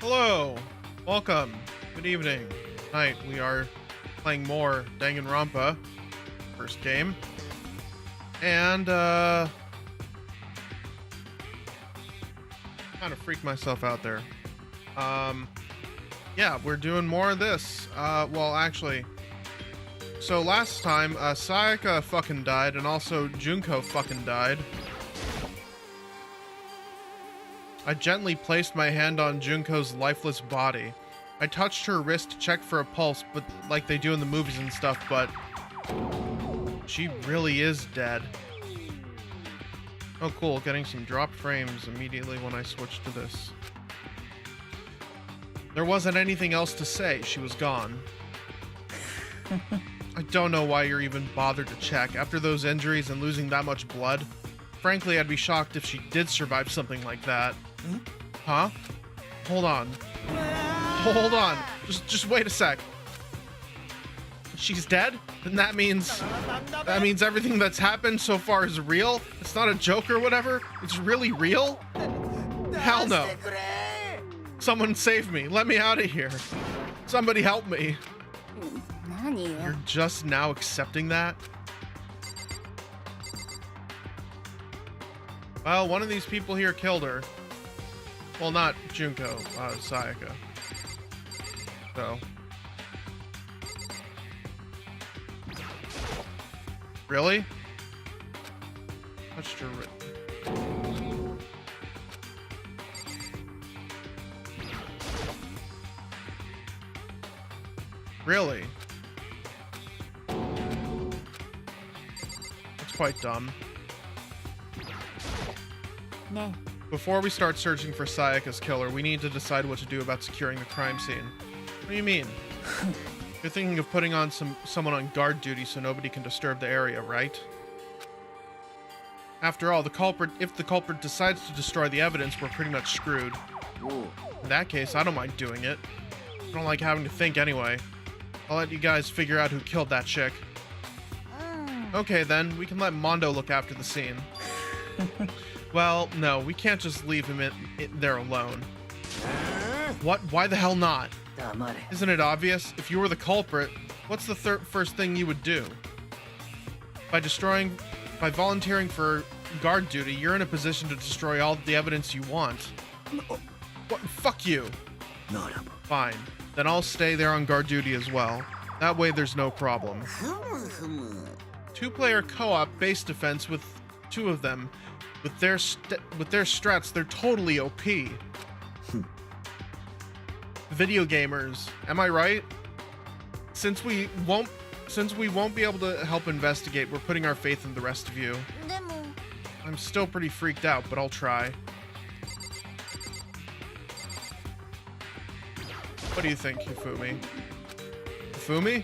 Hello, welcome, good evening, night. We are playing more Danganronpa, first game, and kind of freaked myself out there. Yeah, we're doing more of this. Well, actually, so last time Sayaka fucking died, and also Junko fucking died. I gently placed my hand on Junko's lifeless body. I touched her wrist to check for a pulse, but like they do in the movies and stuff, but she really is dead. Oh cool, getting some drop frames immediately when I switched to this. There wasn't anything else to say, she was gone. I don't know why you're even bothered to check. After those injuries and losing that much blood, frankly I'd be shocked if she did survive something like that. Huh? Hold on. Hold on. Just wait a sec. She's dead? Then that means everything that's happened so far is real? It's not a joke or whatever? It's really real? Hell no. Someone save me. Let me out of here. Somebody help me. You're just now accepting that? Well, one of these people here killed her. Well, not Junko, Sayaka. So. Really? Touched her wrist. Really? That's quite dumb. No. Before we start searching for Sayaka's killer, we need to decide what to do about securing the crime scene. What do you mean? You're thinking of putting on someone on guard duty so nobody can disturb the area, right? After all, if the culprit decides to destroy the evidence, we're pretty much screwed. In that case, I don't mind doing it. I don't like having to think anyway. I'll let you guys figure out who killed that chick. Okay then, we can let Mondo look after the scene. Well, no, we can't just leave him there alone. What? Why the hell not? Isn't it obvious? If you were the culprit, what's the first thing you would do? By volunteering for guard duty, you're in a position to destroy all the evidence you want. What? Fuck you. Fine. Then I'll stay there on guard duty as well. That way there's no problem. Two-player co-op base defense with two of them. With their strats, they're totally OP. Video gamers, am I right? Since we won't be able to help investigate, we're putting our faith in the rest of you. I'm still pretty freaked out, but I'll try. What do you think, Hifumi? Hifumi?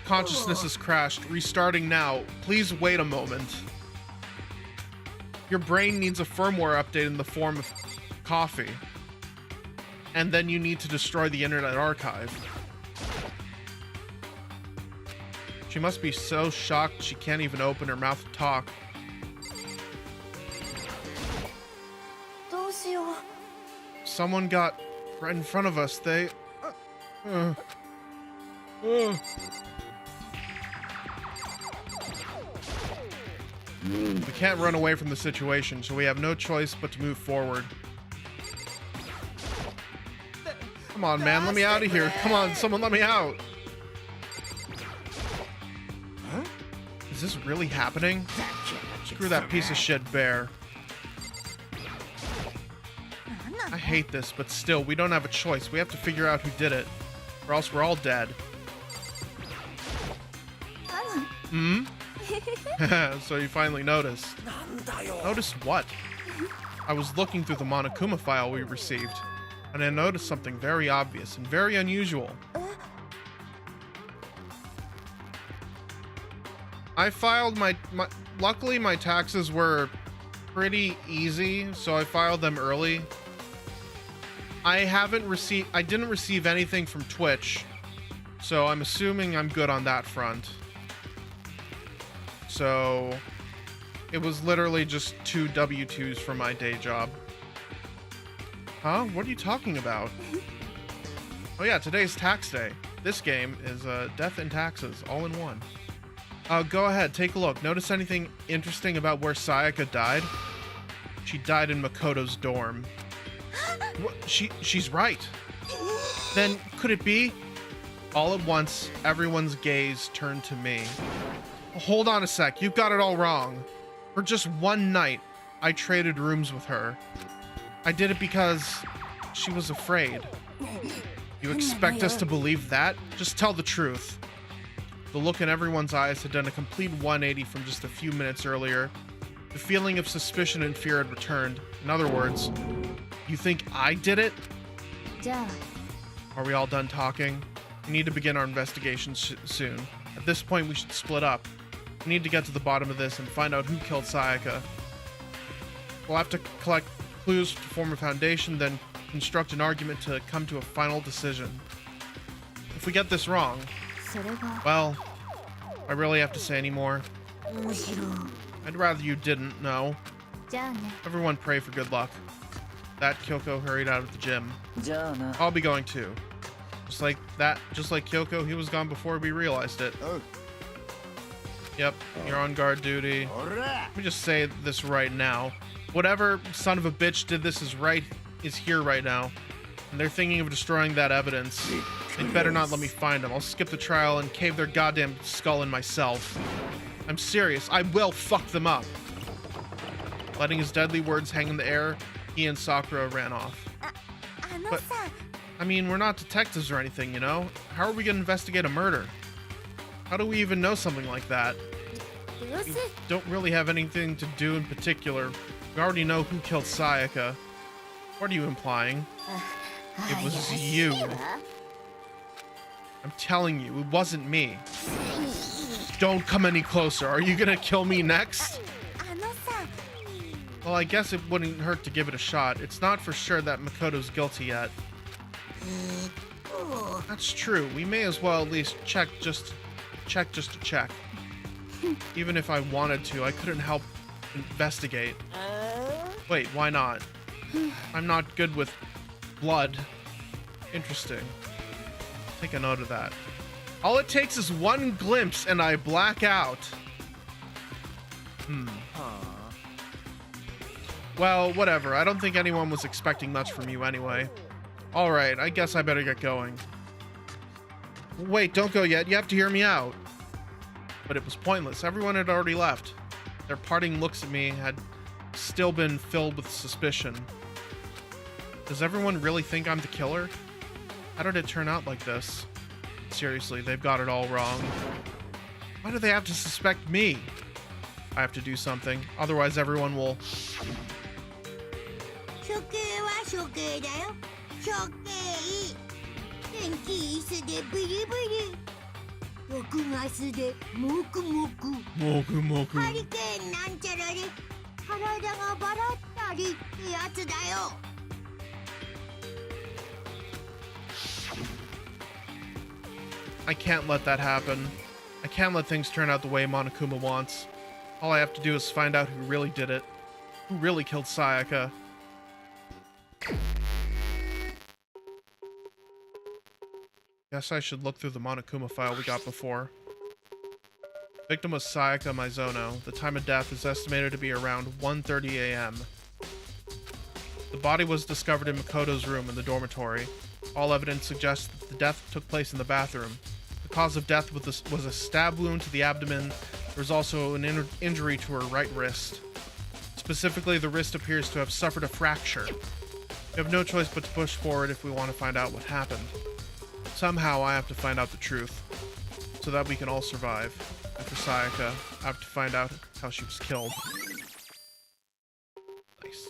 Consciousness has crashed. Restarting now. Please wait a moment. Your brain needs a firmware update in the form of coffee. And then you need to destroy the Internet Archive. She must be so shocked she can't even open her mouth to talk. Someone got right in front of us. They... We can't run away from the situation, so we have no choice but to move forward. Come on, man, let me out of here. Come on, someone let me out. Is this really happening? Screw that piece of shit bear. I hate this, but still, we don't have a choice. We have to figure out who did it, or else we're all dead. Hmm? So you finally noticed. Noticed what? I was looking through the Monokuma file we received, and I noticed something very obvious and very unusual. I filed luckily my taxes were pretty easy, so I filed them early. I didn't receive anything from Twitch, so I'm assuming I'm good on that front. So it was literally just 2 W-2s for my day job. Huh? What are you talking about? Oh yeah, today's tax day. This game is death and taxes all in one. Go ahead, take a look. Notice anything interesting about where Sayaka died? She died in Makoto's dorm. What? She's right. Then could it be? All at once, everyone's gaze turned to me. Hold on a sec, you've got it all wrong. For just one night, I traded rooms with her. I did it because she was afraid. You expect us to believe that? Just tell the truth. The look in everyone's eyes had done a complete 180 from just a few minutes earlier. The feeling of suspicion and fear had returned. In other words, you think I did it? Are we all done talking? We need to begin our investigation soon. At this point, we should split up. We need to get to the bottom of this and find out who killed Sayaka. We'll have to collect clues to form a foundation, then construct an argument to come to a final decision. If we get this wrong, well, I really have to say any more. I'd rather you didn't, no. Everyone pray for good luck. That Kyoko hurried out of the gym. I'll be going too. Just like Kyoko, he was gone before we realized it. Yep, you're on guard duty. Let me just say this right now. Whatever son of a bitch did this is here right now. And they're thinking of destroying that evidence. They better not let me find them. I'll skip the trial and cave their goddamn skull in myself. I'm serious. I will fuck them up. Letting his deadly words hang in the air, he and Sakura ran off. But, I mean, we're not detectives or anything, you know? How are we gonna investigate a murder? How do we even know something like that? We don't really have anything to do in particular. We already know who killed Sayaka. What are you implying? It was you. I'm telling you, it wasn't me. Don't come any closer. Are you gonna kill me next? Well, I guess it wouldn't hurt to give it a shot. It's not for sure that Makoto's guilty yet. That's true. We may as well at least check just to check. Even if I wanted to, I couldn't help investigate. Wait, why not? I'm not good with blood. Interesting. Take a note of that. All it takes is one glimpse and I black out. Well, whatever. I don't think anyone was expecting much from you anyway. Alright, I guess I better get going. Wait, don't go yet. You have to hear me out. But it was pointless. Everyone had already left. Their parting looks at me had still been filled with suspicion. Does everyone really think I'm the killer? How did it turn out like this? Seriously, they've got it all wrong. Why do they have to suspect me? I have to do something. Otherwise, everyone will... I can't let that happen. I can't let things turn out the way Monokuma wants. All I have to do is find out who really did it. Who really killed Sayaka. Guess I should look through the Monokuma file we got before. Victim was Sayaka Mizono. The time of death is estimated to be around 1:30 a.m. The body was discovered in Makoto's room in the dormitory. All evidence suggests that the death took place in the bathroom. The cause of death was a stab wound to the abdomen. There was also an injury to her right wrist. Specifically, the wrist appears to have suffered a fracture. We have no choice but to push forward if we want to find out what happened. Somehow, I have to find out the truth, so that we can all survive. After Sayaka, I have to find out how she was killed. Nice.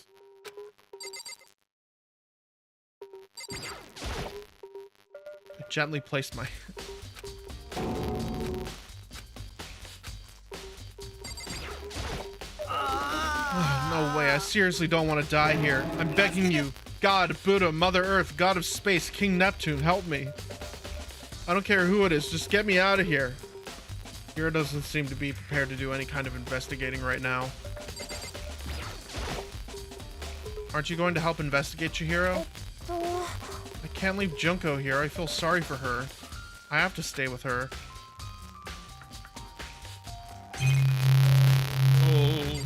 I gently placed my... No way, I seriously don't want to die here. I'm begging you. God, Buddha, Mother Earth, God of Space, King Neptune, help me. I don't care who it is, just get me out of here. Hiro doesn't seem to be prepared to do any kind of investigating right now. Aren't you going to help investigate, Chihiro? I can't leave Junko here. I feel sorry for her. I have to stay with her. Oh.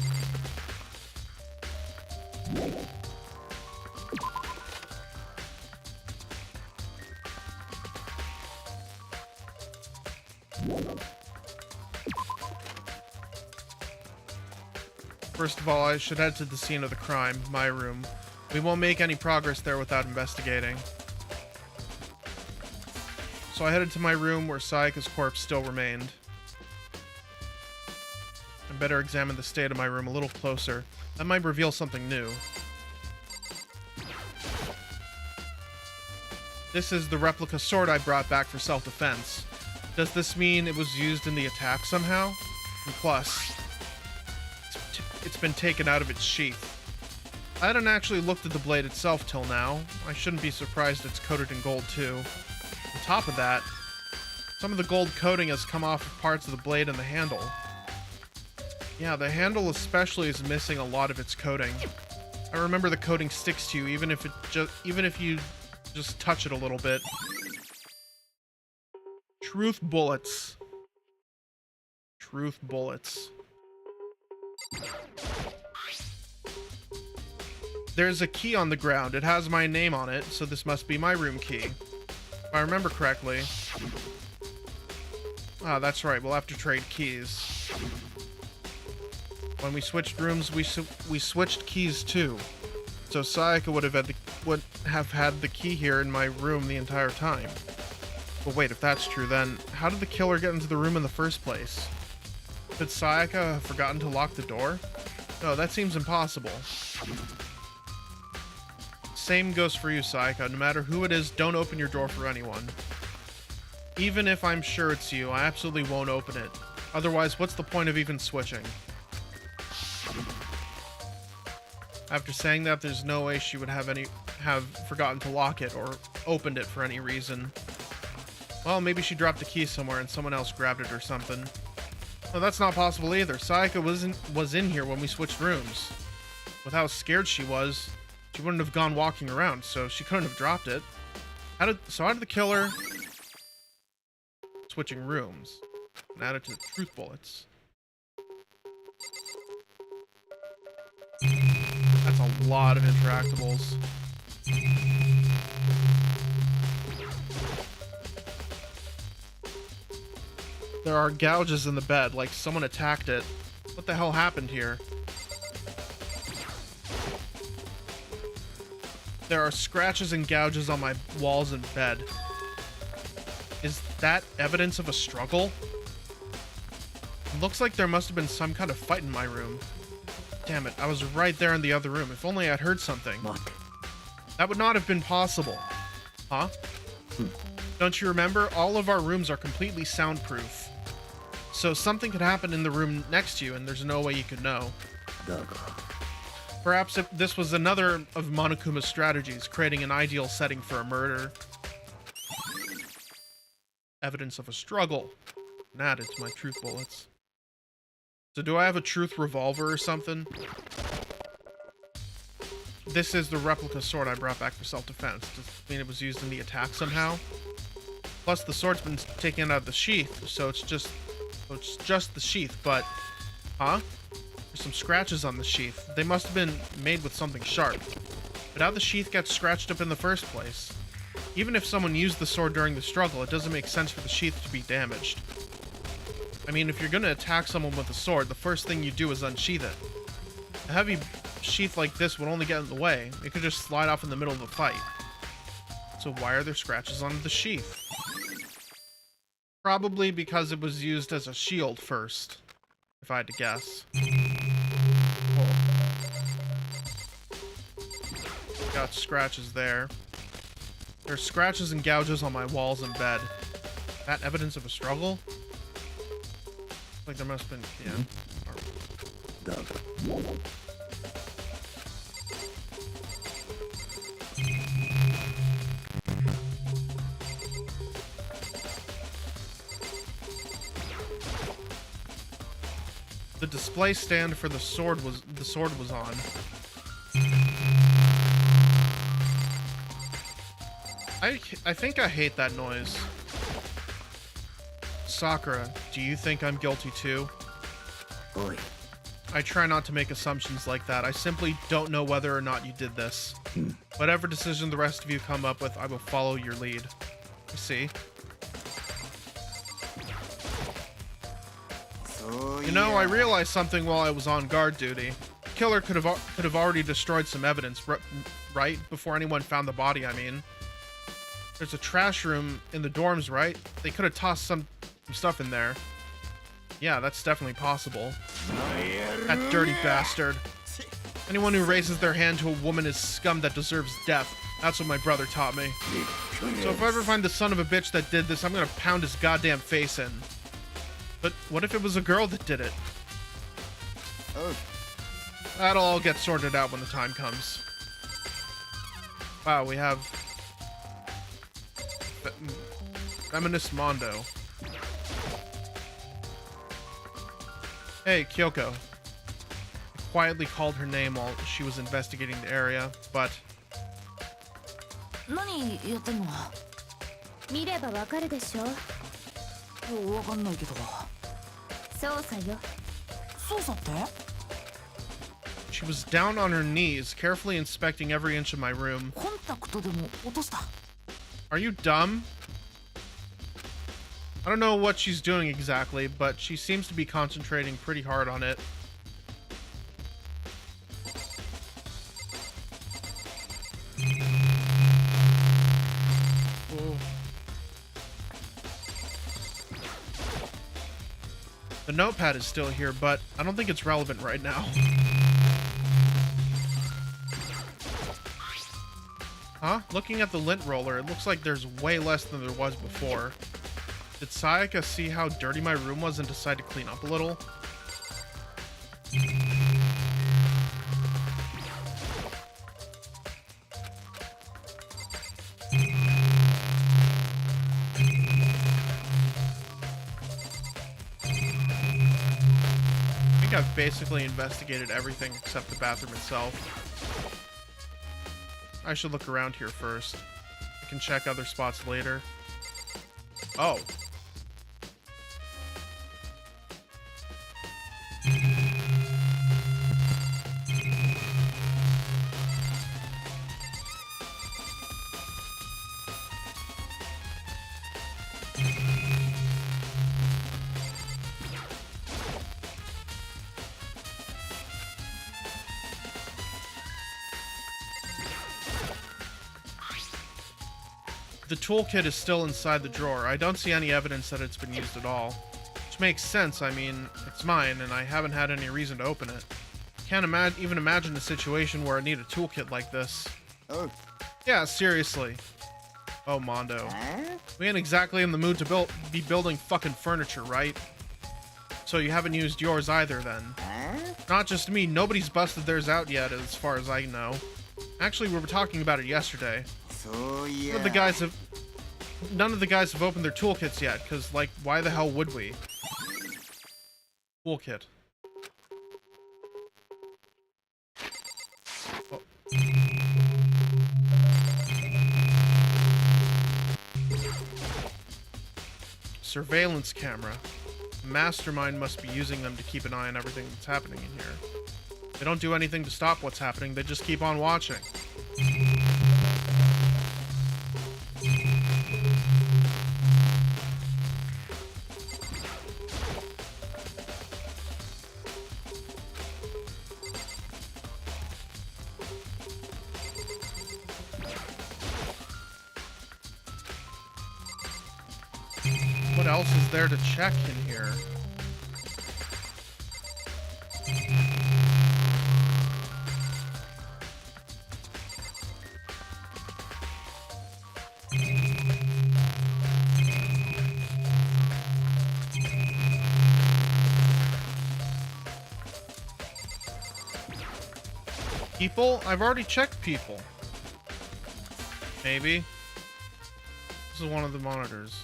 First of all, I should head to the scene of the crime, my room. We won't make any progress there without investigating. So I headed to my room where Sayaka's corpse still remained. I better examine the state of my room a little closer. That might reveal something new. This is the replica sword I brought back for self-defense. Does this mean it was used in the attack somehow? And plus, it's been taken out of its sheath. I hadn't actually looked at the blade itself till now. I shouldn't be surprised it's coated in gold too. On top of that, some of the gold coating has come off of parts of the blade and the handle. Yeah, the handle especially is missing a lot of its coating. I remember the coating sticks to you even if you just touch it a little bit. Truth bullets. Truth bullets. There's a key on the ground. It has my name on it, so this must be my room key. If I remember correctly. Ah, that's right. We'll have to trade keys. When we switched rooms, we switched keys too. So Sayaka would have had the key here in my room the entire time. But wait, if that's true, then how did the killer get into the room in the first place? Did Sayaka have forgotten to lock the door? No, that seems impossible. Same goes for you, Sayaka. No matter who it is, don't open your door for anyone. Even if I'm sure it's you, I absolutely won't open it. Otherwise, what's the point of even switching? After saying that, there's no way she would have forgotten to lock it or opened it for any reason. Well, maybe she dropped the key somewhere and someone else grabbed it or something. Oh, that's not possible either. Sayaka was in here when we switched rooms. With how scared she was, she wouldn't have gone walking around, so she couldn't have dropped it. How did the killer switching rooms and add it to the truth bullets? That's a lot of interactables. There are gouges in the bed, like someone attacked it. What the hell happened here? There are scratches and gouges on my walls and bed. Is that evidence of a struggle? It looks like there must have been some kind of fight in my room. Damn it, I was right there in the other room. If only I'd heard something. That would not have been possible. Huh? Don't you remember? All of our rooms are completely soundproof. So something could happen in the room next to you and there's no way you could know. Perhaps if this was another of Monokuma's strategies, creating an ideal setting for a murder. Evidence of a struggle. And added to my truth bullets. So do I have a truth revolver or something? This is the replica sword I brought back for self-defense. Does it mean it was used in the attack somehow? Plus the sword's been taken out of the sheath, so it's just the sheath, but... Huh? There's some scratches on the sheath. They must have been made with something sharp. But how the sheath got scratched up in the first place? Even if someone used the sword during the struggle, it doesn't make sense for the sheath to be damaged. I mean, if you're gonna attack someone with a sword, the first thing you do is unsheath it. A heavy sheath like this would only get in the way. It could just slide off in the middle of the fight. So why are there scratches on the sheath? Probably because it was used as a shield first, if I had to guess. Cool. Got scratches there. There's scratches and gouges on my walls and bed. That evidence of a struggle? Like there must have been, yeah. The display stand for the sword was on. I think I hate that noise. Sakura, do you think I'm guilty too? Oi. I try not to make assumptions like that. I simply don't know whether or not you did this. Whatever decision the rest of you come up with, I will follow your lead. I see. So, You know, I realized something while I was on guard duty. The killer could have already destroyed some evidence, right? Before anyone found the body, I mean. There's a trash room in the dorms, right? They could have tossed some stuff in there. Yeah, that's definitely possible. That dirty bastard. Anyone who raises their hand to a woman is scum that deserves death. That's what my brother taught me. So if I ever find the son of a bitch that did this, I'm gonna pound his goddamn face in. But what if it was a girl that did it? Oh. That'll all get sorted out when the time comes. Wow, we have... Feminist Mondo. Hey, Kyoko. I quietly called her name while she was investigating the area, but... 何やってんの？見ればわかるでしょ。わかんないけど。捜査よ。捜査って？ She was down on her knees, carefully inspecting every inch of my room. コンタクトでも落とした。 Are you dumb? I don't know what she's doing exactly, but she seems to be concentrating pretty hard on it. The notepad is still here, but I don't think it's relevant right now. Huh? Looking at the lint roller, it looks like there's way less than there was before. Did Sayaka see how dirty my room was and decide to clean up a little? I think I've basically investigated everything except the bathroom itself. I should look around here first. I can check other spots later. Oh. The toolkit is still inside the drawer. I don't see any evidence that it's been used at all. Which makes sense, I mean, it's mine, and I haven't had any reason to open it. Can't even imagine a situation where I need a toolkit like this. Oh. Yeah, seriously. Oh, Mondo. We ain't exactly in the mood to be building fucking furniture, right? So you haven't used yours either, then? Not just me, nobody's busted theirs out yet, as far as I know. Actually, we were talking about it yesterday. So, yeah. None of the guys have opened their toolkits yet, because, like, why the hell would we? Toolkit. Oh. Surveillance camera. Mastermind must be using them to keep an eye on everything that's happening in here. They don't do anything to stop what's happening, they just keep on watching. What else is there to check in here? People? I've already checked people. Maybe. This is one of the monitors.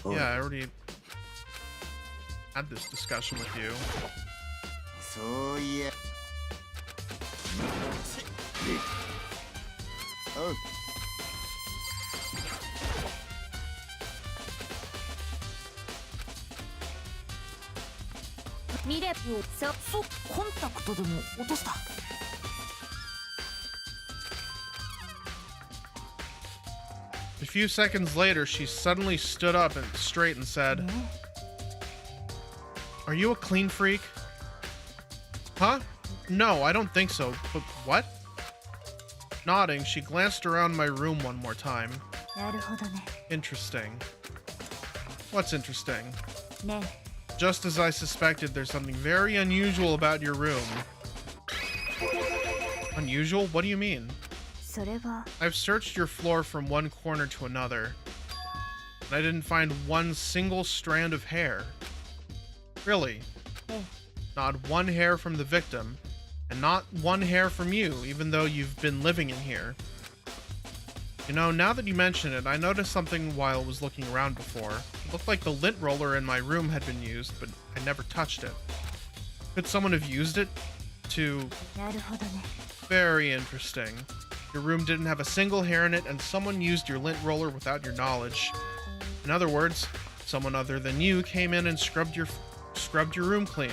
Oh. Yeah, I already had this discussion with you. So, yeah. Oh. 見ればそうそう、コンタクトでも落とした。 A few seconds later, she suddenly stood up and straight and said, "Are you a clean freak?" Huh? No, I don't think so. But what? Nodding, she glanced around my room one more time. なるほどね。 Interesting. What's interesting? ね Just as I suspected, there's something very unusual about your room. Unusual? What do you mean? それは I've searched your floor from one corner to another, and I didn't find one single strand of hair. Really? ええ Not one hair from the victim, and not one hair from you, even though you've been living in here. You know, now that you mention it, I noticed something while I was looking around before. It looked like the lint roller in my room had been used, but I never touched it. Could someone have used it to... なるほどね。 Very interesting. Your room didn't have a single hair in it, and someone used your lint roller without your knowledge. In other words, someone other than you came in and scrubbed your room clean.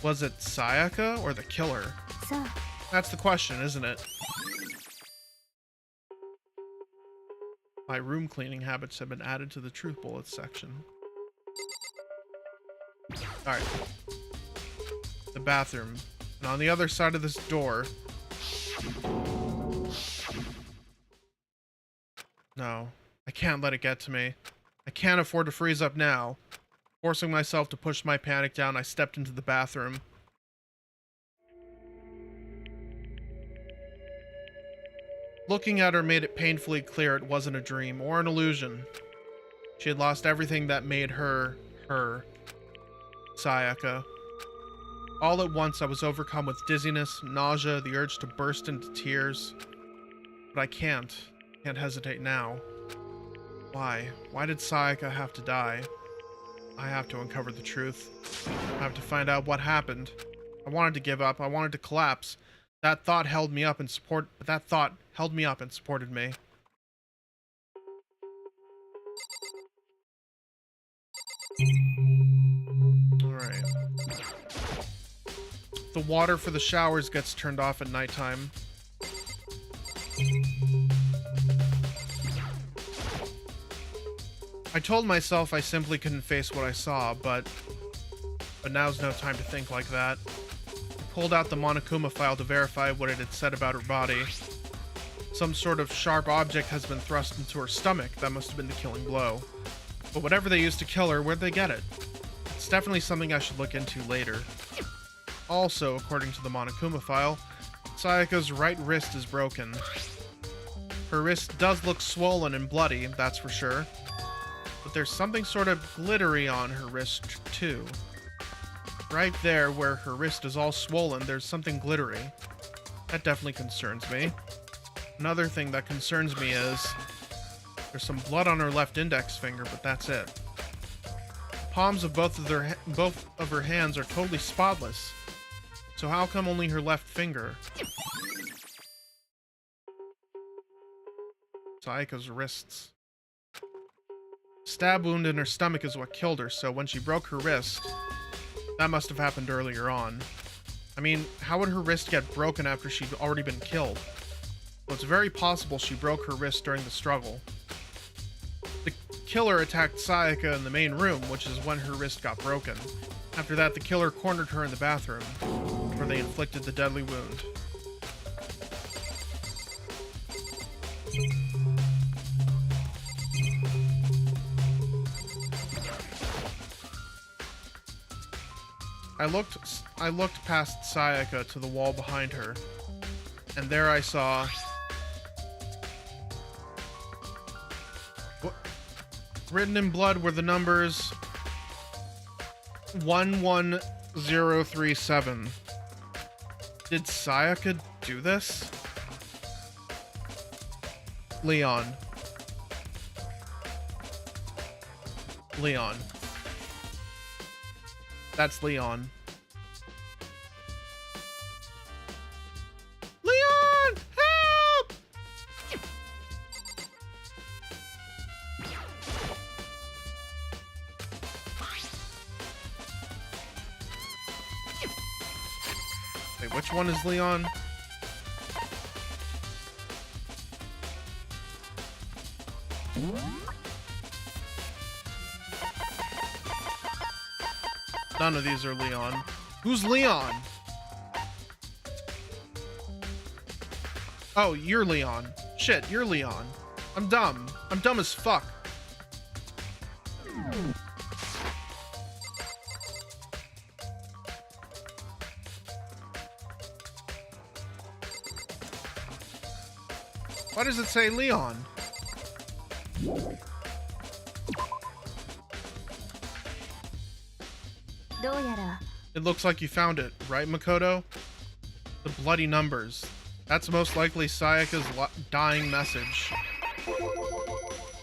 Was it Sayaka or the killer? さあ That's the question, isn't it? My room cleaning habits have been added to the truth bullets section. Alright. The bathroom. And on the other side of this door... No. I can't let it get to me. I can't afford to freeze up now. Forcing myself to push my panic down, I stepped into the bathroom. Looking at her made it painfully clear it wasn't a dream or an illusion. She had lost everything that made her, Sayaka. All at once, I was overcome with dizziness, nausea, the urge to burst into tears. But I can't hesitate now. Why? Why did Sayaka have to die? I have to uncover the truth. I have to find out what happened. I wanted to give up. I wanted to collapse. That thought held me up and supported me. Alright. The water for the showers gets turned off at nighttime. I told myself I simply couldn't face what I saw, but now's no time to think like that. I pulled out the Monokuma file to verify what it had said about her body. Some sort of sharp object has been thrust into her stomach. That must have been the killing blow. But whatever they used to kill her, where'd they get it? It's definitely something I should look into later. Also, according to the Monokuma file, Sayaka's right wrist is broken. Her wrist does look swollen and bloody, that's for sure. But there's something sort of glittery on her wrist, too. Right there, where her wrist is all swollen, there's something glittery. That definitely concerns me. Another thing that concerns me is... there's some blood on her left index finger, but that's it. The palms of both of her hands are totally spotless. So how come only her left finger? Sayaka's wrists. Stab wound in her stomach is what killed her, so when she broke her wrist, that must have happened earlier on. I mean, how would her wrist get broken after she'd already been killed? Well, it's very possible she broke her wrist during the struggle. The killer attacked Sayaka in the main room, which is when her wrist got broken. After that, the killer cornered her in the bathroom, where they inflicted the deadly wound. I looked past Sayaka to the wall behind her, and there I saw... written in blood were the numbers 11037. Did Sayaka do this? Leon. That's Leon. Leon! Wait, which one is Leon? None of these are Leon. Who's Leon? Oh, you're Leon. Shit, you're Leon. I'm dumb. I'm dumb as fuck. Why does it say Leon? It looks like you found it, right, Makoto? The bloody numbers. That's most likely Sayaka's dying message.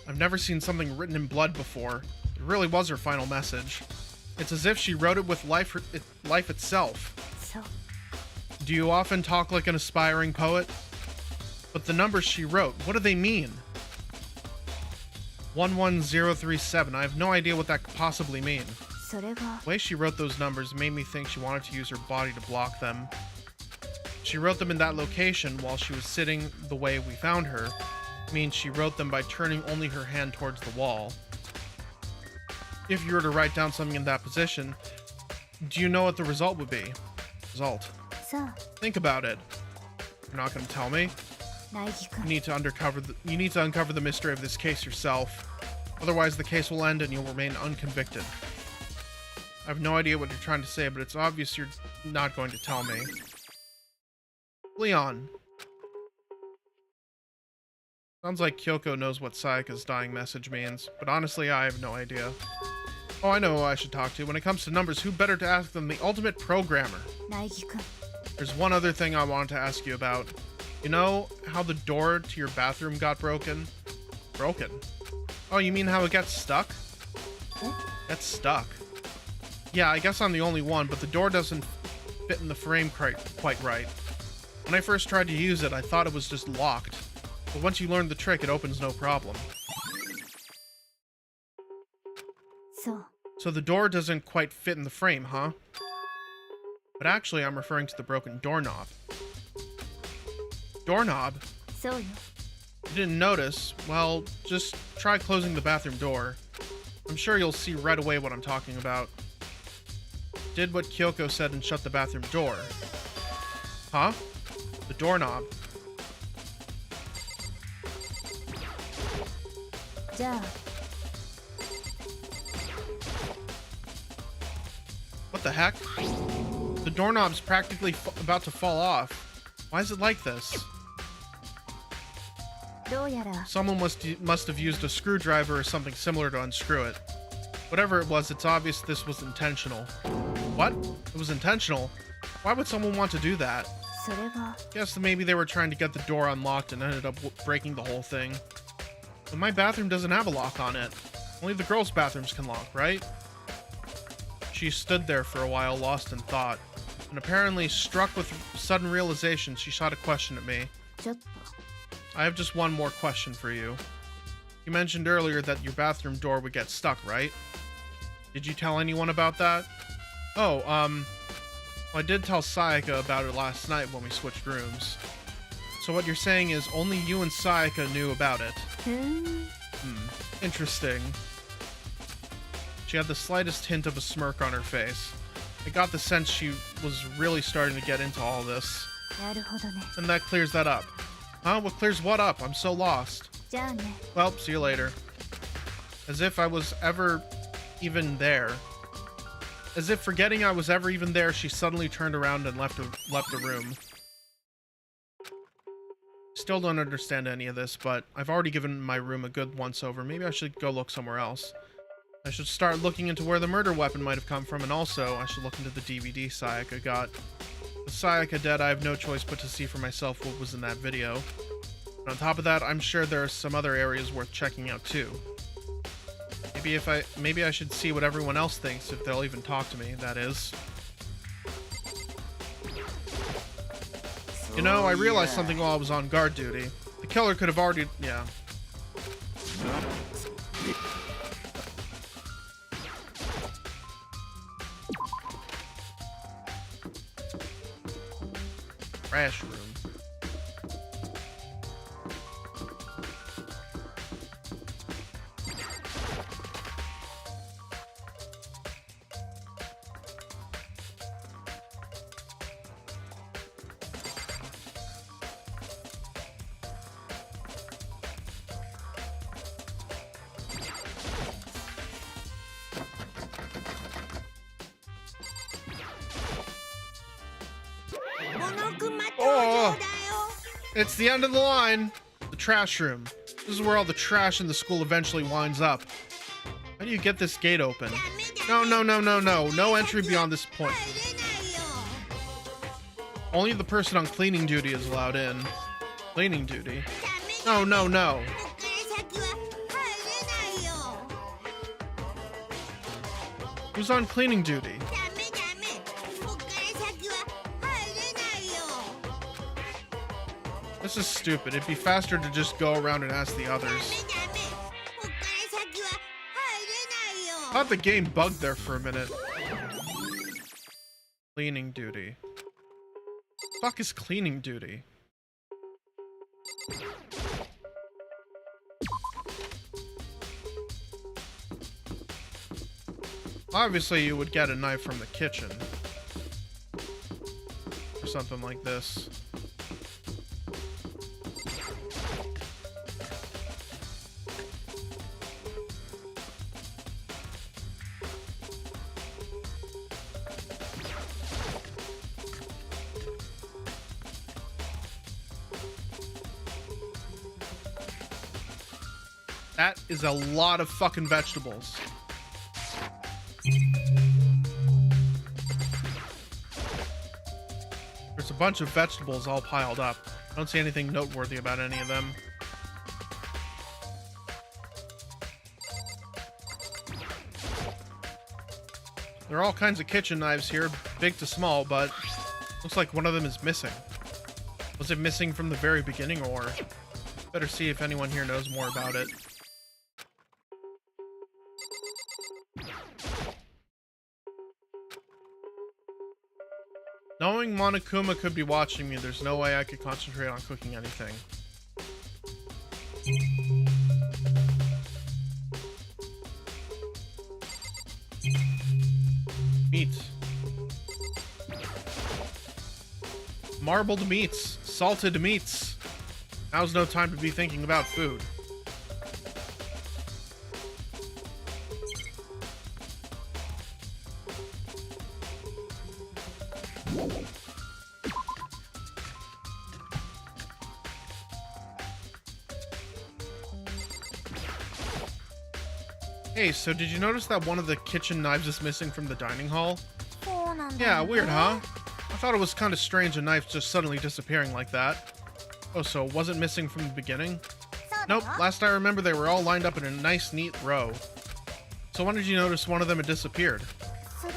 I've never seen something written in blood before. It really was her final message. It's as if she wrote it with life itself. So. Do you often talk like an aspiring poet? But the numbers she wrote, what do they mean? 11037. I have no idea what that could possibly mean. The way she wrote those numbers made me think she wanted to use her body to block them. She wrote them in that location while she was sitting the way we found her. It means she wrote them by turning only her hand towards the wall. If you were to write down something in that position, do you know what the result would be? Result. Think about it. You're not going to tell me? You need to uncover the mystery of this case yourself. Otherwise, the case will end and you'll remain unconvicted. I have no idea what you're trying to say, but it's obvious you're not going to tell me. Leon. Sounds like Kyoko knows what Sayaka's dying message means, but honestly, I have no idea. Oh, I know who I should talk to. When it comes to numbers, who better to ask than the ultimate programmer? There's one other thing I wanted to ask you about. You know how the door to your bathroom got broken? Broken? Oh, you mean how it gets stuck? Gets stuck. Yeah, I guess I'm the only one, but the door doesn't fit in the frame quite right. When I first tried to use it, I thought it was just locked. But once you learn the trick, it opens no problem. So the door doesn't quite fit in the frame, huh? But actually, I'm referring to the broken doorknob. Doorknob? You didn't notice? Well, just try closing the bathroom door. I'm sure you'll see right away what I'm talking about. Did what Kyoko said and shut the bathroom door. Huh? The doorknob. What the heck? The doorknob's practically about to fall off. Why is it like this? Someone must have used a screwdriver or something similar to unscrew it. Whatever it was, it's obvious this was intentional. What? It was intentional? Why would someone want to do that? Guess that maybe they were trying to get the door unlocked and ended up breaking the whole thing. But my bathroom doesn't have a lock on it. Only the girls' bathrooms can lock, right? She stood there for a while, lost in thought. And apparently, struck with sudden realization, she shot a question at me. I have just one more question for you. You mentioned earlier that your bathroom door would get stuck, right? Did you tell anyone about that? Oh, I did tell Sayaka about it last night when we switched rooms. So what you're saying is only you and Sayaka knew about it. Interesting. She had the slightest hint of a smirk on her face. I got the sense she was really starting to get into all this. And that clears that up. Huh? What clears what up? I'm so lost. Well, see you later. As if I was ever even there. As if forgetting I was ever even there, she suddenly turned around and left the room. Still don't understand any of this, but I've already given my room a good once-over. Maybe I should go look somewhere else. I should start looking into where the murder weapon might have come from, and also I should look into the DVD Sayaka got. With Sayaka dead, I have no choice but to see for myself what was in that video. And on top of that, I'm sure there are some other areas worth checking out too. Maybe I should see what everyone else thinks, if they'll even talk to me, that is. You know, I realized something while I was on guard duty. The killer could have already... yeah. trash room. Oh, it's the end of the line. The trash room. This is where all the trash in the school eventually winds up. How do you get this gate open? No, no, no, no, no. No entry beyond this point. Only the person on cleaning duty is allowed in. Cleaning duty? No, no, no. Who's on cleaning duty? This is stupid. It'd be faster to just go around and ask the others. I thought the game bugged there for a minute. Cleaning duty. Fuck is cleaning duty? Obviously, you would get a knife from the kitchen. Or something like this. That is a lot of fucking vegetables. There's a bunch of vegetables all piled up. I don't see anything noteworthy about any of them. There are all kinds of kitchen knives here, big to small, but looks like one of them is missing. Was it missing from the very beginning, or better see if anyone here knows more about it. Knowing Monokuma could be watching me, there's no way I could concentrate on cooking anything. Meat. Marbled meats. Salted meats. Now's no time to be thinking about food. Hey, so did you notice that one of the kitchen knives is missing from the dining hall? Yeah, weird, huh? I thought it was kind of strange a knife just suddenly disappearing like that. Oh, so it wasn't missing from the beginning? Nope, last I remember they were all lined up in a nice, neat row. So when did you notice one of them had disappeared?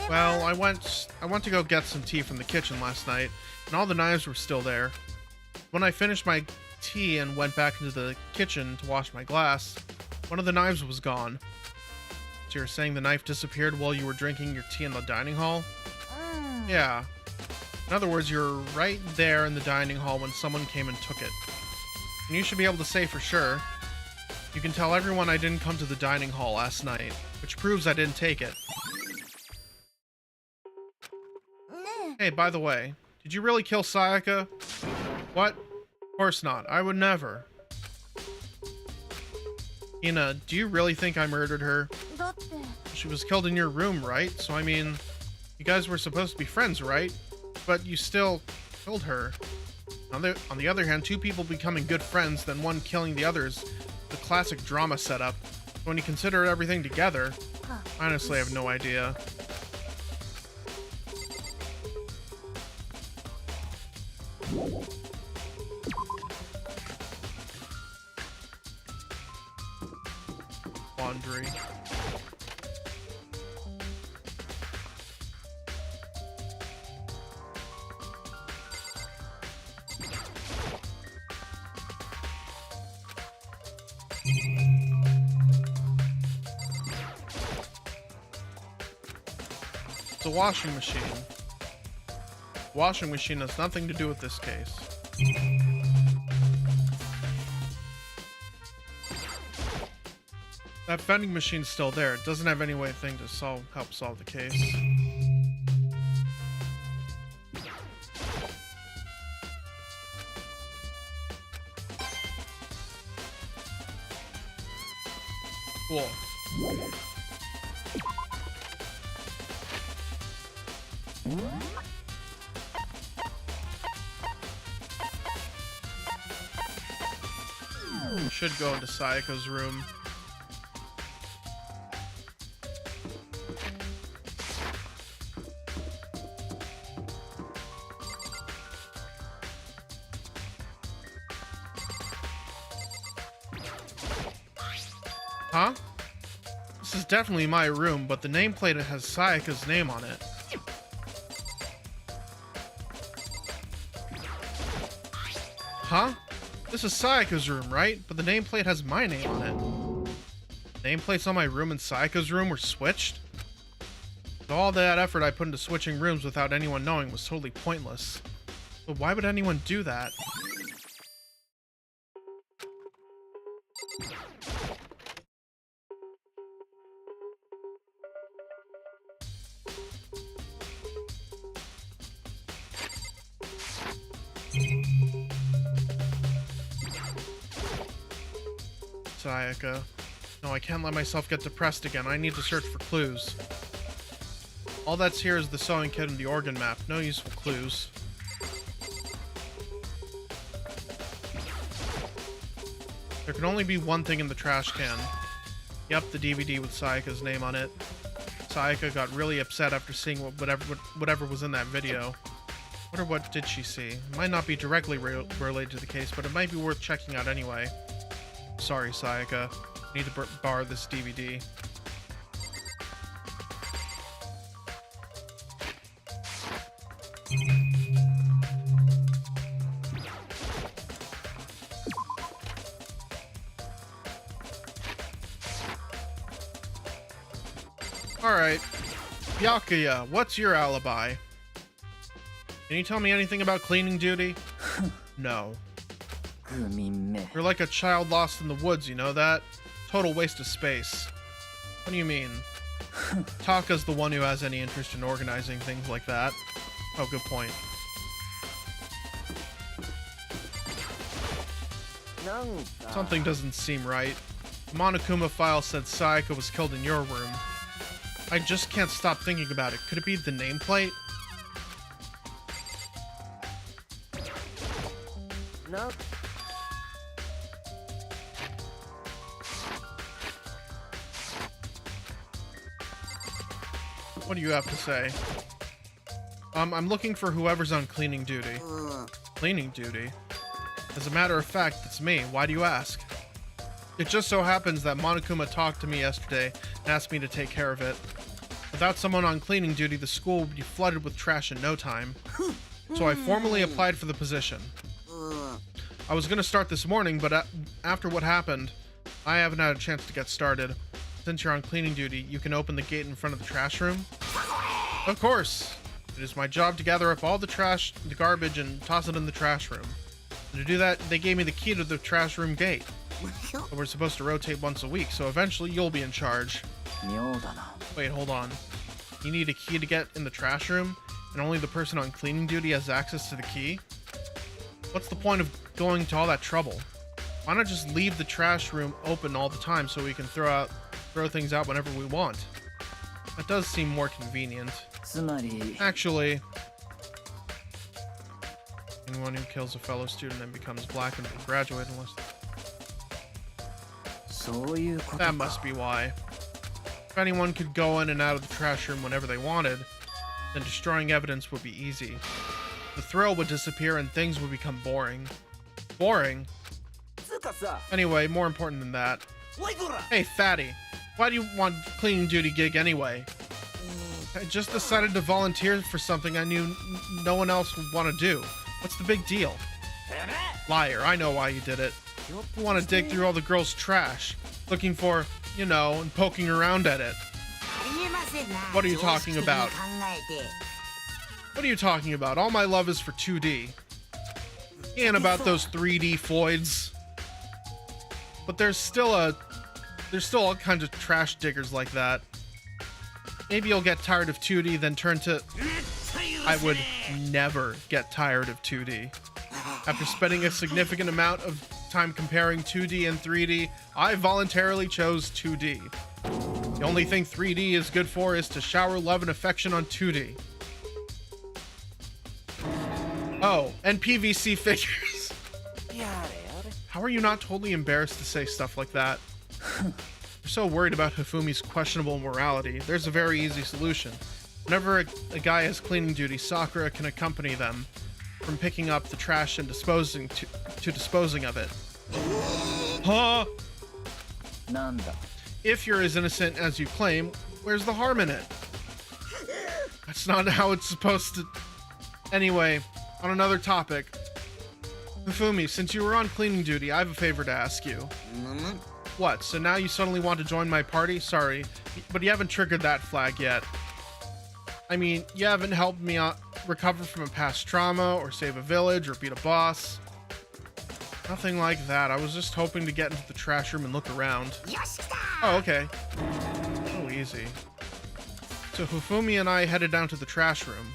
Well, I went to go get some tea from the kitchen last night, and all the knives were still there. When I finished my tea and went back into the kitchen to wash my glass, one of the knives was gone. So you're saying the knife disappeared while you were drinking your tea in the dining hall? Yeah. In other words, you're right there in the dining hall when someone came and took it. And you should be able to say for sure. You can tell everyone I didn't come to the dining hall last night, which proves I didn't take it. Hey, by the way, did you really kill Sayaka? What? Of course not. I would never. Ina, do you really think I murdered her? She was killed in your room, right? So, I mean, you guys were supposed to be friends, right? But you still killed her. On the other hand, two people becoming good friends, then one killing the others, the classic drama setup. When you consider everything together, I honestly have no idea. Laundry. It's a washing machine. Washing machine has nothing to do with this case. That vending machine's still there. It doesn't have any way thing to help solve the case. Cool. Should go into Sayaka's room. Huh? This is definitely my room, but the nameplate has Sayaka's name on it. Huh? This is Sayaka's room, right? But the nameplate has my name on it. Nameplates on my room and Sayaka's room were switched? So all that effort I put into switching rooms without anyone knowing was totally pointless. But why would anyone do that? Sayaka. No, I can't let myself get depressed again. I need to search for clues. All that's here is the sewing kit and the organ map. No useful clues. There can only be one thing in the trash can. Yep, the DVD with Sayaka's name on it. Sayaka got really upset after seeing whatever was in that video. Wonder what did she see? It might not be directly related to the case, but it might be worth checking out anyway. Sorry, Sayaka. I need to borrow this DVD. Alright. Byakuya, what's your alibi? Can you tell me anything about cleaning duty? No. You're like a child lost in the woods, you know that? Total waste of space. What do you mean? Taka's the one who has any interest in organizing things like that. Oh, good point. Something doesn't seem right. The Monokuma file said Sayaka was killed in your room. I just can't stop thinking about it. Could it be the nameplate? No. What do you have to say? I'm looking for whoever's on cleaning duty. Cleaning duty? As a matter of fact, it's me. Why do you ask? It just so happens that Monokuma talked to me yesterday and asked me to take care of it. Without someone on cleaning duty, the school would be flooded with trash in no time. So I formally applied for the position. I was gonna start this morning, but after what happened, I haven't had a chance to get started. Since you're on cleaning duty, you can open the gate in front of the trash room? Of course! It is my job to gather up all the trash, the garbage, and toss it in the trash room. And to do that, they gave me the key to the trash room gate. But we're supposed to rotate once a week, so eventually you'll be in charge. Wait, hold on. You need a key to get in the trash room, and only the person on cleaning duty has access to the key? What's the point of going to all that trouble? Why not just leave the trash room open all the time so we can throw things out whenever we want? That does seem more convenient. Actually, anyone who kills a fellow student and becomes black and will graduate unless... That must be why. If anyone could go in and out of the trash room whenever they wanted, then destroying evidence would be easy. The thrill would disappear and things would become boring. Boring? Anyway, more important than that. Hey, fatty. Why do you want cleaning duty gig anyway? I just decided to volunteer for something I knew no one else would want to do. What's the big deal? Liar, I know why you did it. You want to dig through all the girls' trash, looking for, you know, and poking around at it. What are you talking about? What are you talking about? All my love is for 2D. And about those 3D foids. But there's still all kinds of trash diggers like that. Maybe you'll get tired of 2D, then turn to... I would never get tired of 2D. After spending a significant amount of time comparing 2D and 3D, I voluntarily chose 2D. The only thing 3D is good for is to shower love and affection on 2D. Oh, and PVC figures. How are you not totally embarrassed to say stuff like that? You're so worried about Hifumi's questionable morality. There's a very easy solution. Whenever a guy has cleaning duty, Sakura can accompany them from picking up the trash and disposing of it. Huh? If you're as innocent as you claim, where's the harm in it? That's not how it's supposed to... Anyway, on another topic. Hifumi, since you were on cleaning duty, I have a favor to ask you. What, so now you suddenly want to join my party? Sorry, but you haven't triggered that flag yet. I mean, you haven't helped me recover from a past trauma, or save a village, or beat a boss. Nothing like that. I was just hoping to get into the trash room and look around. Oh, okay. Oh, easy. So Hifumi and I headed down to the trash room.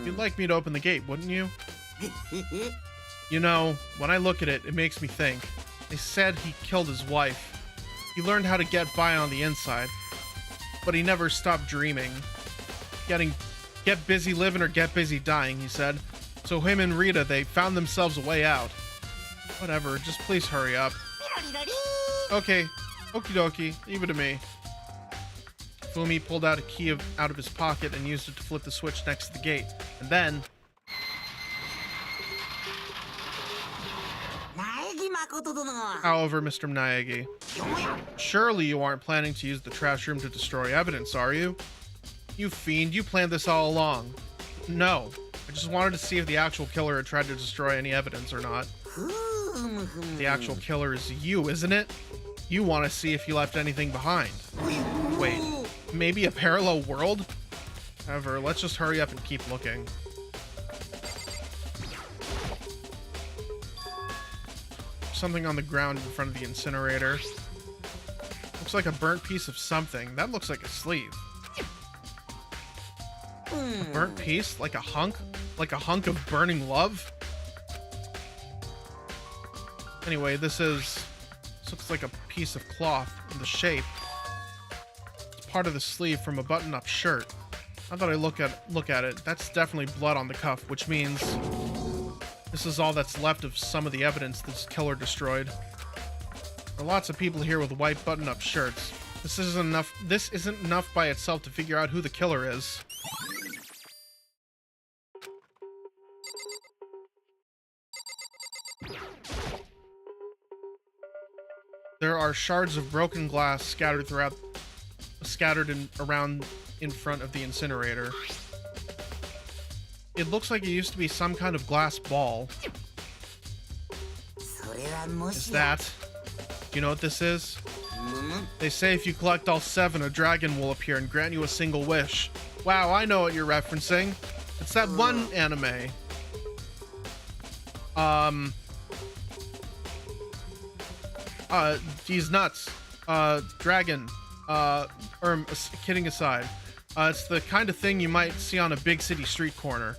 You'd like me to open the gate, wouldn't you? You know, when I look at it, it makes me think. They said he killed his wife. He learned how to get by on the inside, but he never stopped dreaming. Get busy living or get busy dying, he said. So him and Rita, they found themselves a way out. Whatever, just please hurry up. Okay, okie dokie, leave it to me. Fumi pulled out a key out of his pocket and used it to flip the switch next to the gate. And then... However, Mr. Naegi, surely you aren't planning to use the trash room to destroy evidence, are you? You fiend, you planned this all along. No, I just wanted to see if the actual killer had tried to destroy any evidence or not. The actual killer is you, isn't it? You want to see if you left anything behind. Wait, maybe a parallel world? However, let's just hurry up and keep looking. Something on the ground in front of the incinerator. Looks like a burnt piece of something. That looks like a sleeve. A burnt piece? Like a hunk? Like a hunk of burning love? Anyway, this looks like a piece of cloth in the shape. It's part of the sleeve from a button-up shirt. Now that I look at it, that's definitely blood on the cuff, which means this is all that's left of some of the evidence this killer destroyed. There are lots of people here with white button-up shirts. This isn't enough by itself to figure out who the killer is. There are shards of broken glass scattered around in front of the incinerator. It looks like it used to be some kind of glass ball. Is that? Do you know what this is? They say if you collect all 7, a dragon will appear and grant you a single wish. Wow, I know what you're referencing. It's that one anime. These nuts. Dragon. Kidding aside. It's the kind of thing you might see on a big city street corner.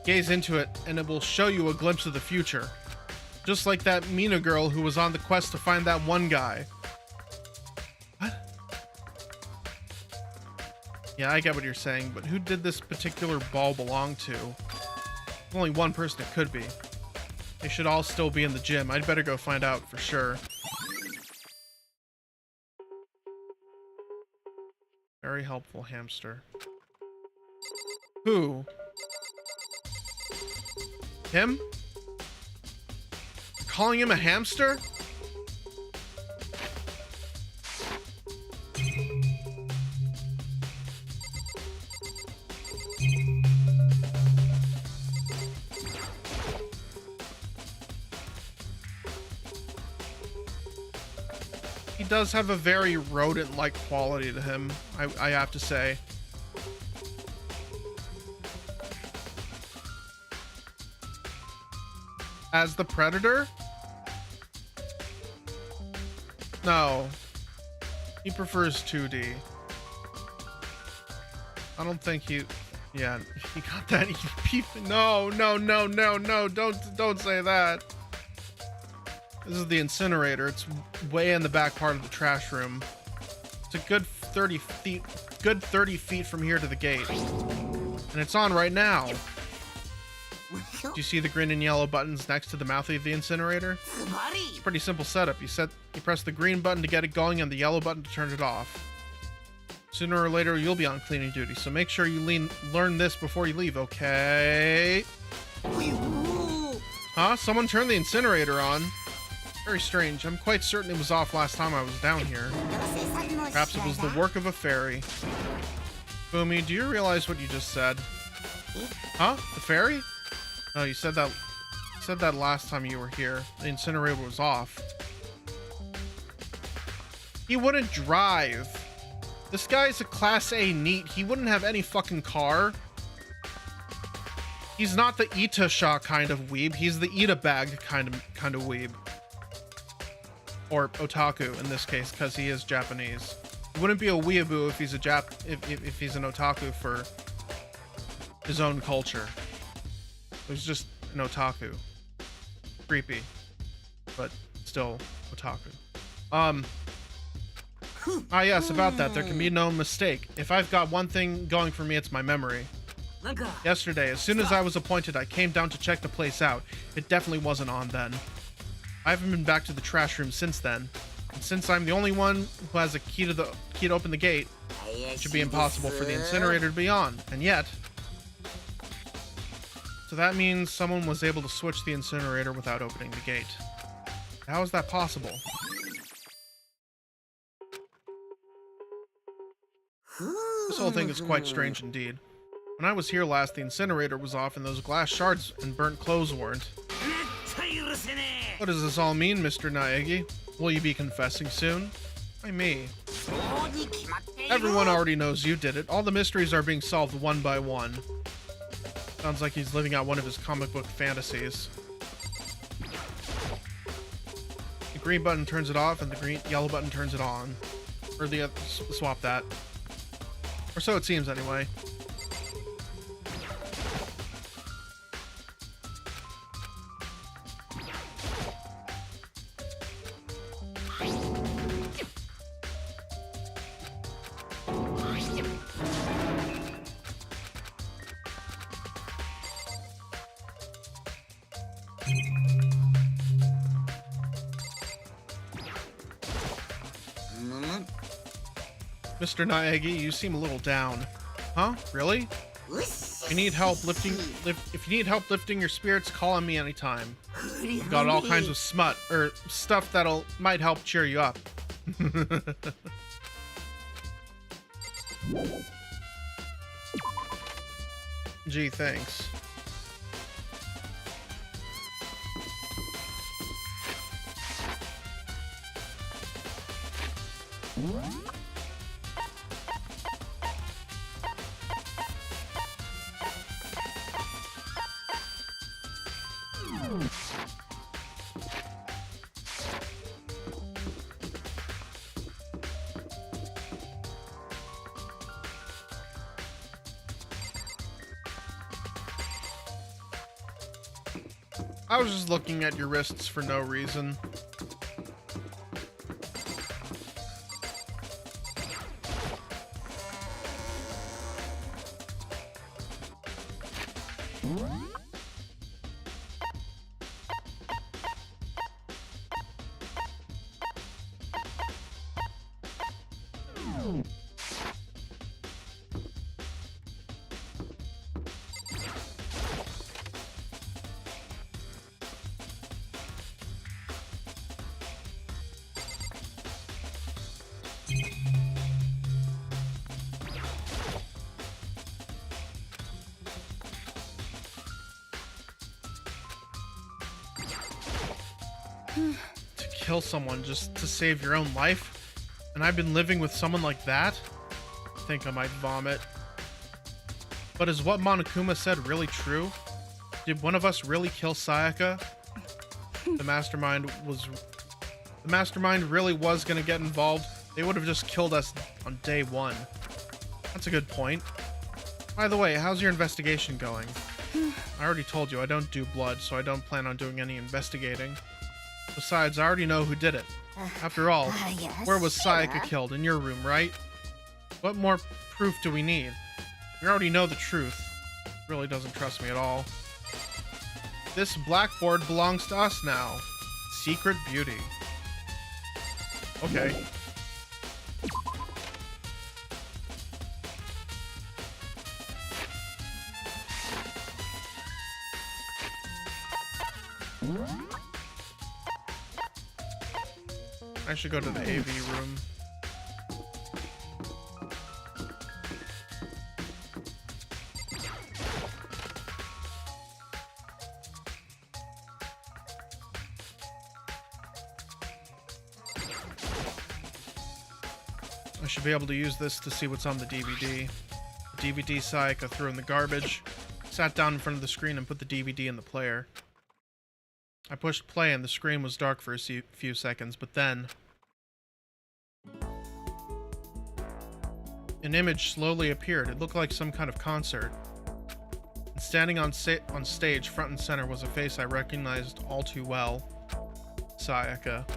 Gaze into it, and it will show you a glimpse of the future. Just like that Mina girl who was on the quest to find that one guy. What? Yeah, I get what you're saying, but who did this particular ball belong to? There's only one person it could be. They should all still be in the gym. I'd better go find out for sure. Very helpful hamster. Who? Him? Calling him a hamster? He does have a very rodent-like quality to him, I have to say. As the Predator? No. He prefers 2D. I don't think he... Yeah, he got that EP. No, don't say that. This is the incinerator. It's way in the back part of the trash room. It's a good 30 feet from here to the gate. And it's on right now. Do you see the green and yellow buttons next to the mouth of the incinerator? It's a pretty simple setup. You press the green button to get it going and the yellow button to turn it off. Sooner or later, you'll be on cleaning duty, so make sure you learn this before you leave, okay? Huh? Someone turned the incinerator on. Very strange. I'm quite certain it was off last time I was down here. Perhaps it was the work of a fairy. Fumi, do you realize what you just said? Huh? The fairy? No, you said that last time you were here. The incinerator was off. He wouldn't drive. This guy's a Class A NEET. He wouldn't have any fucking car. He's not the Itasha kind of weeb. He's the Ita bag kind of weeb. Or otaku in this case, because he is Japanese. He wouldn't be a weeaboo if he's if he's an otaku for his own culture. He's just an otaku. Creepy, but still otaku. Ah yes, about that, there can be no mistake. If I've got one thing going for me, it's my memory. Yesterday, as soon as I was appointed, I came down to check the place out. It definitely wasn't on then. I haven't been back to the trash room since then. And since I'm the only one who has a key to open the gate, it should be impossible for the incinerator to be on. And yet... So that means someone was able to switch the incinerator without opening the gate. How is that possible? This whole thing is quite strange indeed. When I was here last, the incinerator was off and those glass shards and burnt clothes weren't. What does this all mean, Mr. Naegi? Will you be confessing soon? Why me? Everyone already knows you did it. All the mysteries are being solved one by one. Sounds like he's living out one of his comic book fantasies. The green button turns it off and the yellow button turns it on. Or swap that. Or so it seems anyway. Mr. Naegi, you seem a little down. Huh? Really? If you need help lifting your spirits, call on me anytime. I've got all kinds of stuff might help cheer you up. Gee, thanks. I was just looking at your wrists for no reason. kill someone just to save your own life, and I've been living with someone like that? I think I might vomit. But is what Monokuma said really true? Did one of us really kill Sayaka? The mastermind really was gonna get involved. They would have just killed us on day one. That's a good point. By the way, how's your investigation going? I already told you I don't do blood, so I don't plan on doing any investigating. Besides, I already know who did it. After all, where was Sayaka killed? In your room, right? What more proof do we need? We already know the truth. Really doesn't trust me at all. This blackboard belongs to us now. Secret beauty. Okay. I should go to the AV room. I should be able to use this to see what's on the DVD. The DVD Sayaka threw in the garbage, sat down in front of the screen and put the DVD in the player. I pushed play and the screen was dark for a few seconds, but then an image slowly appeared. It looked like some kind of concert. And standing on stage, front and center, was a face I recognized all too well. Sayaka.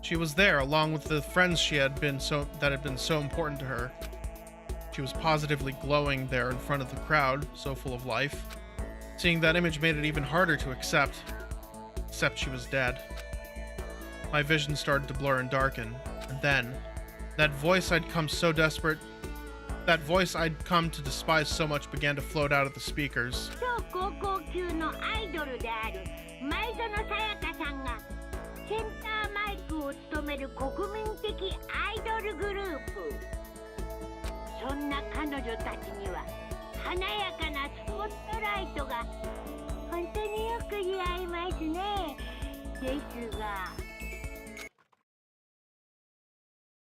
She was there, along with the friends that had been so important to her. She was positively glowing there in front of the crowd, so full of life. Seeing that image made it even harder to accept. Except she was dead. My vision started to blur and darken, and then, that voice I'd come to despise so much began to float out of the speakers.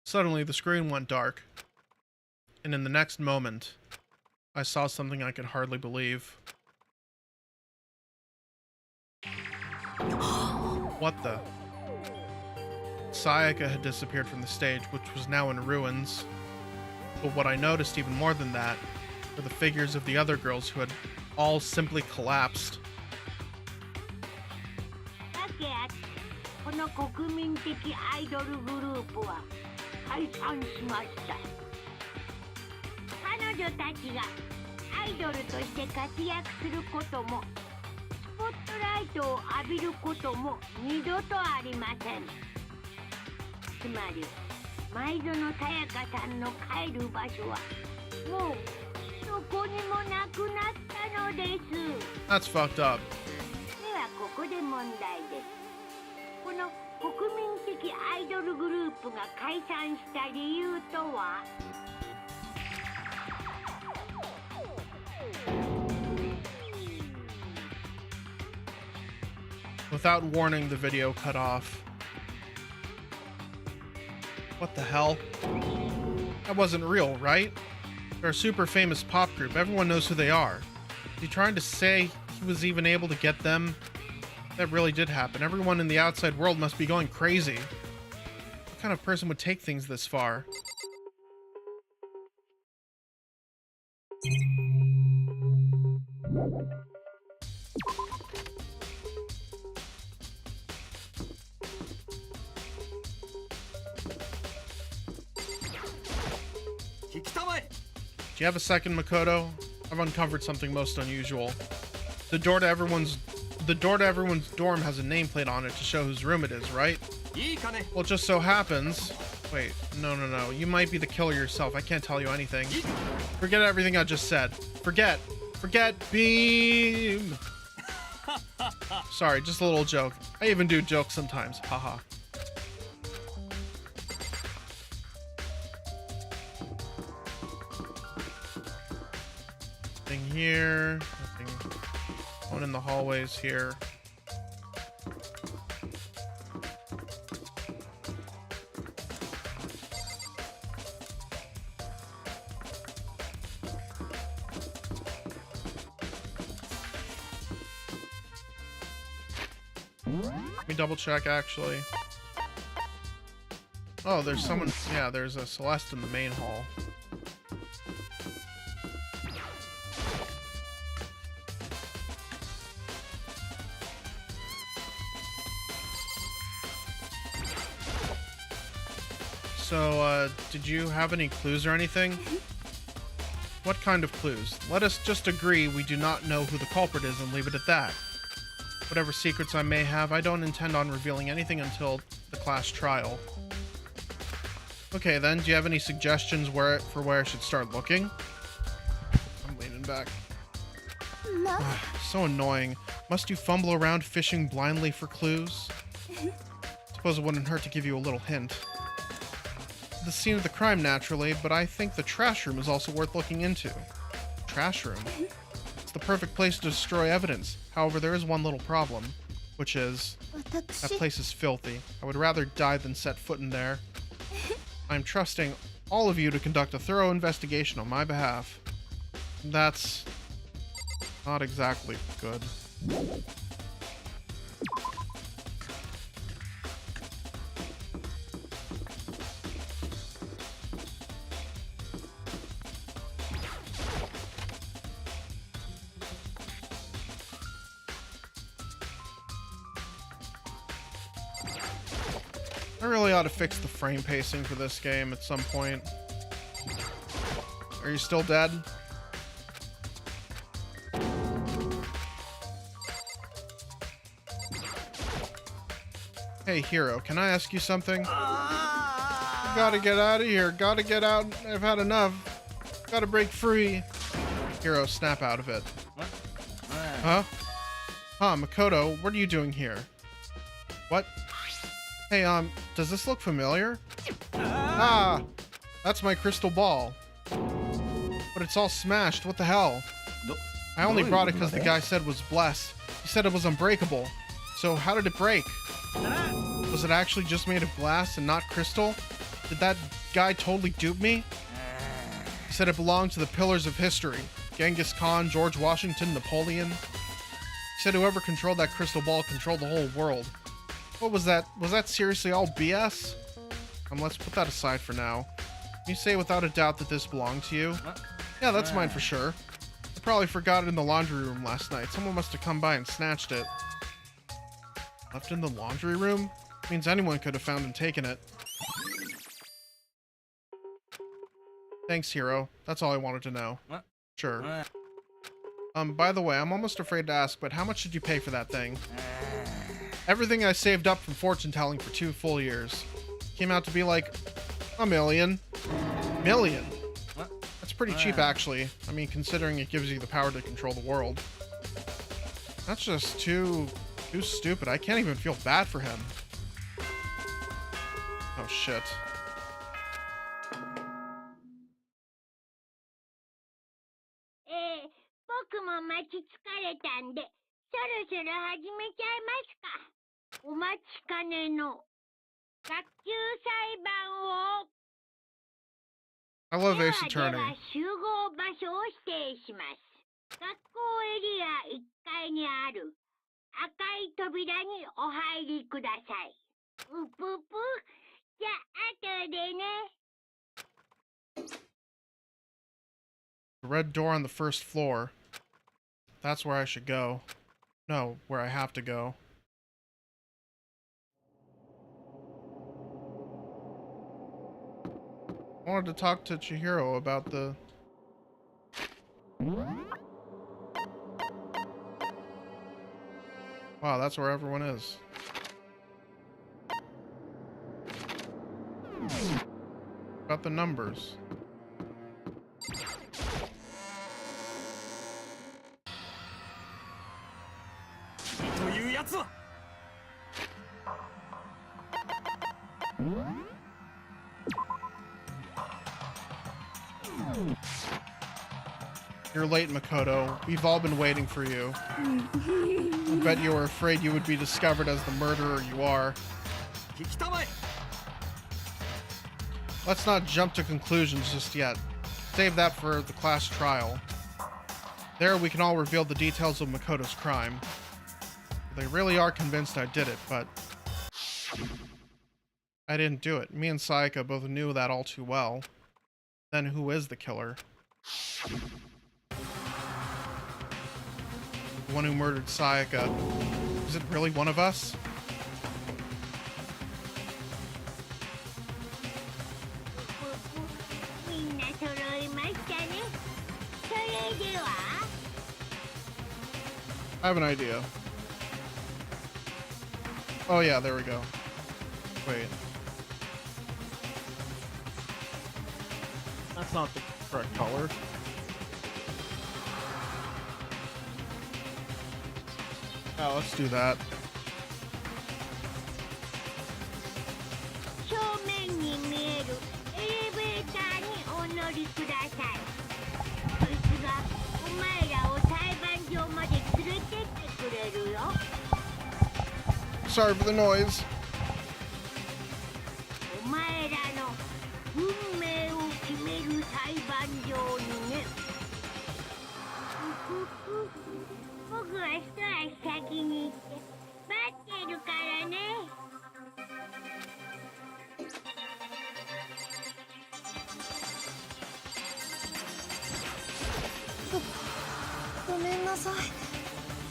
Suddenly, the screen went dark, and in the next moment, I saw something I could hardly believe. What the? Sayaka had disappeared from the stage, which was now in ruins. But what I noticed even more than that were the figures of the other girls who had all simply collapsed. That's fucked up. Without warning, the video cut off. What the hell? That wasn't real, right? They're a super famous pop group. Everyone knows who they are. Is he trying to say he was even able to get them? That really did happen. Everyone in the outside world must be going crazy. What kind of person would take things this far? Do you have a second, Makoto? I've uncovered something most unusual. The door to everyone's dorm has a nameplate on it to show whose room it is, right? Well, it just so happens... Wait, no. You might be the killer yourself. I can't tell you anything. Forget everything I just said. Forget, beam! Sorry, just a little joke. I even do jokes sometimes. Haha. Nothing here. Nothing. One in the hallways here. Let me double check, actually. Oh, there's someone... Yeah, there's a Celeste in the main hall. So, did you have any clues or anything? What kind of clues? Let us just agree we do not know who the culprit is and leave it at that. Whatever secrets I may have, I don't intend on revealing anything until the class trial. Okay then, do you have any suggestions for where I should start looking? I'm leaning back. No. So annoying. Must you fumble around fishing blindly for clues? Suppose it wouldn't hurt to give you a little hint. The scene of the crime, naturally, but I think the trash room is also worth looking into. Trash room? It's the perfect place to destroy evidence. However, there is one little problem, which is that place is filthy. I would rather die than set foot in there. I'm trusting all of you to conduct a thorough investigation on my behalf. That's not exactly good. I really ought to fix the frame pacing for this game at some point. Are you still dead? Hey, Hero, can I ask you something? Gotta get out of here. Gotta get out. I've had enough. Gotta break free. Hero, snap out of it. What? Huh? Huh, Makoto, what are you doing here? What? Hey, does this look familiar? Ah! That's my crystal ball. But it's all smashed, what the hell? I only brought it because the guy said it was blessed. He said it was unbreakable. So how did it break? Was it actually just made of glass and not crystal? Did that guy totally dupe me? He said it belonged to the pillars of history. Genghis Khan, George Washington, Napoleon. He said whoever controlled that crystal ball controlled the whole world. What was that? Was that seriously all BS? Let's put that aside for now. Can you say without a doubt that this belonged to you? Yeah, that's mine for sure. I probably forgot it in the laundry room last night. Someone must have come by and snatched it. Left in the laundry room? Means anyone could have found and taken it. Thanks, Hero. That's all I wanted to know. Sure. By the way, I'm almost afraid to ask, but how much did you pay for that thing? Everything I saved up from fortune telling for 2 full years. Came out to be like $1 million. Million? That's pretty cheap, actually. I mean, considering it gives you the power to control the world. That's just too stupid. I can't even feel bad for him. Oh, shit. I love Ace Attorney. The red door on the first floor. That's where I should go. No, where I have to go. I wanted to talk to Chihiro about the... Wow, that's where everyone is. About the numbers. You're late, Makoto. We've all been waiting for you. I bet you were afraid you would be discovered as the murderer you are. Let's not jump to conclusions just yet. Save that for the class trial. There we can all reveal the details of Makoto's crime. They really are convinced I did it, but I didn't do it. Me and Sayaka both knew that all too well. Then who is the killer? The one who murdered Sayaka. Is it really one of us? I have an idea. Oh yeah, there we go. Wait. That's not the correct color. Oh, let's do that. Sorry for the noise.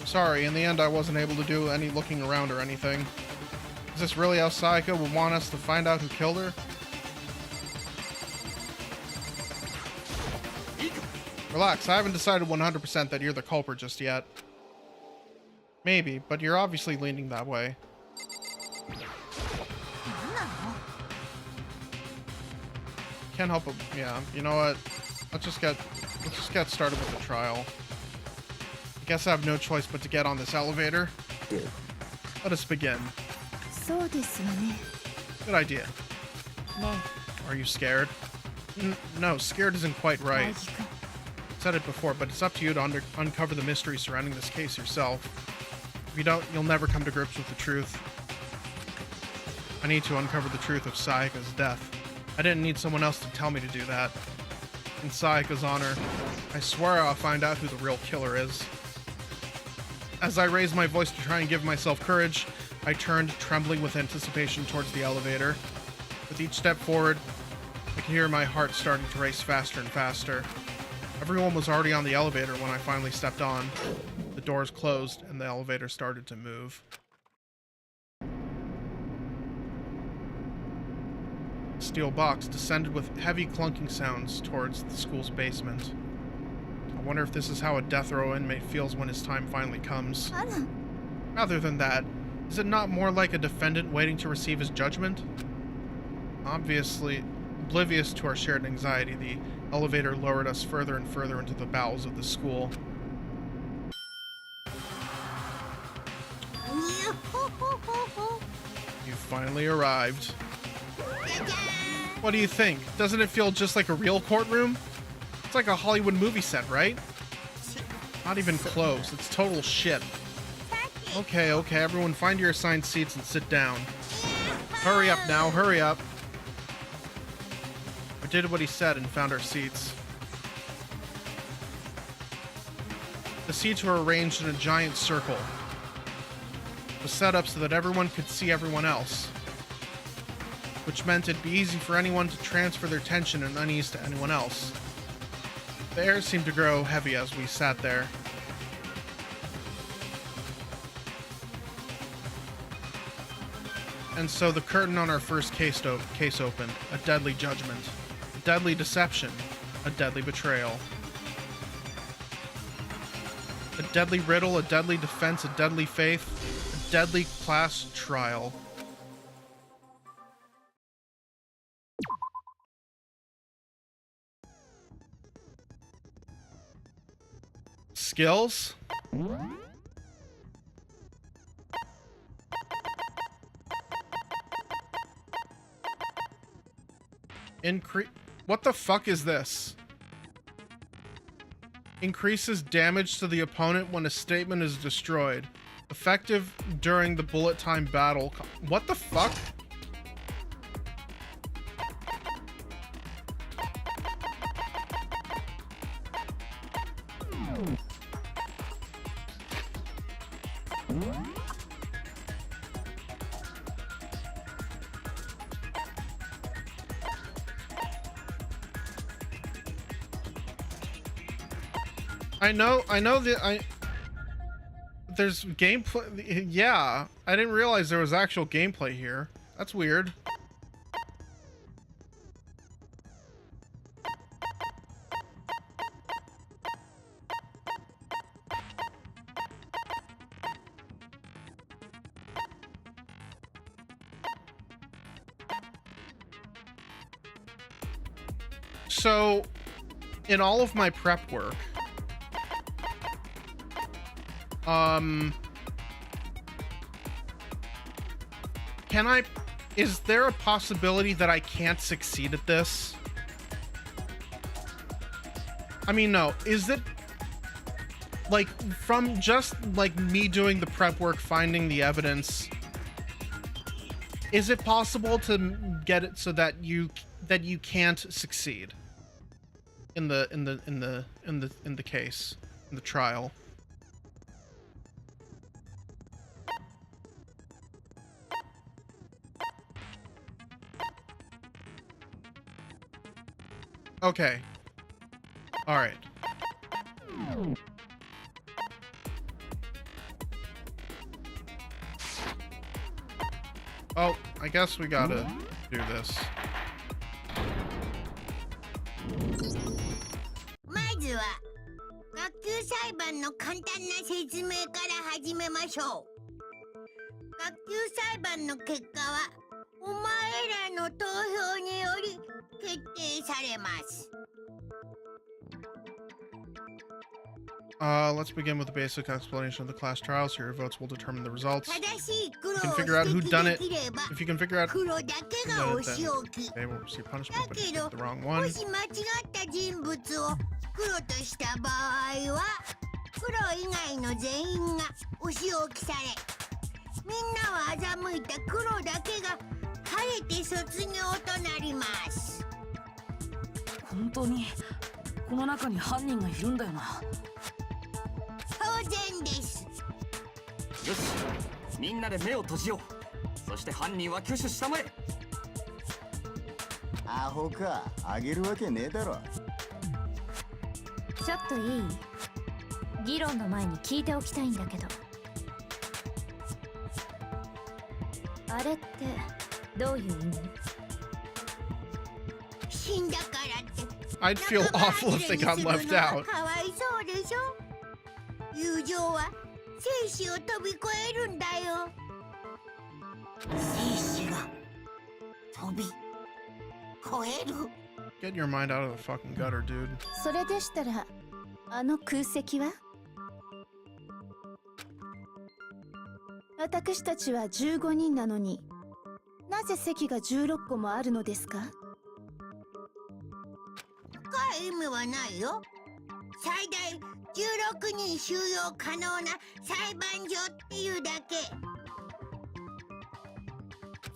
Sorry, in the end I wasn't able to do any looking around or anything. Is this really how Sayaka would want us to find out who killed her? Relax, I haven't decided 100% that you're the culprit just yet. Maybe, but you're obviously leaning that way. Can't help it. Yeah, you know what? Let's just get started with the trial. I guess I have no choice but to get on this elevator. Let us begin. Good idea. Are you scared? No, scared isn't quite right. I said it before, but it's up to you to uncover the mystery surrounding this case yourself. If you don't, you'll never come to grips with the truth. I need to uncover the truth of Sayaka's death. I didn't need someone else to tell me to do that. In Sayaka's honor, I swear I'll find out who the real killer is. As I raised my voice to try and give myself courage, I turned, trembling with anticipation, towards the elevator. With each step forward, I could hear my heart starting to race faster and faster. Everyone was already on the elevator when I finally stepped on. The doors closed, and the elevator started to move. The steel box descended with heavy clunking sounds towards the school's basement. I wonder if this is how a death row inmate feels when his time finally comes. Rather than that, is it not more like a defendant waiting to receive his judgment? Obviously, oblivious to our shared anxiety, the elevator lowered us further and further into the bowels of the school. You finally arrived. What do you think? Doesn't it feel just like a real courtroom? It's like a Hollywood movie set, right? Not even close. It's total shit. Okay, everyone find your assigned seats and sit down. Hurry up now, hurry up. We did what he said and found our seats. The seats were arranged in a giant circle. It was set up so that everyone could see everyone else, which meant it'd be easy for anyone to transfer their tension and unease to anyone else. The air seemed to grow heavy as we sat there. And so the curtain on our first case opened. A deadly judgment. A deadly deception. A deadly betrayal. A deadly riddle, a deadly defense, a deadly faith, a deadly class trial. Skills? What the fuck is this? Increases damage to the opponent when a statement is destroyed. Effective during the bullet time battle. What the fuck? I know that there's gameplay. Yeah, I didn't realize there was actual gameplay here. That's weird. So, in all of my prep work, is there a possibility that I can't succeed at this? I mean, no, is it, like, from just, like, me doing the prep work, finding the evidence, is it possible to get it so that you can't succeed in the case, in the trial? Okay. All right. Oh, I guess we gotta do this. まずは学級裁判の簡単な説明から始めましょう。学級裁判の結果はお前らの投票により決定されます。 Let's begin with the basic explanation of the class trials. Here, your votes will determine the results. 正しい黒 You を can 指 figure out who 摘 done で it. きれば If you can figure out 黒だけが who お done 仕 it, 置き。 then they will receive punishment, だ but if け you ど pick the wrong も one, し間違った人物を黒とした場合は黒以外の全員がお仕置きされみんなは欺いた黒だけが晴れて卒業となります。本当にこの中に犯人がいるんだよな。当然です。よし、みんなで目を閉じよう。そして犯人は挙手したまえ。アホか、あげるわけねえだろ。ちょっといい？議論の前に聞いておきたいんだけど、あれってどういう意味？死んだからって I'd feel awful if they got left out. かわいそうでしょ。友情は生死を飛び越えるんだよ。生死が飛び越える。 Get your mind out of the fucking gutter, dude. それでしたらあの空席は？私たちは15人なのになぜ席が16個もあるのですか？深い意味はないよ。最大16人収容可能な裁判所っていうだけ。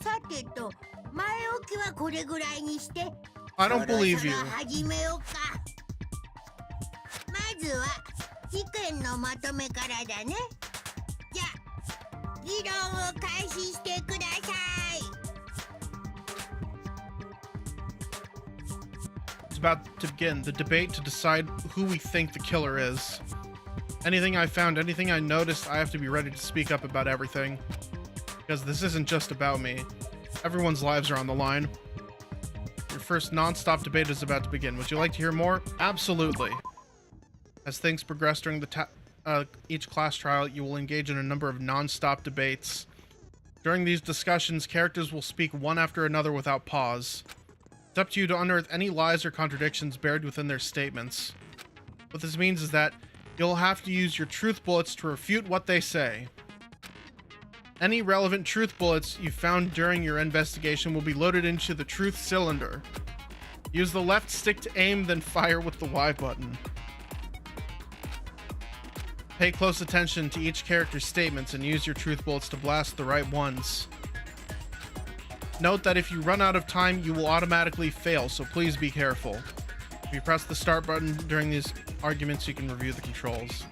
さてと前置きはこれぐらいにして I don't believe you. そろそろ始めようか。まずは事件のまとめからだね。じゃあ議論を開始してください。 It's about to begin the debate to decide who we think the killer is. Anything I found, anything I noticed, I have to be ready to speak up about everything. Because this isn't just about me. Everyone's lives are on the line. Your first non-stop debate is about to begin. Would you like to hear more? Absolutely. As things progress during the each class trial, you will engage in a number of non-stop debates. During these discussions, characters will speak one after another without pause. It's up to you to unearth any lies or contradictions buried within their statements. What this means is that you'll have to use your truth bullets to refute what they say. Any relevant truth bullets you found during your investigation will be loaded into the truth cylinder. Use the left stick to aim, then fire with the Y button. Pay close attention to each character's statements and use your truth bullets to blast the right ones. Note that if you run out of time, you will automatically fail, so please be careful. If you press the start button during these arguments, you can review the controls.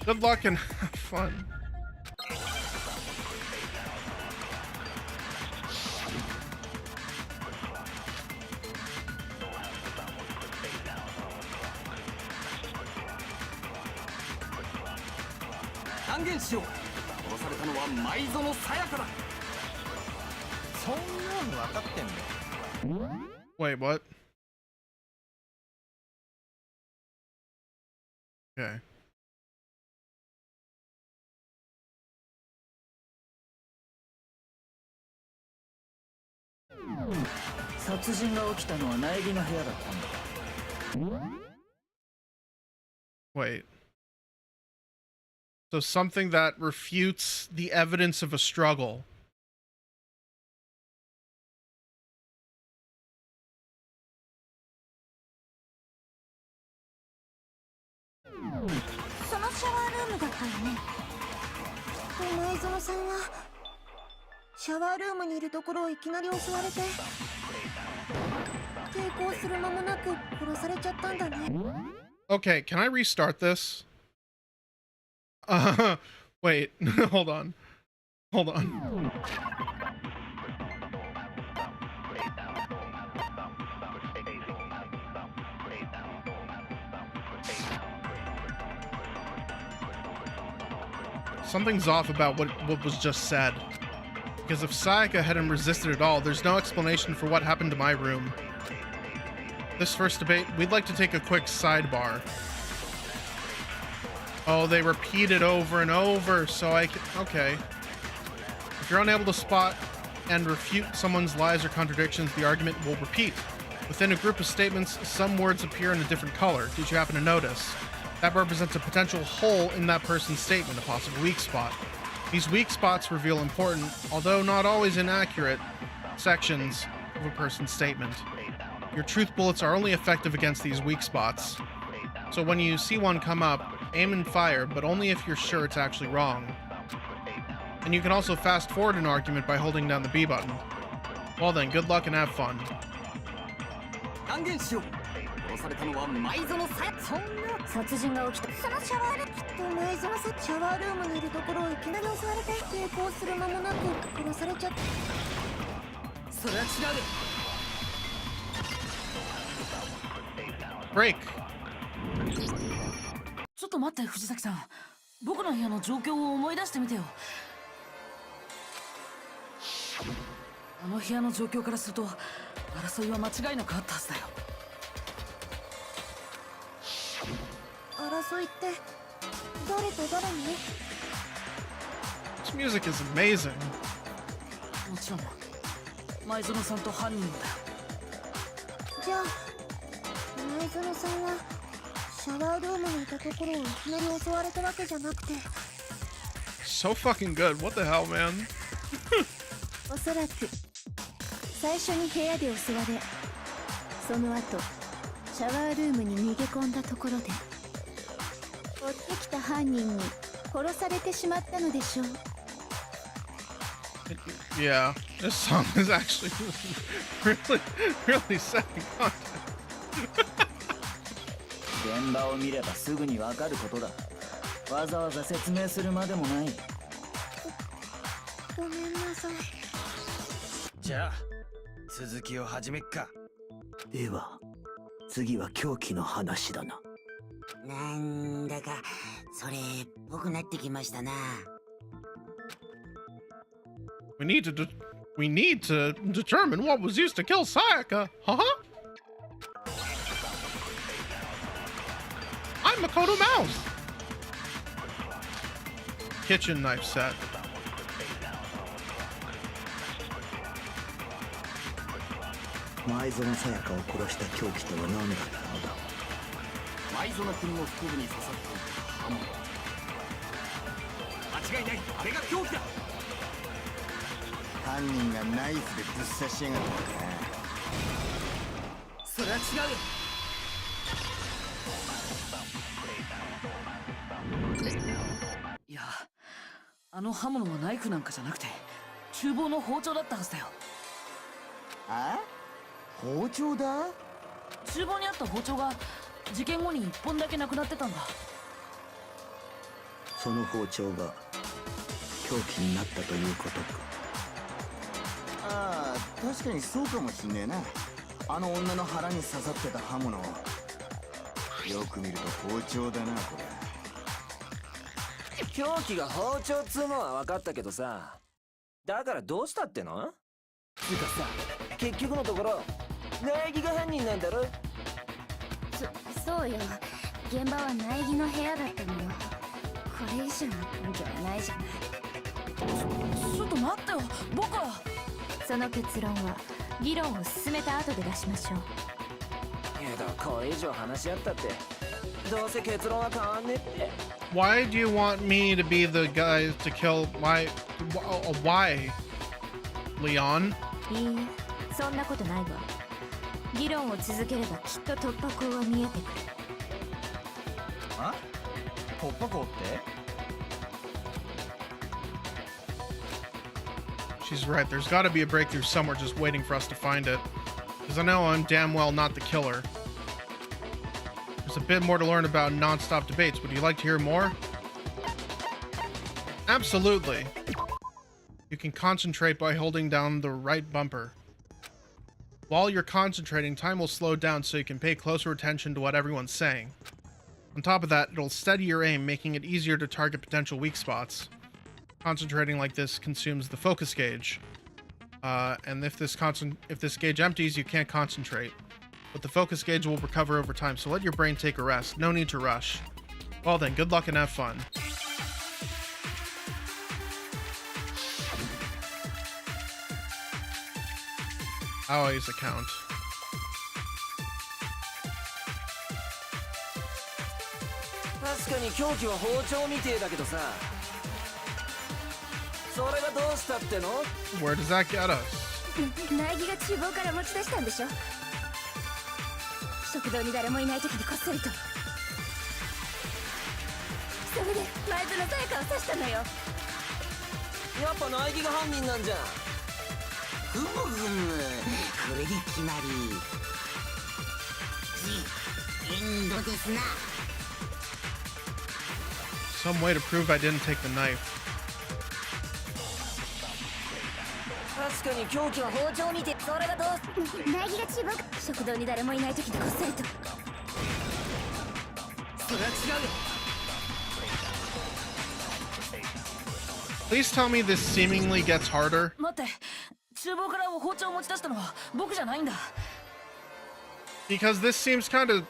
Good luck and have fun. 断言しよう。殺されたのは前園さやかだ。そんなの分かってんだ。 Wait, what? Okay. 殺人が起きたのは苗木の部屋だったんだ。 Wait. So something that refutes the evidence of a struggle. そのシャワールームだったよね。前園さんはシャワールームにいるところをいきなり襲われて抵抗する間もなく殺されちゃったんだね。 Okay, can I restart this? Wait, hold on. Hold on. Something's off about what was just said. Because if Sayaka hadn't resisted at all, there's no explanation for what happened to my room. This first debate, we'd like to take a quick sidebar. Oh, they repeat it over and over, so I can... Okay. If you're unable to spot and refute someone's lies or contradictions, the argument will repeat. Within a group of statements, some words appear in a different color. Did you happen to notice? That represents a potential hole in that person's statement, a possible weak spot. These weak spots reveal important, although not always inaccurate, sections of a person's statement. Your truth bullets are only effective against these weak spots. So when you see one come up, aim and fire, but only if you're sure it's actually wrong. And you can also fast forward an argument by holding down the B button. Well then, good luck and have fun. 断言しよう。殺されたのは前園さや。そんな殺人が起きた。そのシャワールーム、きっと前園さんシャワールームにいるところをいきなり襲われて抵抗する間もなく殺されちゃった。それは違うで。 Break. ちょっと待って藤崎さん、僕の部屋の状況を思い出してみてよ。あの部屋の状況からすると争いは間違いなくあったはずだよ。争いって誰と誰に？ This music is amazing. もちろん前園さんと犯人だよ。じゃあ前園さんはシャワールームにいたところをいきなり襲われたわけじゃなくて、 So fucking good. What the hell, man? おそらく最初に部屋で襲われ、その後シャワールームに逃げ込んだところで追ってきた犯人に殺されてしまったのでしょう。 Yeah, this song is actually really setting content. 現場を見ればすぐにわかることだ。わざわざ説明するまでもない。ごめんなさい。じゃあ続きを始めっか。では次は凶器の話だな。なんだかそれっぽくなってきましたな。We need to determine what was used to kill Sayaka. Huh? I'm Makoto Mouse. Kitchen knife set. 前園さやかを殺した凶器とは何だったのだ。前園君の腹部に刺さっていた刃物。間違いない、あれが凶器だ。犯人がナイフでぶっ刺しやがったんだな。それは違うよ。いや、あの刃物はナイフなんかじゃなくて厨房の包丁だったはずだよ。あ？包丁だ？厨房にあった包丁が事件後に1本だけなくなってたんだ。その包丁が凶器になったということか。ああ、確かにそうかもしんねえな。あの女の腹に刺さってた刃物。よく見ると包丁だな、これ。凶器が包丁っつうのは分かったけどさ、だからどうしたっての？つうかさ、結局のところ苗木が犯人なんだろ？そうよ。現場は苗木の部屋だったのよ。これ以上の根拠はないじゃない。ちょっと待ってよ、僕は。その結論は議論を進めた後で出しましょう。けどこれ以上話し合ったってどうせ結論は変わんねえって。 Why do you want me to be the guy to kill my... Why? Leon? いいえ、そんなことないわ。議論を続ければきっと突破口は見えてくる。あ？突破口って？ She's right. There's got to be a breakthrough somewhere just waiting for us to find it. Because I know I'm damn well not the killer. There's a bit more to learn about non-stop debates. Would you like to hear more? Absolutely. You can concentrate by holding down the right bumper. While you're concentrating, time will slow down so you can pay closer attention to what everyone's saying. On top of that, it'll steady your aim, making it easier to target potential weak spots. Concentrating like this consumes the focus gauge. And if this gauge empties, you can't concentrate. But the focus gauge will recover over time, so let your brain take a rest. No need to rush. Well then, good luck and have fun. Aoi's account. Where does that get us? 苗木が厨房から持ち出したんでしょ。食堂に誰もいない時にこっそりと。それで前津のさやかを刺したのよ。やっぱ苗木が犯人なんじゃん。ふむふむ、これで決まり。エンドですな。 Some way to prove I didn't take the knife. 確かに凶器は包丁にて、それがどう？苗木が厨房食堂に誰もいない時にこっそりと。それは違うよ。 Please tell me this seemingly gets harder. 待って、厨房から包丁を持ち出したのは僕じゃないんだ。Because this seems kind of...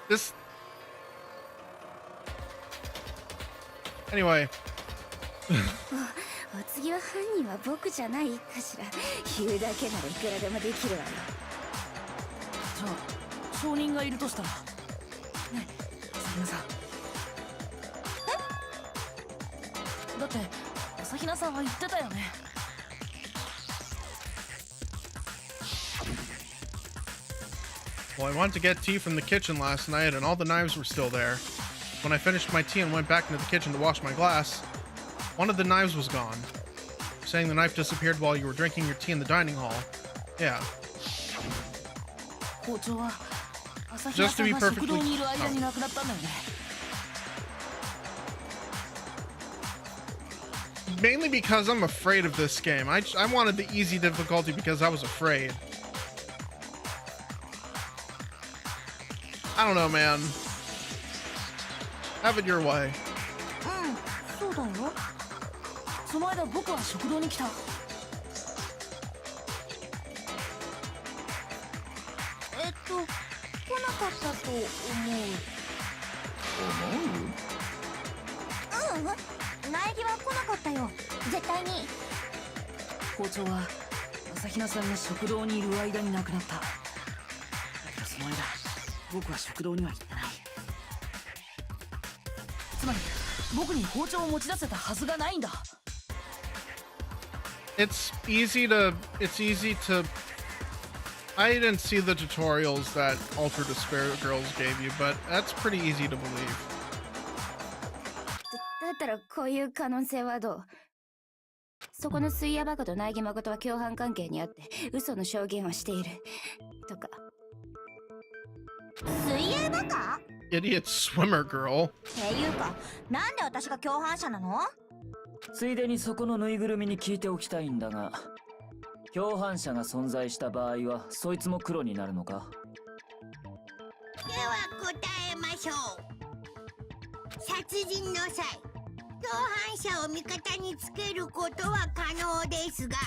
This... Anyway. お次は犯人は僕じゃないかしら。言うだけならいくらでもできるわよ。じゃあ証人がいるとしたらねえ、朝比奈さん。え？だって朝比奈さんは言ってたよね。Well, I went to get tea from the kitchen last night and all the knives were still there. When I finished my tea and went back into the kitchen to wash my glass, one of the knives was gone. You're saying the knife disappeared while you were drinking your tea in the dining hall. Yeah. 包丁は朝比奈さんが食堂にいる間になくなったんだよね。Mainly because I'm afraid of this game. I wanted the easy difficulty because I was afraid. I don't know, man. Have it your way. そうだよ。その間僕は食堂に来た。来なかったと思う。うん、苗木は来なかったよ。絶対に。包丁は朝比奈さんが食堂にいる間になくなった。だけどその間僕は食堂には行ってない。つまり僕に包丁を持ち出せたはずがないんだ。It's easy to I didn't see the tutorials that Ultra Despair Girls gave you, but that's pretty easy to believe. だったらこういう可能性はどう？そこの水屋バカと苗木誠は共犯関係にあって嘘の証言をしているとか。水泳バカ？ Idiot swimmer girl. っていうか、なんで私が共犯者なの？ついでにそこのぬいぐるみに聞いておきたいんだが、共犯者が存在した場合はそいつも黒になるのか？では答えましょう。殺人の際、犯者を味方につけることは可能ですが、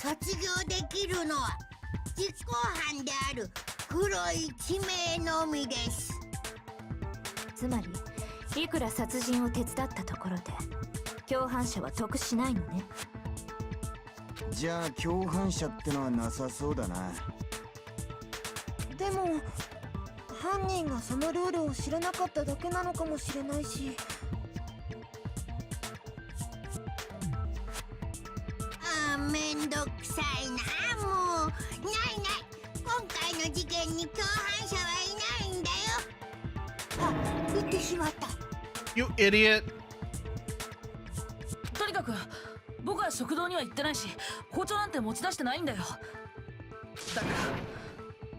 卒業できるのは実行犯である黒い地名のみです。つまりいくら殺人を手伝ったところで共犯者は得しないのね。じゃあ共犯者ってのはなさそうだな。でも犯人がそのルールを知らなかっただけなのかもしれないし。めんどくさいな。もうないない、今回の事件に共犯者はいないんだよ。あ、言ってしまった。 You idiot. とにかく僕は食堂には行ってないし、包丁なんて持ち出してないんだよ。だから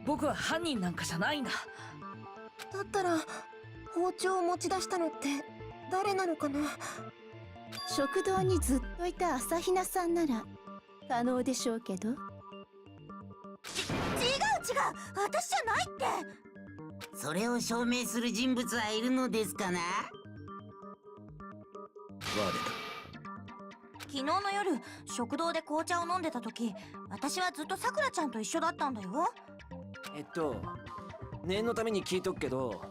僕は犯人なんかじゃないんだ。だったら包丁を持ち出したのって誰なのかな。食堂にずっといた朝比奈さんなら可能でしょうけど。違う、私じゃないって。それを証明する人物はいるのですかな。昨日の夜食堂で紅茶を飲んでた時、私はずっとさくらちゃんと一緒だったんだよ。念のために聞いとくけど、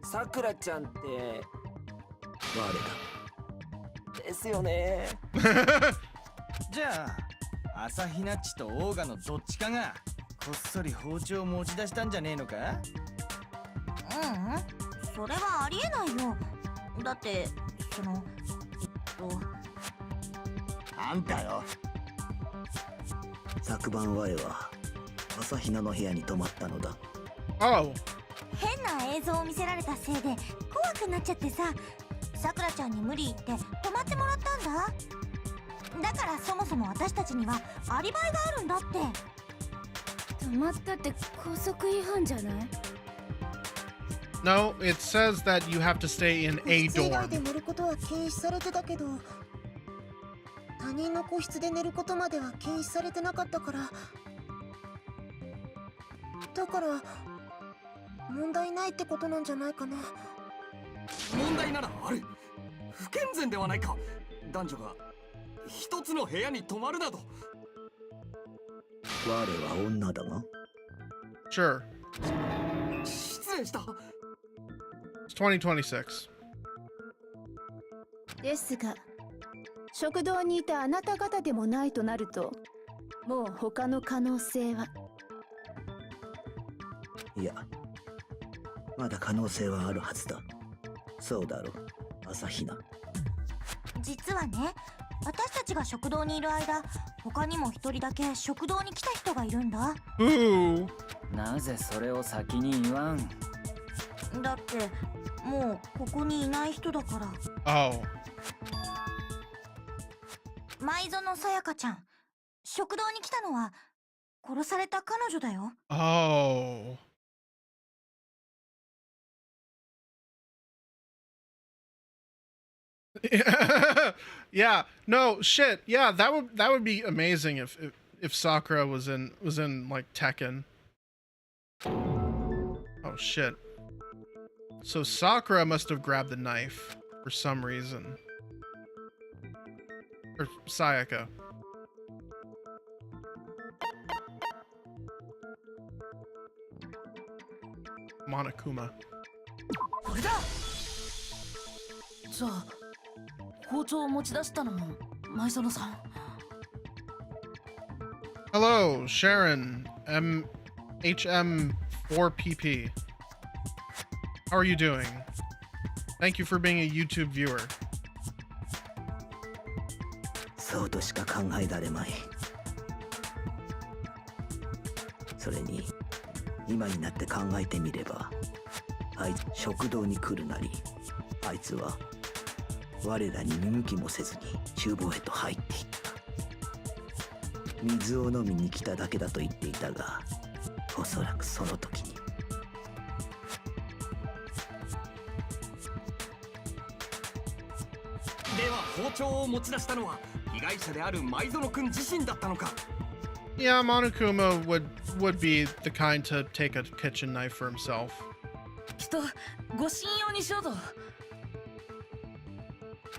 さくらちゃんって我だですよね。じゃあ朝比奈っちとオーガのどっちかがこっそり包丁を持ち出したんじゃねえのか。それはありえないよ。だってあんたよ。昨晩我は朝比奈の部屋に泊まったのだ。Oh. 変な映像を見せられたせいで怖くなっちゃってさ、さくらちゃんに無理言って泊まってもらったんだ。だからそもそも私たちにはアリバイがあるんだって。止まったって高速違反じゃない？ No, it says that you have to stay in 個 a 室以外 dorm. で寝ることは禁止されてたけど、他人の個室で寝ることまでは禁止されてなかったから、だから問題ないってことなんじゃないかな。問題ならある。不健全ではないか。男女が一つの部屋に泊まるなど。我は女だが。 Sure. 失礼した。It's 2026. ですが食堂にいたあなた方でもないとなると、もう他の可能性は。いや、まだ可能性はあるはずだ。そうだろう、朝比奈。実はね、私たちが食堂にいる間、他にも一人だけ食堂に来た人がいるんだ。Ooh. なぜそれを先に言わん。だってもうここにいない人だから。 Oh. 舞園さやかちゃん、食堂に来たのは殺された彼女だよ。Oh. Yeah. No shit. Yeah, that would be amazing if Sakura was in like Tekken. Oh shit. So Sakura must have grabbed the knife for some reason. Or Sayaka. Monokuma. これだ。じゃあ包丁を持ち出したのも舞園さん。Hello, Sharon, MHM4PP. How are you doing? Thank you for being a YouTube viewer. そうとしか考えられまい。それに今になって考えてみれば、あいつ食堂に来るなり、あいつは我らに見向きもせずに厨房へと入っていった。水を飲みに来ただけだと言っていたが、おそらくその時に。では包丁を持ち出したのは被害者である舞園くん自身だったのか。 Yeah, Monokuma would be the kind to take a kitchen knife for himself. きっとご信用にしようと。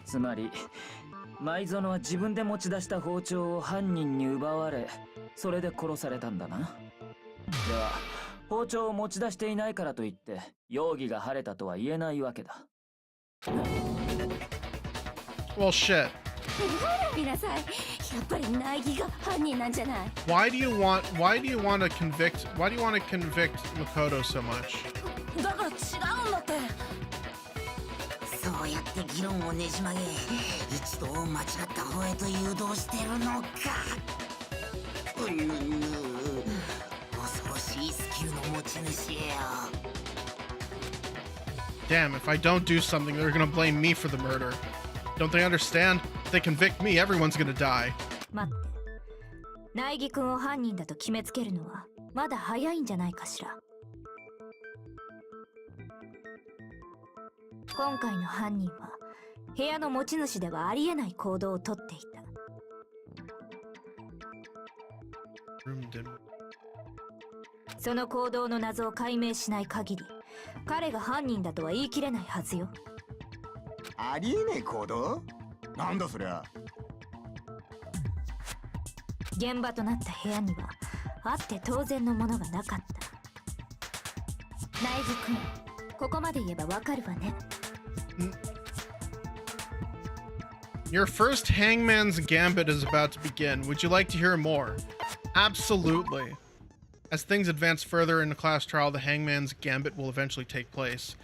つまり舞園は自分で持ち出した包丁を犯人に奪われ、それで殺されたんだな。では包丁を持ち出していないからといって容疑が晴れたとは言えないわけだ。 Well, shit. 見なさい。やっぱり苗木が犯人なんじゃない。Why do you want to convict Makoto so much? だから違うんだって。そうやって議論をねじ曲げ、一度間違った方へと誘導してるのか。うぬぬ、恐ろしいスキルの持ち主よ。 Damn, if I don't do something, they're gonna blame me for the murder. Don't they understand? If they convict me, everyone's gonna die. 待って、苗木くんを犯人だと決めつけるのはまだ早いんじゃないかしら。今回の犯人は部屋の持ち主ではありえない行動をとっていた。その行動の謎を解明しない限り、彼が犯人だとは言い切れないはずよ。ありえねえ行動？なんだそりゃ。現場となった部屋にはあって当然のものがなかった。苗木くん、ここまで言えばわかるわね。Your first Hangman's Gambit is about to begin. Would you like to hear more? Absolutely. As things advance further in the class trial, the Hangman's Gambit will eventually take place.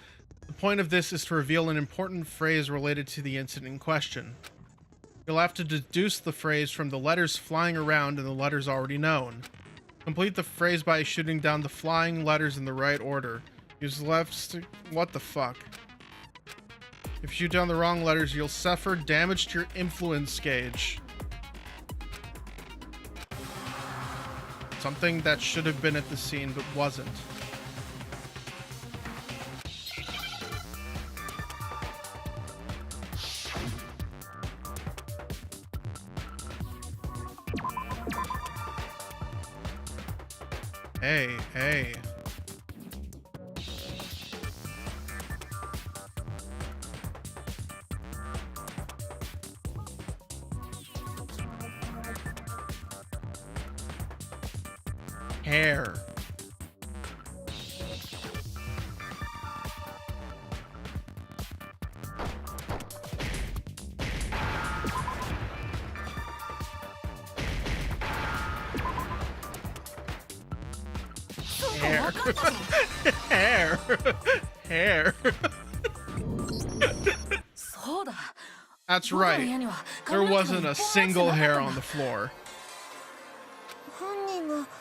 The point of this is to reveal an important phrase related to the incident in question. You'll have to deduce the phrase from the letters flying around and the letters already known. Complete the phrase by shooting down the flying letters in the right order. Use left stick. What the fuck? If you shoot down the wrong letters, you'll suffer damage to your influence gauge. Something that should have been at the scene but wasn't. Hey, hey. Hair. Hair. Hair. Hair. That's right. There wasn't a single hair on the floor.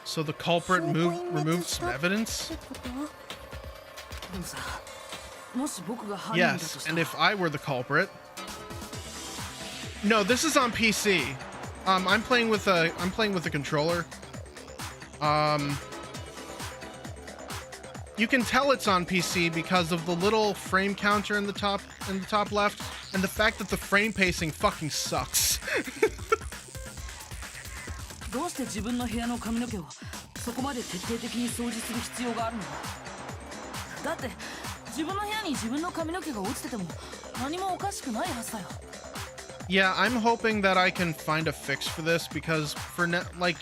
So the culprit removed some evidence? Yes, and if I were the culprit... No, this is on PC. I'm playing with a controller. You can tell it's on PC because of the little frame counter in the top left, and the fact that the frame pacing fucking sucks. どうして自分の部屋の髪の毛をそこまで徹底的に掃除する必要があるのだ。だって自分の部屋に自分の髪の毛が落ちてても何もおかしくないはずだよ。Yeah, I'm hoping that I can find a fix for this because like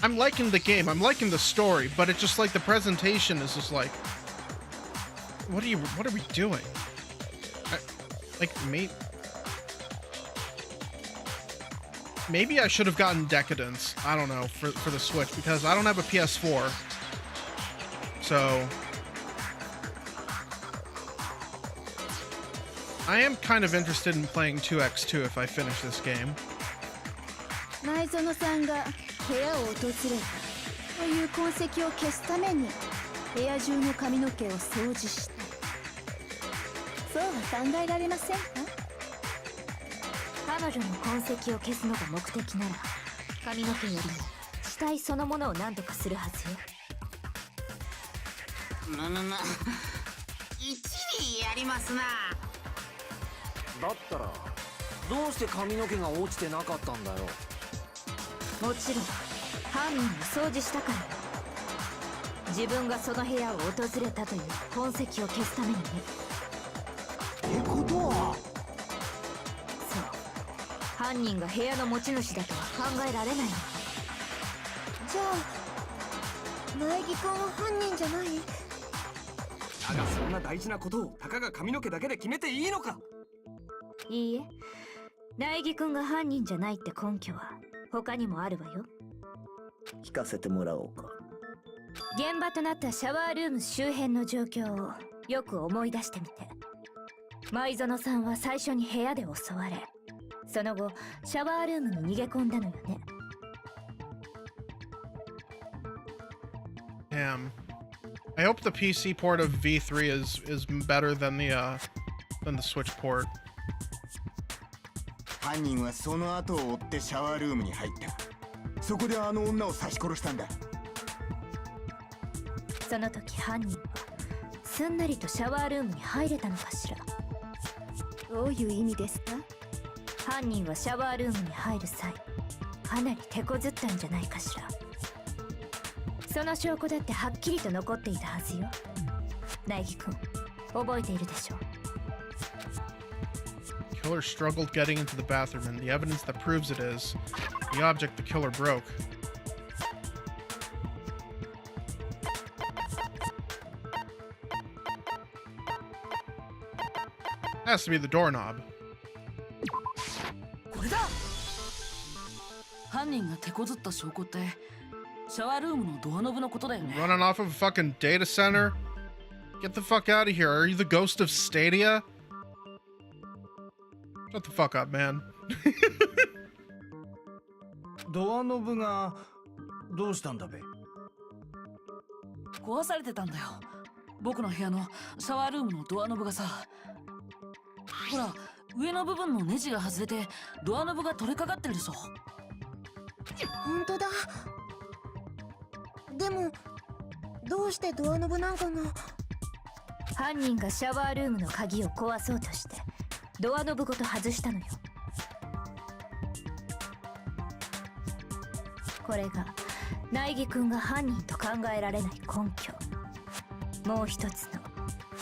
I'm liking the game, I'm liking the story, but it's just like the presentation is just like, what are we doing? Maybe I should have gotten Decadence, I don't know, for the Switch, because I don't have a PS4. So I am kind of interested in playing 2x2 if I finish this game. 前園さんが部屋を訪れたという痕跡を消すために部屋中の髪の毛を掃除した。そうは考えられませんか？彼女の痕跡を消すのが目的なら、髪の毛よりも死体そのものを何とかするはずよ。一理やりますな。だったらどうして髪の毛が落ちてなかったんだよ。もちろん犯人が掃除したからよ。自分がその部屋を訪れたという痕跡を消すためにね。ってことは犯人が部屋の持ち主だとは考えられないの。じゃあ苗木君は犯人じゃない？だがそんな大事なことをたかが髪の毛だけで決めていいのか。いいえ、苗木君が犯人じゃないって根拠は他にもあるわよ。聞かせてもらおうか。現場となったシャワールーム周辺の状況をよく思い出してみて。舞園さんは最初に部屋で襲われ、その後シャワールームに逃げ込んだのよね。Damn. I hope the PC port of V3 is better than the Switch port. 犯人はその後を追ってシャワールームに入った。そこであの女を刺し殺したんだ。その時犯人はすんなりとシャワールームに入れたのかしら。どういう意味ですか？犯人はシャワールームに入る際、かなり手こずったんじゃないかしら。その証拠だってはっきりと残っていたはずよ。苗木君、覚えているでしょう。 Killer struggled getting into the bathroom, and the evidence that proves it is the object the killer broke. Has to be the doorknob. これだ。犯人が手こずった証拠ってシャワールームのドアノブのことだよね。 Running off of a fucking data center? Get the fuck out of here. Are you the ghost of Stadia? Shut the fuck up, man. ドアノブがどうしたんだべ？壊されてたんだよ。僕の部屋のシャワールームのドアノブがさ。ほら、上の部分のネジが外れてドアノブが取れかかってるでしょ。本当だ。でもどうしてドアノブなんかが。犯人がシャワールームの鍵を壊そうとしてドアノブごと外したのよ。これが苗木君が犯人と考えられない根拠。もう一つの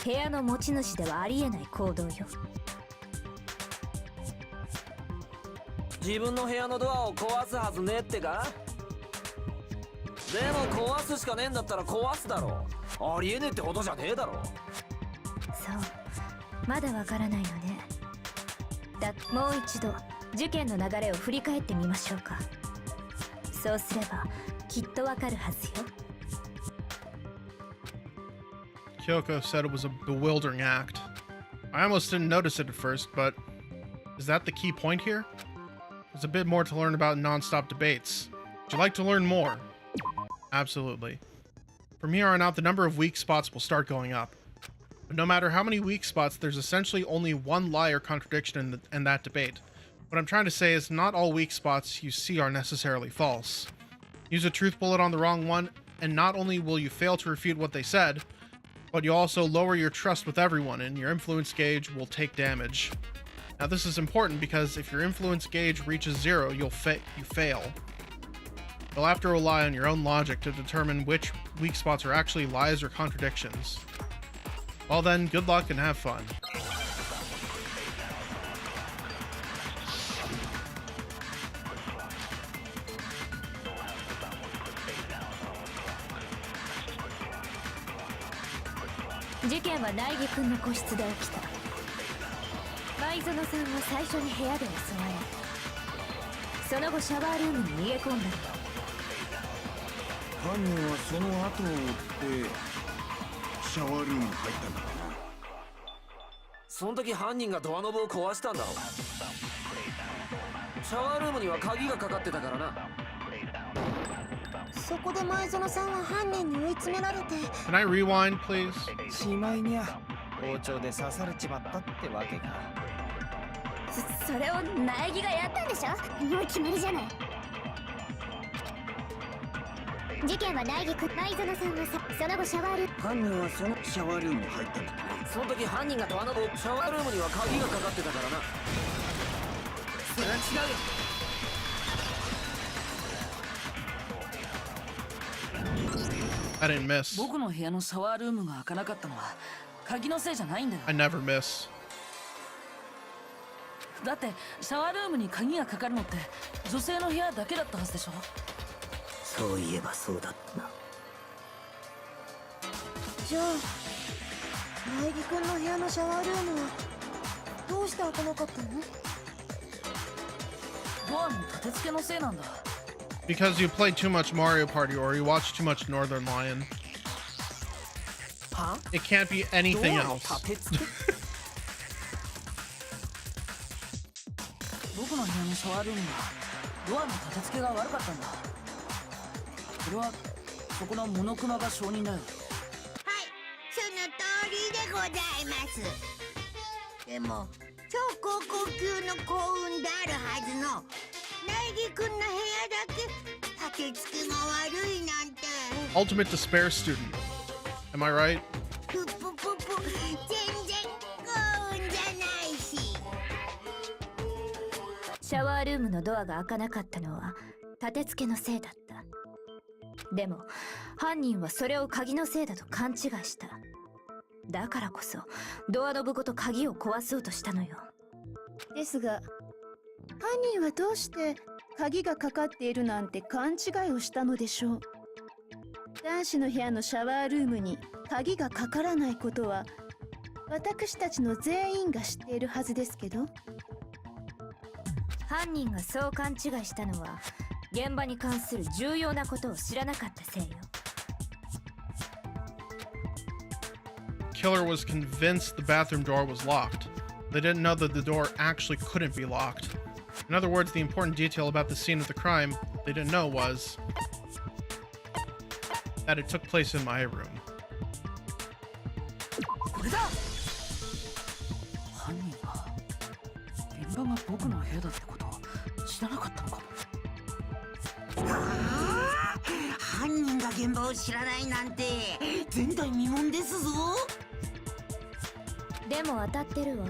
部屋の持ち主ではありえない行動よ。自分の部屋のドアを壊すはずねえってか？でも壊すしかねえんだったら壊すだろ。ありえねえってことじゃねえだろ。そう、まだわからないのね。もう一度事件の流れを振り返ってみましょうか。そうすればきっとわかるはずよ。 Kyoko said it was a bewildering act. I almost didn't notice it at first, but is that the key point here? There's a bit more to learn about non-stop debates. Would you like to learn more? Absolutely. From here on out, the number of weak spots will start going up. But no matter how many weak spots, there's essentially only one lie or contradiction in that debate. What I'm trying to say is not all weak spots you see are necessarily false. Use a truth bullet on the wrong one, and not only will you fail to refute what they said, but you also lower your trust with everyone, and your influence gauge will take damage. Now this is important because if your influence gauge reaches 0, you fail. You'll have to rely on your own logic to determine which weak spots are actually lies or contradictions. Well then, good luck and have fun. The 事件は苗木君の個室で起きた。舞園さんは最初に部屋で襲われ、その後シャワールームに逃げ込んだの。犯人はその後を追ってシャワールームに入ったんだろうな。その時犯人がドアノブを壊したんだろう。シャワールームには鍵がかかってたからな。そこで舞園さんは犯人に追い詰められて。 Can I rewind, please? しまいにゃ包丁で刺されちまったってわけか。それを苗木がやったんでしょ。もう決まりじゃない。事件は苗木君、舞園さんはその後シャワールーム。犯人はそのシャワールームに入ったんだな。その時犯人がドアノブをシャワールームには鍵がかかってたからな。それは違うよ。I didn't miss. 僕の部屋のシャワールームが開かなかったのは鍵のせいじゃないんだよ。 I never miss. だってシャワールームに鍵がかかるのって女性の部屋だけだったはずでしょ。そういえばそうだったな。じゃあ苗木君の部屋のシャワールームはどうして開かなかったの？ドアの立て付けのせいなんだ。 Because you played too much Mario Party or you watched too much Northern Lion. は It can't be anything ドアの else. 立て付け僕の部屋のシャワールームはドアの立て付けが悪かったんだ。それはそこのモノクマが証人だよ。はい、その通りでございます。でも超高校級の幸運であるはずの苗木くんの部屋だけ立て付けが悪いなんて。 Ultimate despair student. Am I right? ぷぷぷぷ、全然幸運じゃないし。シャワールームのドアが開かなかったのは立て付けのせいだった。でも犯人はそれを鍵のせいだと勘違いした。だからこそドアノブごと鍵を壊そうとしたのよ。ですが犯人はどうして鍵がかかっているなんて勘違いをしたのでしょう。男子の部屋のシャワールームに鍵がかからないことは私たちの全員が知っているはずですけど。犯人がそう勘違いしたのは現場に関する重要なことを知らなかったせいよ。 Killer was convinced the bathroom door was locked. They didn't know that the door actually couldn't be locked. In other words, the important detail about the scene of the crime they didn't know was that it took place in my room. これだ。犯人は現場が僕の部屋だってことを知らなかったのかも。犯人が現場を知らないなんて前代未聞ですぞ。でも当たってるわ。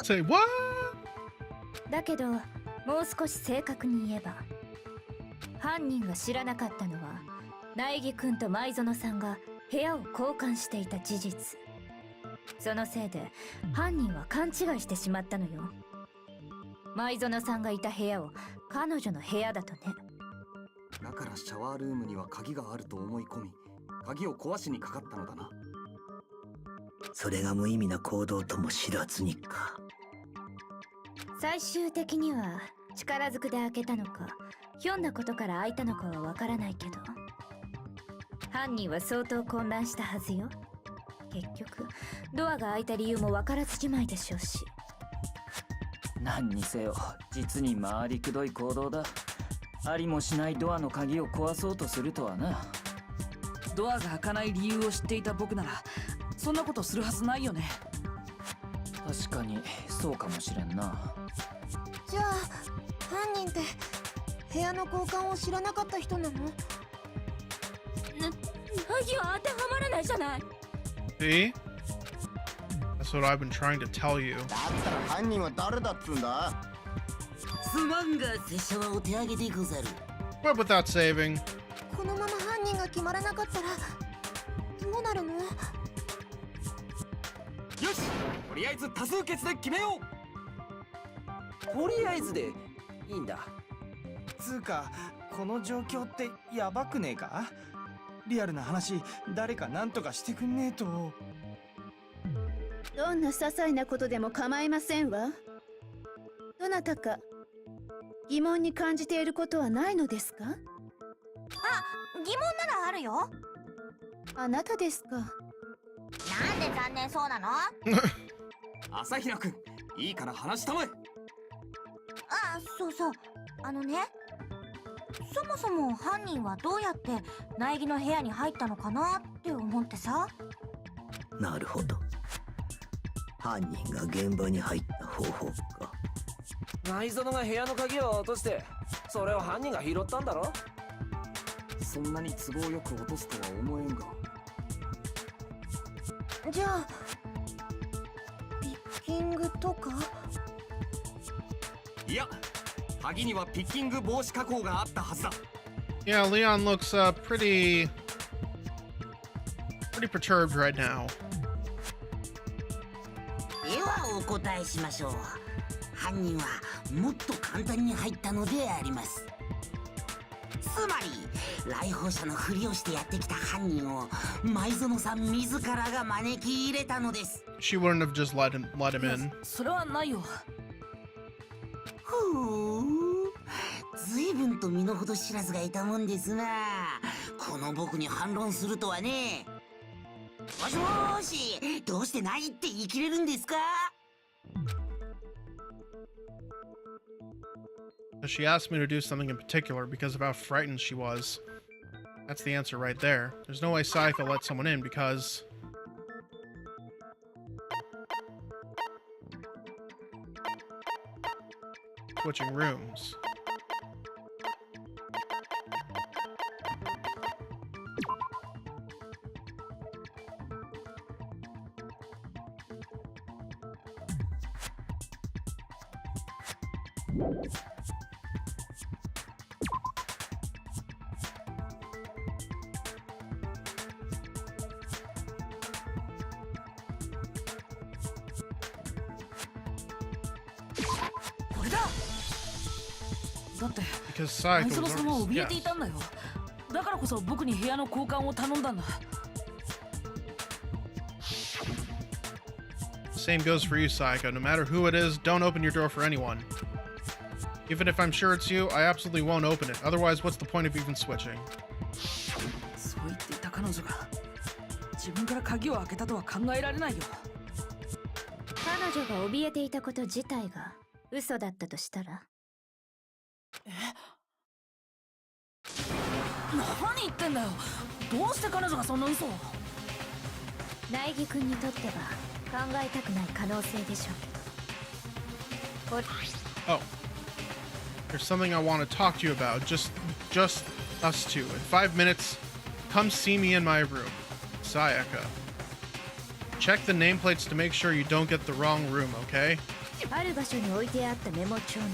Say what? だけどもう少し正確に言えば犯人が知らなかったのは苗木くんと舞園さんが部屋を交換していた事実。そのせいで犯人は勘違いしてしまったのよ。舞園さんがいた部屋を彼女の部屋だとね。だからシャワールームには鍵があると思い込み鍵を壊しにかかったのだな。それが無意味な行動とも知らずにか。最終的には力ずくで開けたのかひょんなことから開いたのかはわからないけど犯人は相当混乱したはずよ。結局ドアが開いた理由もわからずじまいでしょうし。何にせよ実に回りくどい行動だ。ありもしないドアの鍵を壊そうとするとはな。ドアが開かない理由を知っていた僕ならそんなことするはずないよね。確かにそうかもしれんな。じゃあ犯人って部屋の交換を知らなかった人なの？鍵は当てはまらないじゃない。 See? That's what I've been trying to tell you. だったら犯人は誰だっつうんだ。すまんが拙者はお手上げでござる。 What without saving? このまま犯人が決まらなかったらどうなるの？よし、とりあえず多数決で決めよう。とりあえずでいいんだ。つうかこの状況ってやばくねえか？リアルな話誰か何とかしてくんねえと。どんな些細なことでも構いませんわ。どなたか疑問に感じていることはないのですか？疑問ならあるよ。あなたですか。なんで残念そうなの？朝比奈くん、いいから話したまえ。そうそう。そもそも犯人はどうやって苗木の部屋に入ったのかなって思ってさ。なるほど。犯人が現場に入った方法か。舞園が部屋の鍵を落としてそれを犯人が拾ったんだろ。そんなに都合よく落とすとは思えんが。じゃあピッキングとか？いや、鍵にはピッキング防止加工があったはずだ。Yeah, Leon looks pretty perturbed right now. いえしましょう。犯人はもっと簡単に入ったのであります。つまり来訪者のふりをしてやってきた犯人を前園さん自らが招き入れたのです。 She wouldn't have just let him in. それはないよ。ほう、随分と身の程知らずがいたもんですな。この僕に反論するとはね。もしもーし、どうしてないって言い切れるんですか？ She asked me to do something in particular because of how frightened she was. That's the answer right there. There's no way Sayaka let someone in because... Switching rooms. Because Sayaka 前園 was さんは already... 怯えていたんだよ。だからこそ僕に部屋の交換を頼んだんだ。 Same goes for you, Sayaka. No matter who it is, don't open your door for anyone. Even if I'm sure it's you, I absolutely won't open it. Otherwise, what's the point of even switching? そう言っていた彼女が自分から鍵を開けたとは考えられないよ。彼女が怯えていたこと自体が嘘だったとしたら。何言ってんだよ。どうして彼女がそんな嘘を。苗木君にとっては考えたくない可能性でしょうけど。Oh. There's something I want to talk to you about. Just us two. In 5 minutes, come see me in my room. Sayaka. Check the nameplates to make sure you don't get the wrong room, okay? ある場所に置いてあったメモ帳の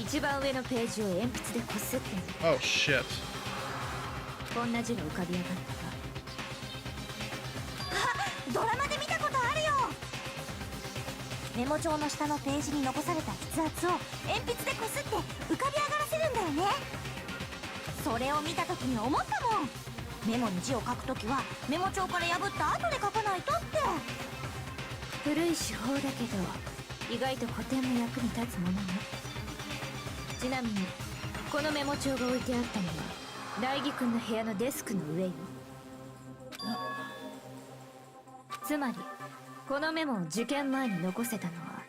一番上のページを鉛筆でこすってみる。 Oh, shit. こんな字が浮かび上がったわ。あ、ドラマで見たことあるよ。メモ帳の下のページに残された筆圧を鉛筆でこすって浮かび上がらせるんだよね。それを見た時に思ったもん。メモに字を書くときはメモ帳から破った後で書かないとって。古い手法だけど意外と古典も役に立つものね。ちなみにこのメモ帳が置いてあったのは苗木君の部屋のデスクの上よ。つまりこのメモを受験前に残せたのは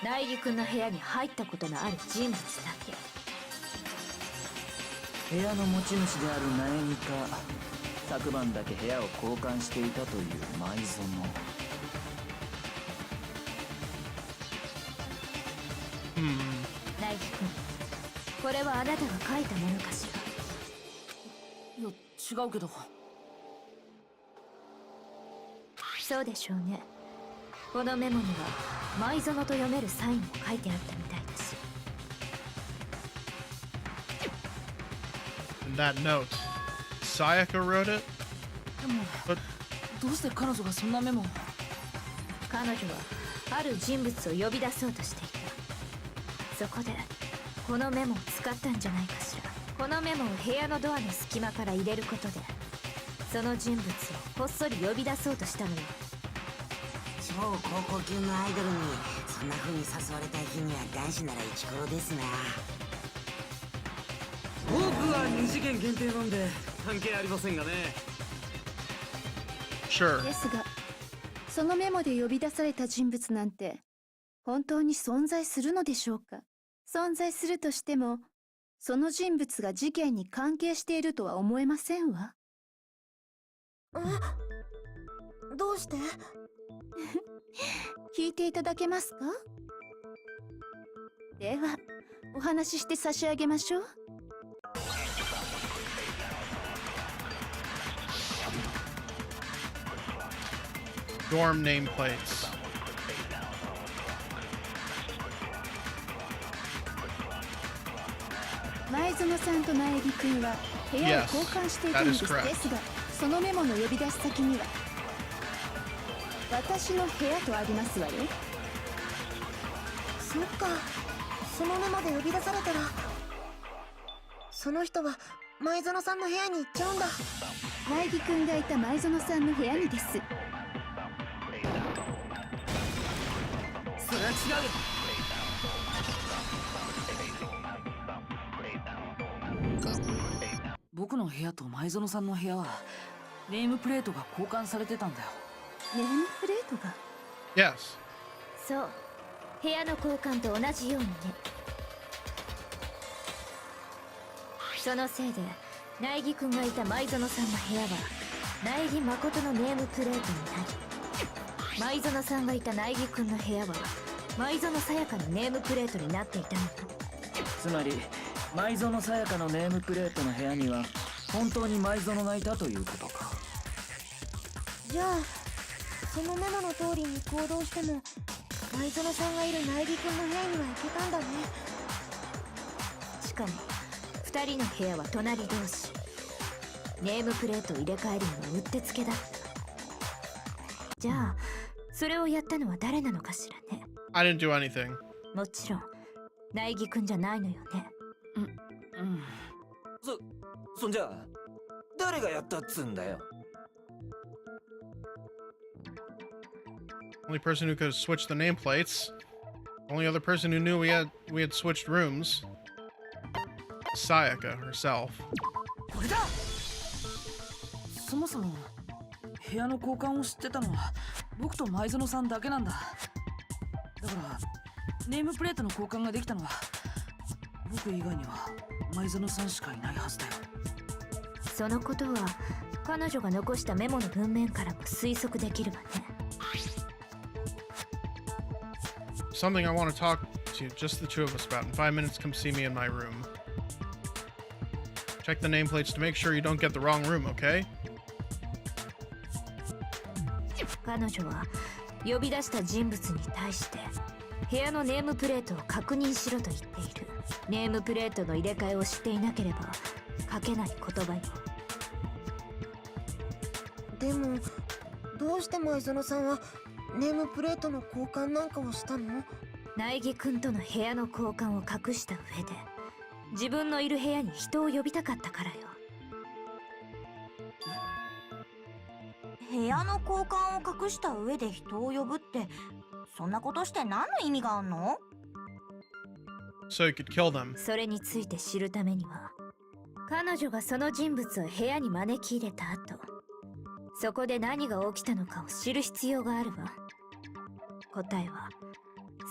苗木君の部屋に入ったことのある人物だけ。部屋の持ち主である苗木か昨晩だけ部屋を交換していたという前園。苗木君、これはあなたが書いたものかしら。いや、違うけど。そうでしょうね。このメモには前園と読めるサインも書いてあったみたいだし。 And that note, Sayaka wrote it? でも、どうして彼女がそんなメモを。彼女はある人物を呼び出そうとしていた。そこでこのメモを使ったんじゃないかしら。このメモを部屋のドアの隙間から入れることでその人物をこっそり呼び出そうとしたのよ。超高校級のアイドルにそんな風に誘われた日には男子ならイチコロですな。僕は2次元限定なんで関係ありませんがね。 Sure. ですがそのメモで呼び出された人物なんて本当に存在するのでしょうか。存在するとしてもその人物が事件に関係しているとは思えませんわ。どうして？聞いていただけますか？ではお話しして差し上げましょう。Dorm nameplates. 前園さんと苗木君は部屋を交換していたのです。 Yes, that is correct. ですがそのメモの呼び出し先には私の部屋とありますわよ。そっか、その目まで呼び出されたら、その人は前園さんの部屋に行っちゃうんだ。苗木くんがいた前園さんの部屋にです。それは違うよ。僕の部屋と前園さんの部屋はネームプレートが交換されてたんだよ。ネームプレートが。 Yes. そう、部屋の交換と同じようにね。そのせいで苗木くんがいた前園さんの部屋は苗木誠のネームプレートになり、前園さんがいた苗木くんの部屋は前園さやかのネームプレートになっていたのよ。つまり前園さやかのネームプレートの部屋には本当に前園がいたということか。じゃあそのメモの通りに行動しても前園さんがいる苗木くんの部屋には行けたんだね。しかも2人の部屋は隣同士。ネームプレートを入れ替えるのはうってつけだった。じゃあそれをやったのは誰なのかしらね。 I didn't do anything. もちろん苗木くんじゃないのよね。そんじゃ誰がやったっつんだよ。Only person who could have switched the nameplates. Only other person who knew we had switched rooms. Sayaka herself. これだ。そもそも部屋の交換を知ってたのは僕と前園さんだけなんだ。だからネームプレートの交換ができたのは僕以外には前園さんしかいないはずだよ。そのことは彼女が残したメモの文面からも推測できるわね。 Something I want to talk to just the two of us about. In 5 minutes, come see me in my room. Check the nameplates to make sure you don't get the wrong room, okay? 彼女は呼び出した人物に対して部屋のネームプレートを確認しろと言っている。ネームプレートの入れ替えを知っていなければ書けない言葉よ。でもどうして前園さんはネームプレートの交換なんかをしたの？苗木くんとの部屋の交換を隠した上で自分のいる部屋に人を呼びたかったからよ。部屋の交換を隠した上で人を呼ぶって、そんなことして何の意味があんの？ So you could kill them. それについて知るためには彼女がその人物を部屋に招き入れた後、そこで何が起きたのかを知る必要があるわ。答えは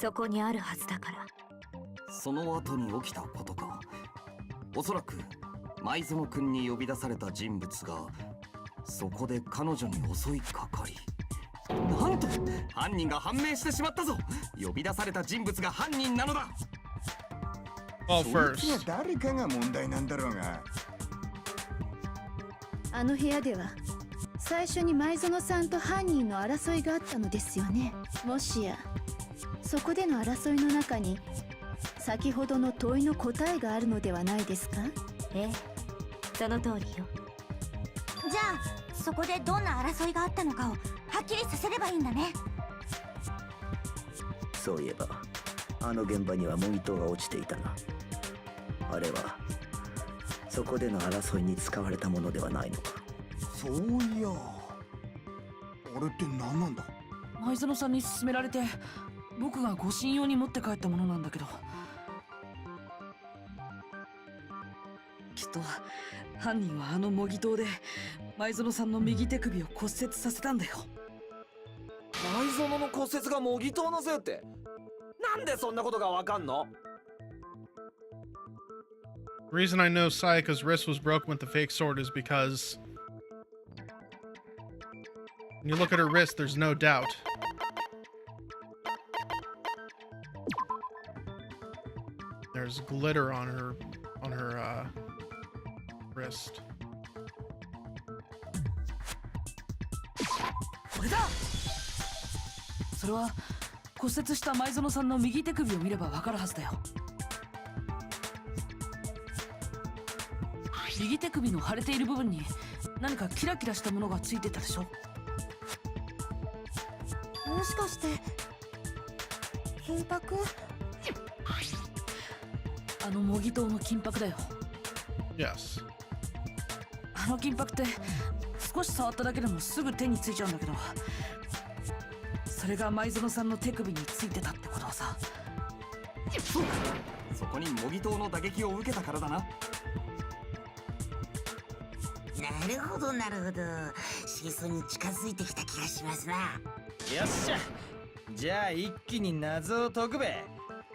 そこにあるはずだから。その後に起きたことか。おそらく前園君に呼び出された人物がそこで彼女に襲いかかり、なんと犯人が判明してしまったぞ。呼び出された人物が犯人なのだ。Well, そい first. つは誰かが問題なんだろうが。あの部屋では最初に前園さんと犯人の争いがあったのですよね。もしやそこでの争いの中に先ほどの問いの答えがあるのではないですか？ええ、その通りよ。じゃあそこでどんな争いがあったのかをはっきりさせればいいんだね。そういえばあの現場にはモニトーが落ちていたな。あれはそこでの争いに使われたものではないのか。そういや、あれって何なんだ？前園さんに勧められて僕が護身用に持って帰ったものなんだけど、きっと犯人はあの模擬刀で前園さんの右手首を骨折させたんだよ。前園の骨折が模擬刀のせいって、なんでそんなことがわかんの？ The reason I know Sayaka's wrist was broken with the fake sword is because when you look at her wrist, there's no doubt. There's glitter on her wrist. これだ。それは骨折した前園さんの右手首を見ればわかるはずだよ。右手首の腫れている部分に何かキラキラしたものがついてたでしょ。もしかして金箔？あの模擬刀の金箔だよ。 Yes. あの金箔って少し触っただけでもすぐ手についちゃうんだけど、それが舞園さんの手首についてたってことはさ。そうか、そこに模擬刀の打撃を受けたからだな。なるほどなるほど、真相に近づいてきた気がしますな。よっしゃ、じゃあ一気に謎を解くべ。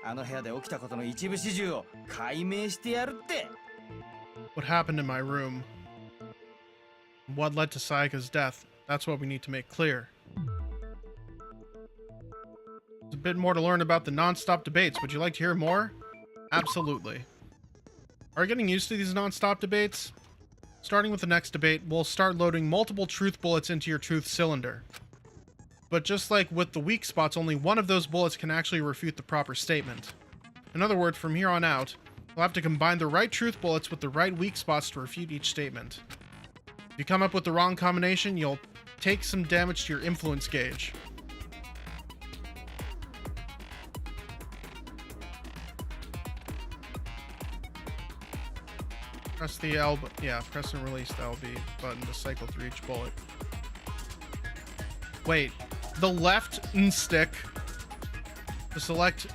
あの部屋で起きたことの一部始終を解明してやるって。 What happened in my room? What led to Sayaka's death? That's what we need to make clear. There's a bit more to learn about the non-stop debates. Would you like to hear more? Absolutely. Are you getting used to these non-stop debates? Starting with the next debate, we'll start loading multiple truth bullets into your truth cylinder. But just like with the weak spots, only one of those bullets can actually refute the proper statement. In other words, from here on out, you'll have to combine the right truth bullets with the right weak spots to refute each statement. If you come up with the wrong combination, you'll take some damage to your influence gauge. Press the L, press and release the LB button to cycle through each bullet. Wait, the left stick to select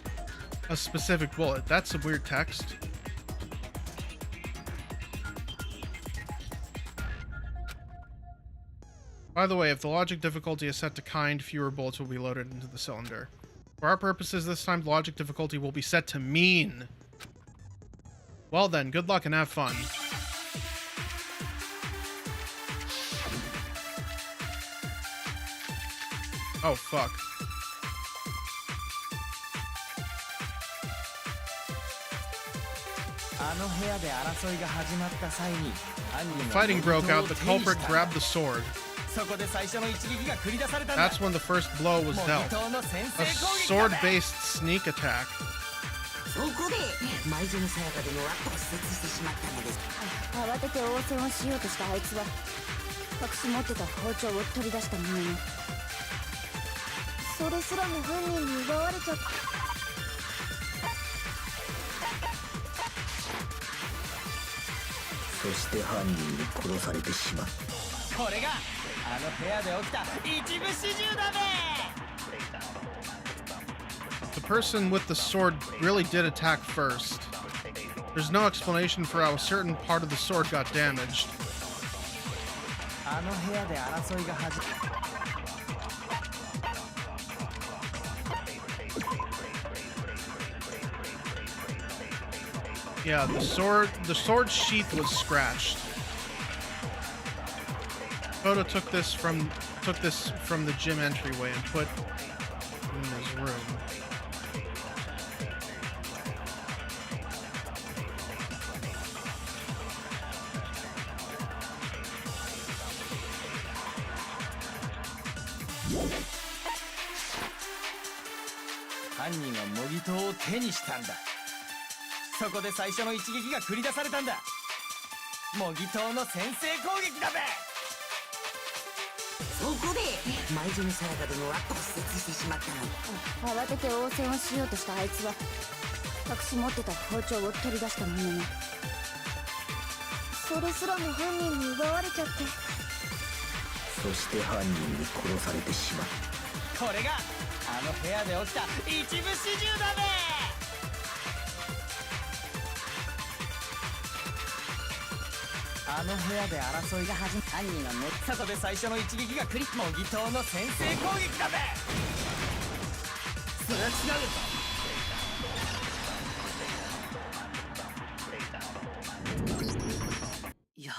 a specific bullet. That's some weird text. By the way, if the logic difficulty is set to kind, fewer bullets will be loaded into the cylinder. For our purposes, this time the logic difficulty will be set to mean. Well then, good luck and have fun. Oh, fuck. When fighting broke out, the culprit grabbed the sword. That's when the first blow was dealt. A sword-based sneak attack. そこで舞園さやか殿は骨折してしまったのです。慌てて応戦をしようとしたあいつは隠し持ってた包丁を取り出したものの、それすらも犯人に奪われちゃった。そして犯人に殺されてしまった。これがあの部屋で起きた一部始終だべ。 The person with the sword really did attack first. There's no explanation for how a certain part of the sword got damaged. Yeah, the sword sheath was scratched. Kodo took this from the gym entryway and put it in his room. Yeah.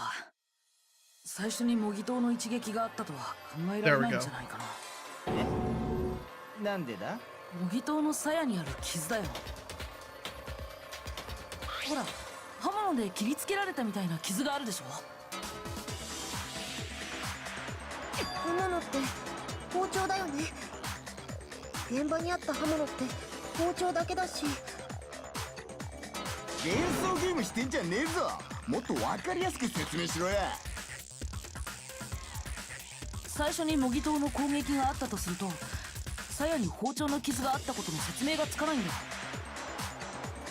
最初に模擬刀の一撃があったとは考えられないんじゃないかな。なんでだ？模擬刀の鞘にある傷だよ。ほら、刃物で切りつけられたみたいな傷があるでしょ。刃物って包丁だよね。現場にあった刃物って包丁だけだし。連想ゲームしてんじゃねえぞ。もっと分かりやすく説明しろや。最初に模擬刀の攻撃があったとすると、鞘に包丁の傷があったことの説明がつかないんだよ。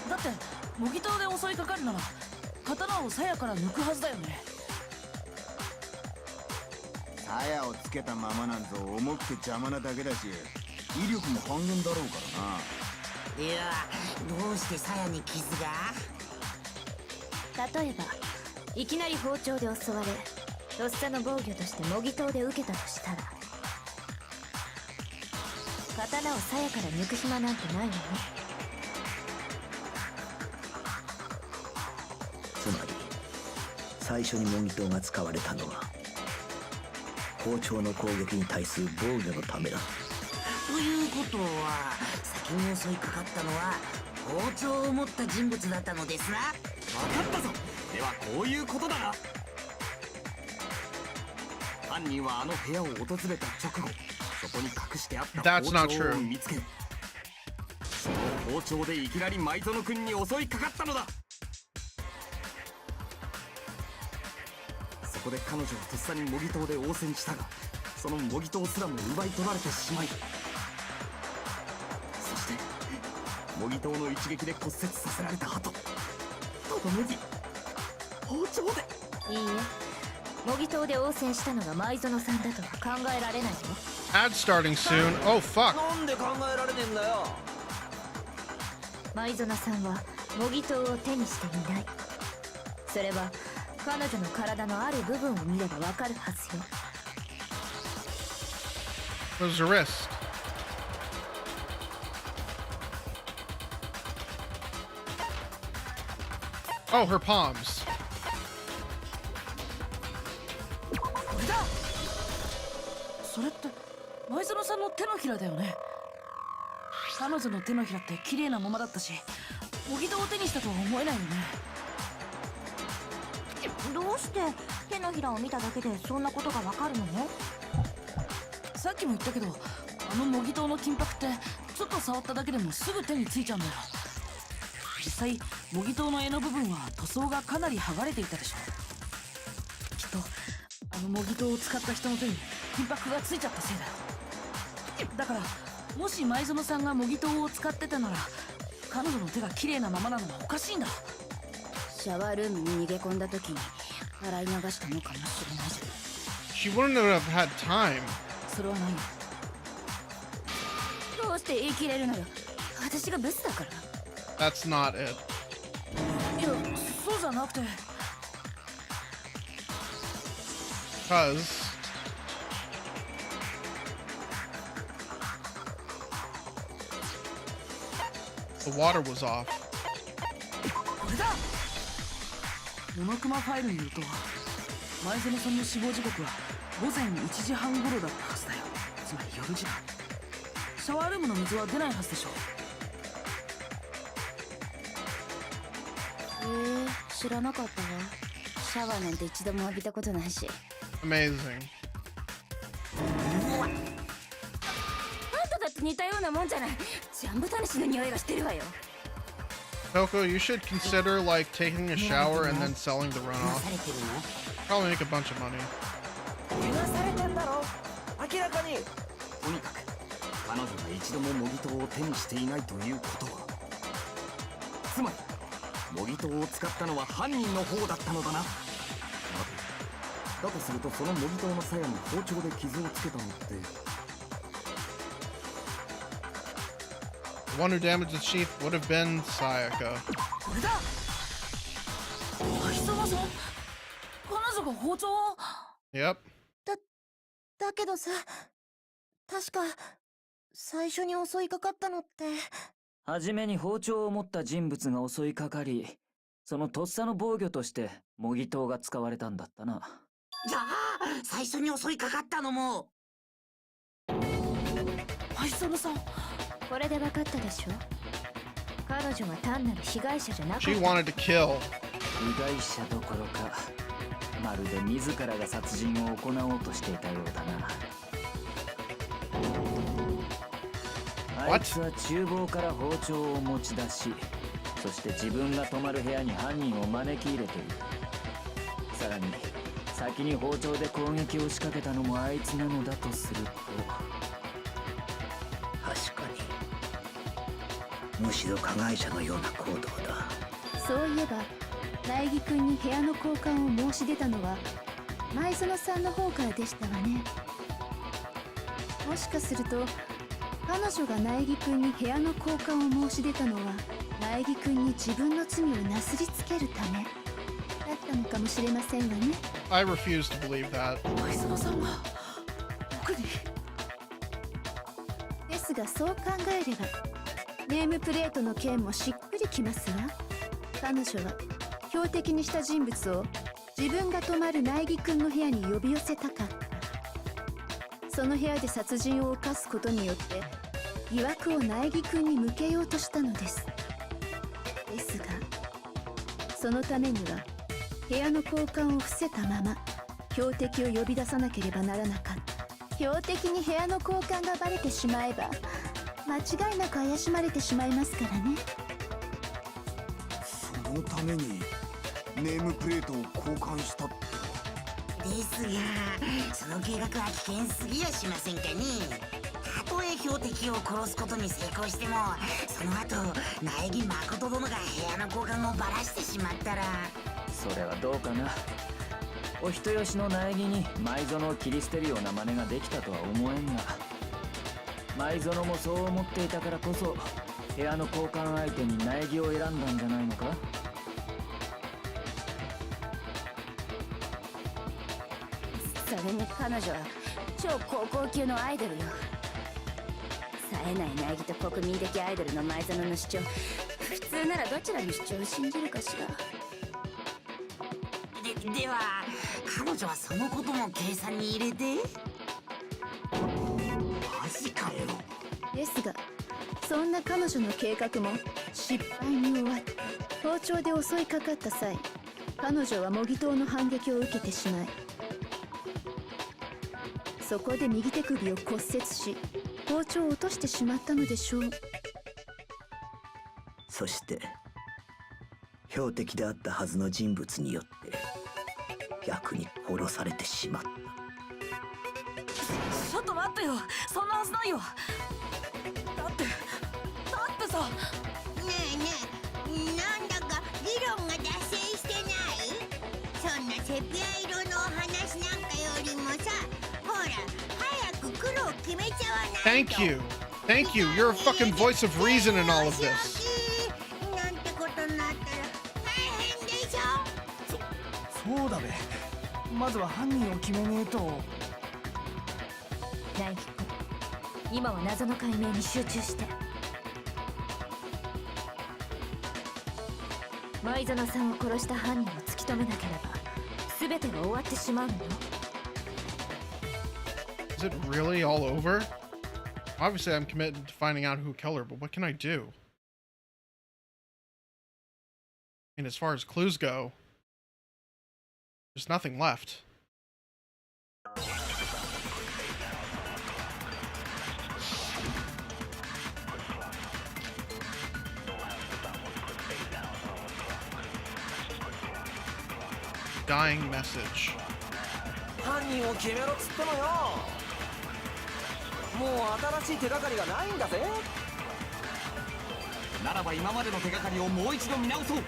だって模擬刀で襲いかかるなら刀を鞘から抜くはずだよね。鞘をつけたままなんぞ重くて邪魔なだけだし、威力も半減だろうからな。いや、どうして鞘に傷が？例えばいきなり包丁で襲われ、とっさの防御として模擬刀で受けたとしたら、刀を鞘から抜く暇なんてないわね。つまり最初に模擬刀が使われたのは包丁の攻撃に対する防御のためだ。ということは、先に襲いかかったのは包丁を持った人物だったのですな。分かったぞ。ではこういうことだな。犯人はあの部屋を訪れた直後、そこに隠してあった That's 包 not 丁 true. を見つけ、その包丁でいきなり舞園君に襲いかかったのだ。そこで彼女はとっさに模擬刀で応戦したが、その模擬刀すらも奪い取られてしまい、そして模擬刀の一撃で骨折させられた後、とどめに包丁で。いいえ、模擬刀で応戦したのが舞園さんだとは考えられないよ。 Ad starting soon. Oh fuck. なんで考えられねえんだよ。舞園さんは模擬刀を手にしていない。それは彼女の体のある部分を見ればわかるはずよ。 It was a wrist. Oh, her palms. これだ。それって舞園さんの手のひらだよね。彼女の手のひらって綺麗なままだったし、模擬刀を手にしたとは思えないよね。どうして手のひらを見ただけでそんなことがわかるの？さっきも言ったけど、あの模擬刀の金箔ってちょっと触っただけでもすぐ手についちゃうんだよ。実際模擬刀の柄の部分は塗装がかなり剥がれていたでしょ。きっとあの模擬刀を使った人の手に金箔がついちゃったせいだよ。だからもし舞園さんが模擬刀を使ってたなら、彼女の手が綺麗なままなのはおかしいんだ。シャワールームに逃げ込んだ時に洗い流したのかもしれないじゃん。 She wouldn't have had time. それはないよ。どうして言い切れるのよ。私がブスだから。 That's not it. いや、そうじゃなくて。Because the water was off. これだ。モノクマファイルによると、舞園さんの死亡時刻は午前1時半頃だったはずだよ。つまり夜時間。シャワールームの水は出ないはずでしょ。知らなかったわ。シャワーなんて一度も浴びたことないし。 Amazing. あんただって似たようなもんじゃない。ジャンボタニシの匂いがしてるわよ。 Toko, you should consider like taking a shower and then selling the 流 runoff. されてるの？ Probably make a bunch of money. 怪我されてんだろ。明らかに。とにかく彼女が一度も模擬刀を手にしていないということは、つまり模擬刀を使ったのは犯人の方だったのだな。だとすると、その模擬刀の鞘に包丁で傷をつけたのって、 The one who damaged the chief would have been Sayaka. これだ。舞園さん、彼女が包丁を。 Yep. だけどさ、確か最初に襲いかかったのって。初めに包丁を持った人物が襲いかかり、そのとっさの防御として模擬刀が使われたんだったな。じゃあ最初に襲いかかったのも。舞園さん、これで分かったでしょ。彼女は単なる被害者じゃなかった。 She wanted to kill. 被害者どころか、まるで自らが殺人を行おうとしていたようだな。あいつは厨房から包丁を持ち出し、そして自分が泊まる部屋に犯人を招き入れている。さらに先に包丁で攻撃を仕掛けたのもあいつなのだとすると、確かにむしろ加害者のような行動だ。そういえば苗木くんに部屋の交換を申し出たのは前園さんの方からでしたわね。もしかすると彼女が苗木くんに部屋の交換を申し出たのは苗木くんに自分の罪をなすりつけるためだったのかもしれませんわね。 I refuse to believe that. 前園さんが僕に。ですがそう考えればネームプレートの件もしっくりきますわ。彼女は標的にした人物を自分が泊まる苗木くんの部屋に呼び寄せたかった。その部屋で殺人を犯すことによって疑惑を苗木くんに向けようとしたのです。ですがそのためには部屋の交換を伏せたまま標的を呼び出さなければならなかった。標的に部屋の交換がバレてしまえば間違いなく怪しまれてしまいますからね。そのためにネームプレートを交換したって。ですがその計画は危険すぎやしませんかね。たとえ標的を殺すことに成功してもその後苗木誠殿が部屋の交換をバラしてしまったら。それはどうかな。お人よしの苗木に前園を切り捨てるような真似ができたとは思えんが、前園もそう思っていたからこそ部屋の交換相手に苗木を選んだんじゃないのか。それに彼女は超高校級のアイドルよ。冴えない苗木と国民的アイドルの前園の主張、普通ならどちらの主張を信じるかしら。では彼女はそのことも計算に入れて。マジかよ。ですがそんな彼女の計画も失敗に終わった。包丁で襲いかかった際彼女は模擬刀の反撃を受けてしまいそこで右手首を骨折し包丁を落としてしまったのでしょう。そして標的であったはずの人物によって逆に殺されてしまった。ちょっと待ってよ、そんなはずないよ。だってさ。ねえねえ、なんだか議論が脱線してない？そんなセピア色のお話なんかよりもさ、ほら早く黒を決めちゃわないと。 Thank you. Thank you. You're a fucking voice of reason in all of this. なんてことになったら大変でしょ。そうだべ。まずは犯人を決めねえと。苗木君、今は謎の解明に集中して。前園さんを殺した犯人を突き止めなければ全てが終わってしまうのよ。 Is it really all over? Obviously, I'm committed to finding out who killed her, but what can I do? I mean, as far as clues go, there's nothing left. Dying message. 犯人を決めろっつってもよ。もう新しい手がかりがないんだぜ。ならば今までの手がかりをもう一度見直そう。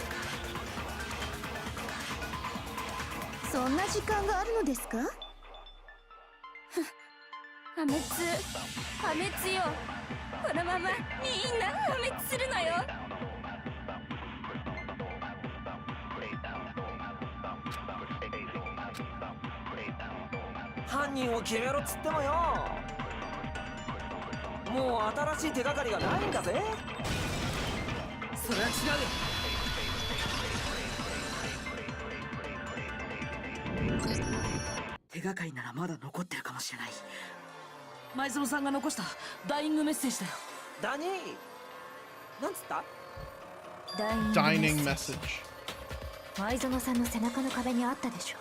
そんな時間があるのですか？破滅よ。このままみんな破滅するのよ。犯人を決めろっつってもよ。もう新しい手がかりがないんだぜ。それは違う。手がかりならまだ残ってるかもしれない。前園さんが残したダイイングメッセージだよ。ダニー、なんつった？ダイイン Dining グメッセー message. ジ。前園さんの背中の壁にあったでしょ。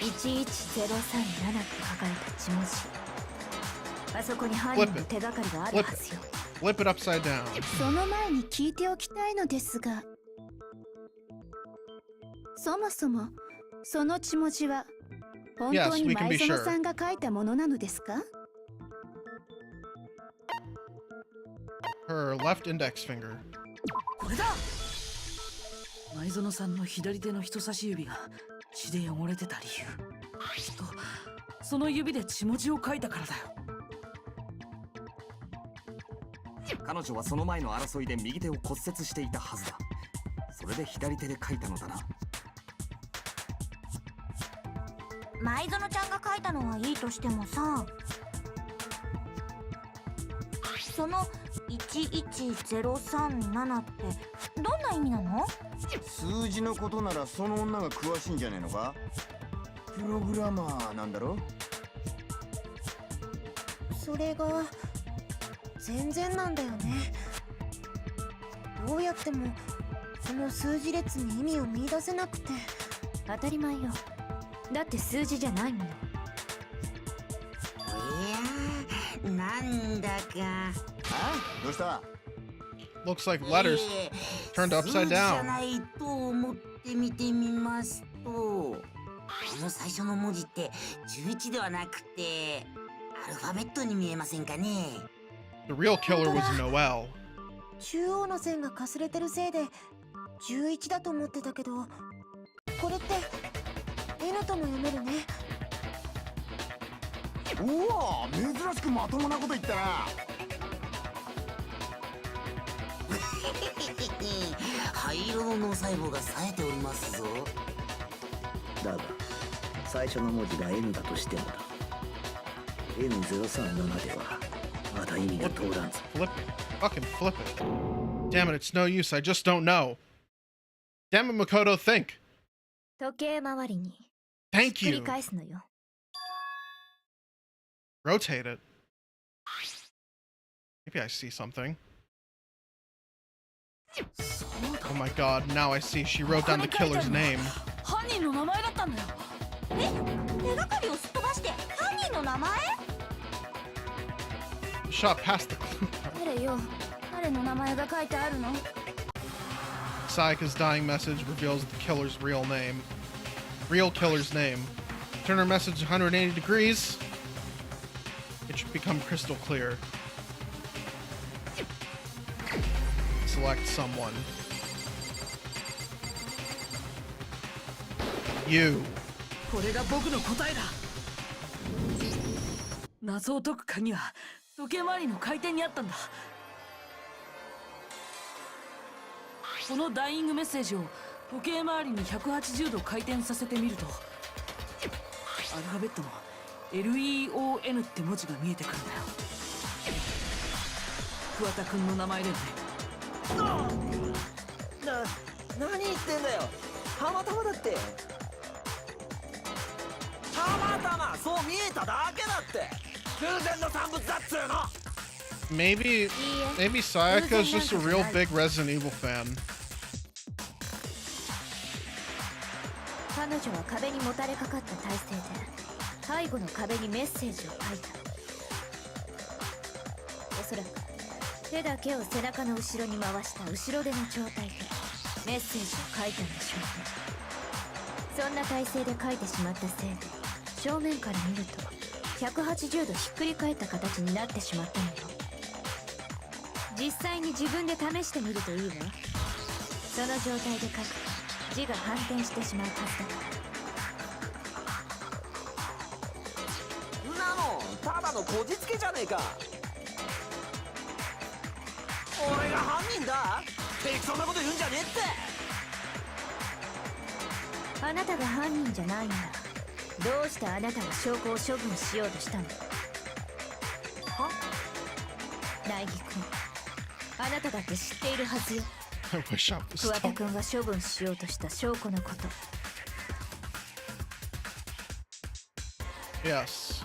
11037って書かれた血文字。あそこに犯人の手がかりがあるはずよ。Flip it upside down. その前に聞いておきたいのですが、そもそもその血文字は本当 Yes, に we can 前 be 園 sure. さんが書いたものなのですか？ Her left index finger. これだ。前園さんの左手の人差し指が血で汚れてた理由、きっとその指で血文字を書いたからだよ。彼女はその前の争いで右手を骨折していたはずだ。それで左手で書いたのだな。前園ちゃんが書いたのはいいとしてもさ、その11037ってどんな意味なの？数字のことならその女が詳しいんじゃねえのか。プログラマーなんだろ。それが全然なんだよね。どうやってもその数字列に意味を見出せなくて。当たり前よ。だって数字じゃないもの。いやー、なんだか。どうした？ Looks like letters turned upside 数字じゃ down. ないと思って見てみますと、この最初の文字って11ではなくてアルファベットに見えませんかね。 The real killer was Noel. 中央の線がかすれてるせいで11だと思ってたけど、これって N とも読めるね。おお、珍しくまともなこと言ったな。灰色の脳細胞が冴えておりますぞ。だが最初の文字が N だとしてもだ。 N037 ではまだ意味が通らんぞ。 Flip it. Fucking flip it. Damn it, it's no use. I just don't know. Damn it, Makoto, think. 時計回りに Thank 繰り you. 返すのよ。Rotate it. Maybe I see something. Oh my god, now I see. She wrote down the killer's name. 犯人の名前だったんだよ。手がかりをすっ飛ばして犯人の名前？ Shot past the clue. 誰よ、誰の名前が書いてあるの？ Sayaka's dying message reveals the killer's real name. Real killer's name. Turn her message 180 degrees. It should become crystal clear. Select someone. You. これが僕の答えだ。謎を解く鍵は時計回りの回転にあったんだ。このダイイングメッセージを時計回りに180度回転させてみると、アルファベットの LEON って文字が見えてくるんだよ。桑田くんの名前だよね。何言ってんだよ。たまたまだって。たまたまそう見えただけだって。偶然の産物だっつうの。Maybe Sayaka's just a real big Resident Evil fan. 彼女は壁にもたれかかった体勢で背後の壁にメッセージを書いた。おそらく手だけを背中の後ろに回した後ろ手の状態でメッセージを書いたんでしょうね。そんな体勢で書いてしまったせいで正面から見ると180度ひっくり返った形になってしまったのよ。実際に自分で試してみるといいわ。その状態で書くと字が反転してしまうはずだから。んなもんただのこじつけじゃねえか。俺が犯人だ。適当なこと言うんじゃねえって。あなたが犯人じゃないならどうしてあなたが証拠を処分しようとしたの？は？苗木君、あなただって知っているはずよ。I wish I was 桑田 still. 君が処分しようとした証拠のこと。 Yes.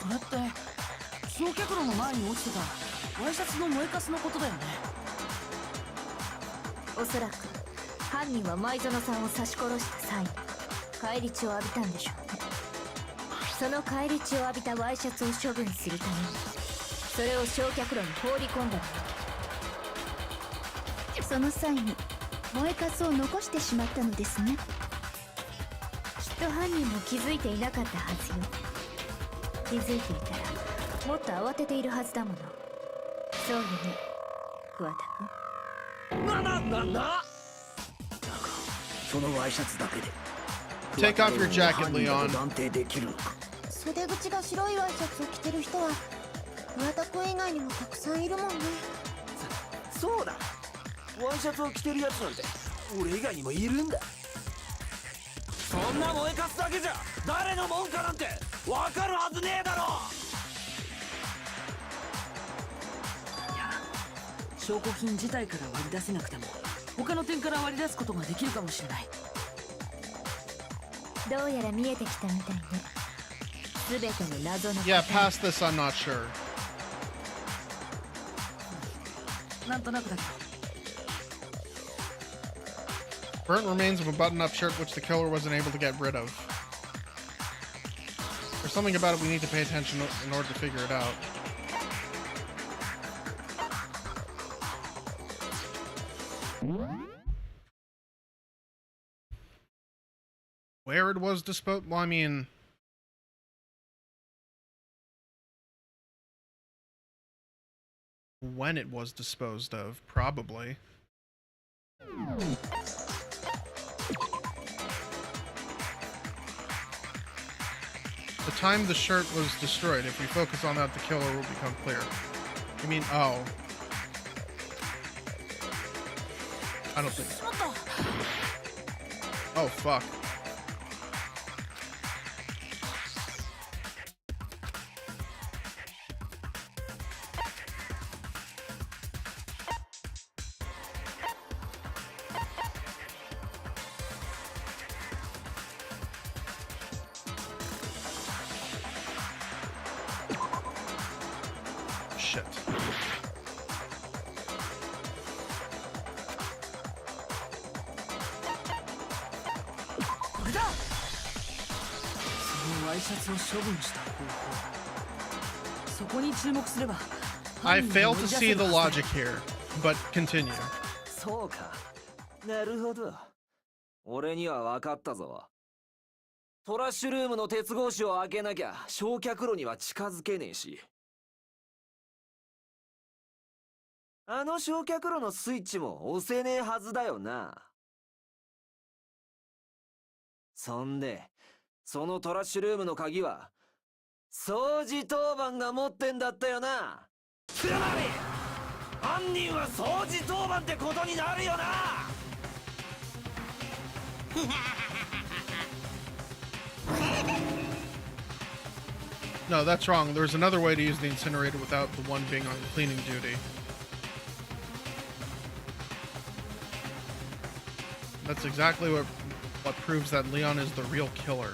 That's 焼却炉の前に落ちてたワイシャツの燃えかすのことだよね。おそらく犯人は前園さんを刺し殺した際に返り血を浴びたんでしょうね。その返り血を浴びたワイシャツを処分するためにそれを焼却炉に放り込んだの。その際に燃えかすを残してしまったのですね。きっと犯人も気づいていなかったはずよ。気づいていたらもっと慌てているはずだもの。そうよね、桑田君。そのワイシャツだけで Take off your jacket, Leon. 断定できるのか。袖口が白いワイシャツを着てる人は桑田君以外にもたくさんいるもんね。そうだ、ワイシャツを着てるやつなんて俺以外にもいるんだ。そんな燃えかすだけじゃ誰のもんかなんてわかるはずねえだろ。いや、証拠品自体から割り出せなくても他の点から割り出すことができるかもしれない。どうやら見えてきたみたいね。すべての謎の。Yeah, past this, I'm not sure. なんとなくだけど。Burnt remains of a button-up shirt which the killer wasn't able to get rid of. There's something about it we need to pay attention in order to figure it out. Where it was disposed? Well, I mean, when it was disposed of, probably. The time the shirt was destroyed. If we focus on that, the killer will become clear. You mean, oh. I don't think. Oh, fuck. Shit. これだ。そのワイシャツを処分した方法。そこに注目すれば。I fail to see the logic here, but continue. そうか、なるほど。俺には分かったぞ。トラッシュルームの鉄格子を開けなきゃ焼却炉には近づけねえし。あの焼却炉のスイッチも押せねえはずだよな。そんで、そのトラッシュルームの鍵は掃除当番が持ってんだったよな。つまり犯人は掃除当番ってことになるよな。No, that's wrong. There's another way to use the incinerator without the one being on cleaning duty. That's exactly what proves that Leon is the real killer.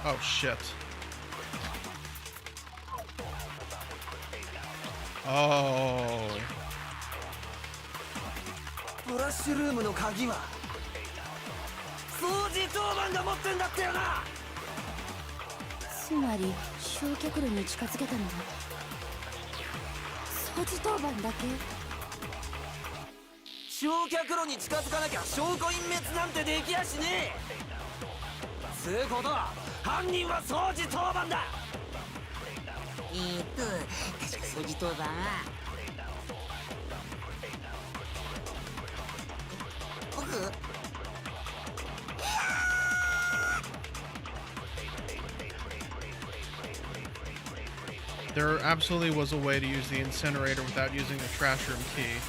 Oh shit. Oh. トラッシュルームの鍵は掃除当番が持ってんだったよな。つまり焼却炉に近づけたのは掃除当番だけ。焼却炉に近づかなきゃ証拠隠滅なんてできやしねえ。つうことは犯人は掃除当番だ。確か掃除当番は僕。There absolutely was a way to use the incinerator without using the trash room key.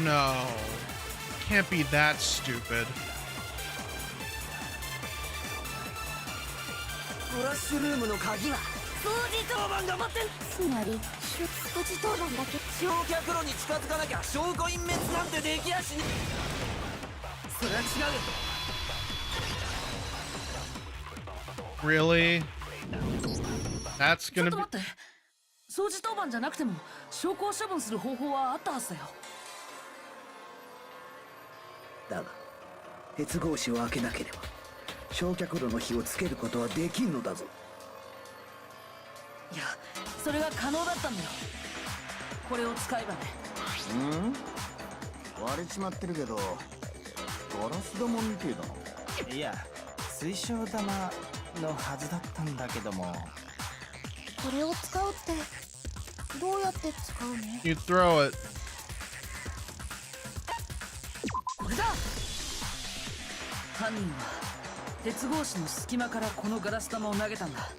No. Can't be that stupid. トラッシュルームの鍵は掃除当番が持ってん。つまり掃除当番だけ。焼却炉に近づかなきゃ証拠隠滅なんてできやしねえ。それは違うよ。Really? That's ちょっ gonna と be. 待って。掃除当番じゃなくても証拠を処分する方法はあったはずだよ。だが鉄格子を開けなければ焼却炉の火をつけることはできんのだぞ。いや、それが可能だったんだよ。これを使えばね。割れちまってるけどガラス玉みてえだな。いや、水晶玉のはずだったんだけども。これを使うってどうやって使うの？ You throw it. これだ。犯人は鉄格子の隙間からこのガラス玉を投げたんだ。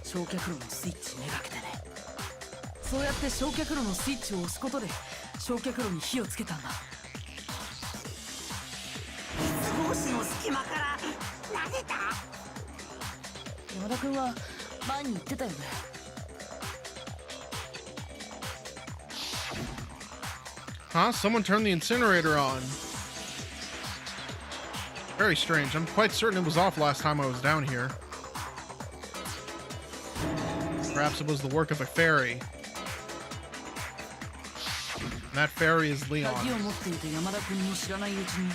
焼却炉のスイッチめがけてね。そうやって焼却炉のスイッチを押すことで焼却炉に火をつけたんだ。鉄格子の隙間から投げた。山田君は前に言ってたよね。Huh? Someone turned the incinerator on. Very strange. I'm quite certain it was off last time I was down here. Perhaps it was the work of a fairy. And that fairy is Leon. 鍵を持っていた山田君の知らないうちに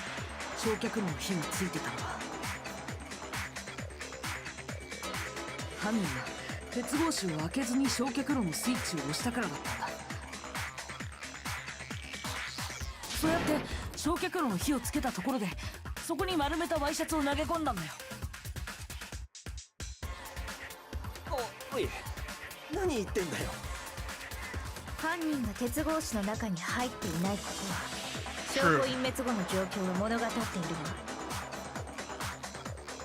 焼却炉の火がついてたのは、犯人は鉄格子を開けずに焼却炉のスイッチを押したからだったんだ。そうやって焼却炉の火をつけたところでそこに丸めたワイシャツを投げ込んだんだよ。おい、何言ってんだよ。犯人が鉄格子の中に入っていないことは証拠隠滅後の状況を物語っている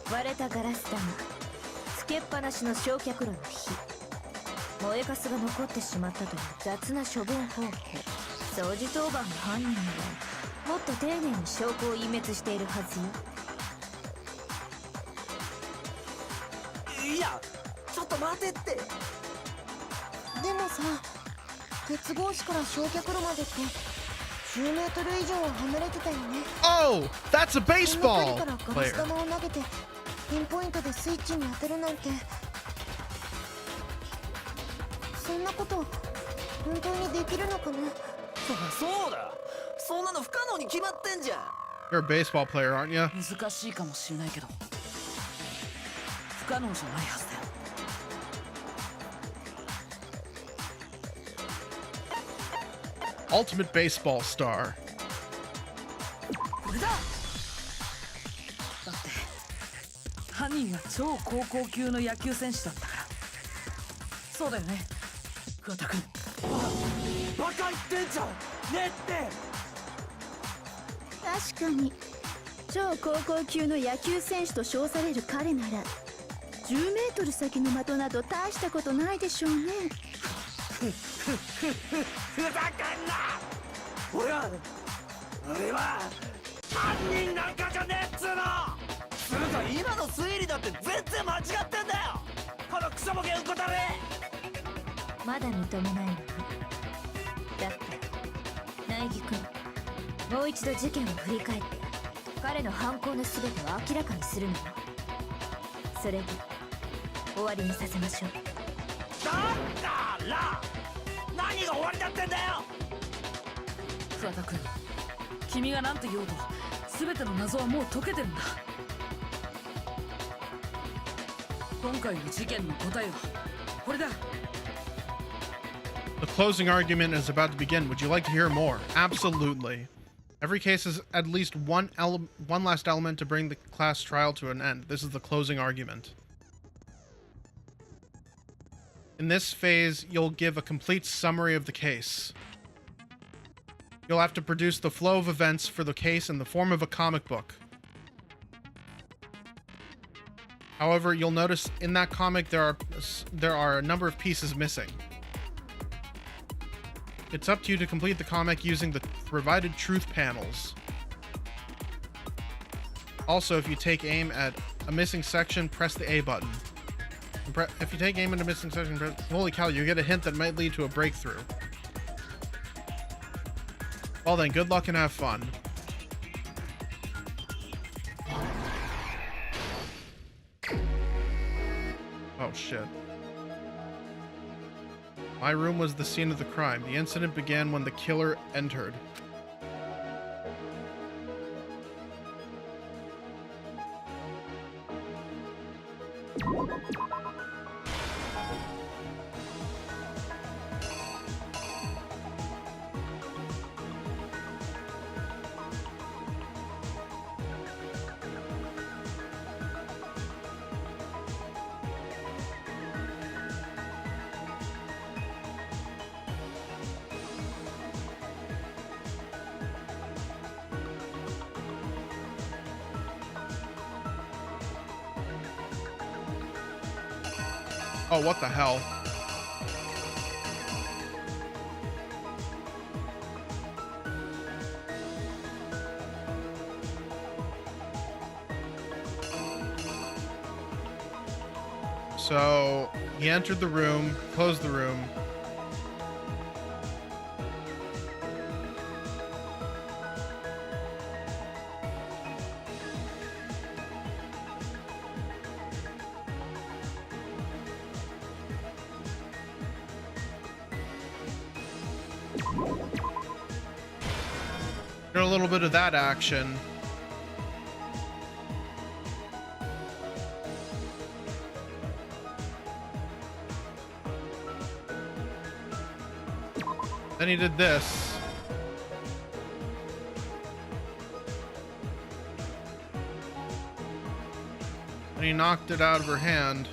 わ。割れたガラス玉、つけっぱなしの焼却炉の火、燃えかすが残ってしまったという雑な処分方法。掃除当番の犯人にはもっと丁寧に証拠を隠滅しているはずよ。いや、ちょっと待てって。でもさ、鉄格子から焼却炉までって10メートル以上は離れてたよね。 Oh, that's a そんな距 baseball 離からガラス player. 玉を投げてピンポイントでスイッチに当てるなんて、そんなこと本当にできるのかな。そうだ、そんなの不可能に決まってんじゃん。 You're a baseball player, aren't you? 難しいかもしれないけど不可能じゃないはずだよ。Ultimate baseball star. これだ。だって犯人は超高校級の野球選手だったから。そうだよね、桑田君。バカ言ってんじゃんねって確かに超高校級の野球選手と称される彼なら10メートル先の的など大したことないでしょうね。ふざけんな。俺は犯人なんかじゃねえっつうの。つうか今の推理だって全然間違ってんだよ、このクソボケうんこだれ。まだ認めないのか。だったら苗木君、もう一度事件を振り返って彼の犯行の全てを明らかにするのよ。それで終わりにさせましょう。だから何が終わりだってんだよ。桑田君、君が何て言おうと全ての謎はもう解けてるんだ。今回の事件の答えはこれだ。 The closing argument is about to begin. Would you like to hear more? Absolutely. Every case has at least one last element to bring the class trial to an end. This is the closing argument. In this phase, you'll give a complete summary of the case. You'll have to produce the flow of events for the case in the form of a comic book. However, you'll notice in that comic there are a number of pieces missing. It's up to you to complete the comic using the provided truth panels. Also, if you take aim at a missing section, press the A button. If you take aim at a missing section, holy cow, you get a hint that might lead to a breakthrough. Well then, good luck and have fun. Oh shit. My room was the scene of the crime. The incident began when the killer entered. Oh, what the hell? So he entered the room, closed the room. Did a little bit of that action. Then he did this. And he knocked it out of her hand.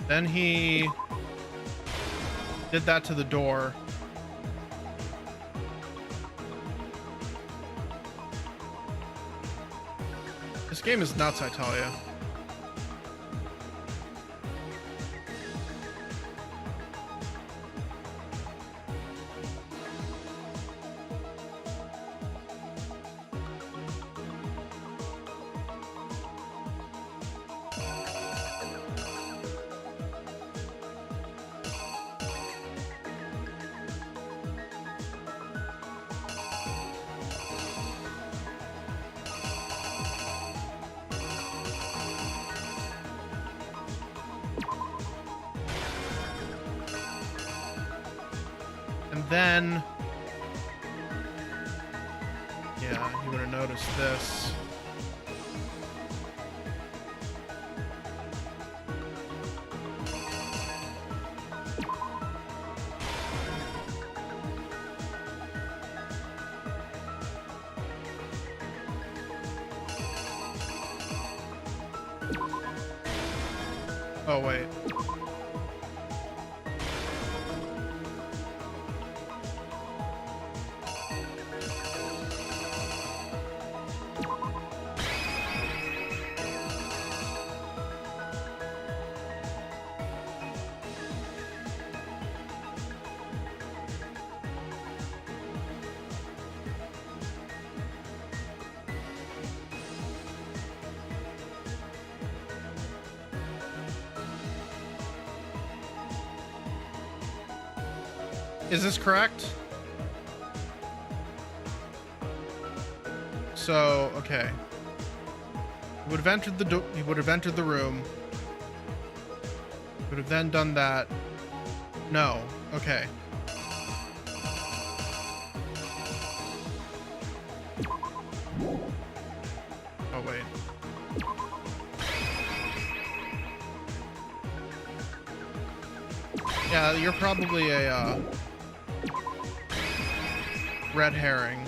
Then he did that to the door. This game is nuts, I tell you. And then, yeah, you would have noticed this. Oh, wait. Is this correct? So, okay. He would have entered the room. Would have then done that. No. Okay. Oh, wait. Yeah, you're probably a, red herring.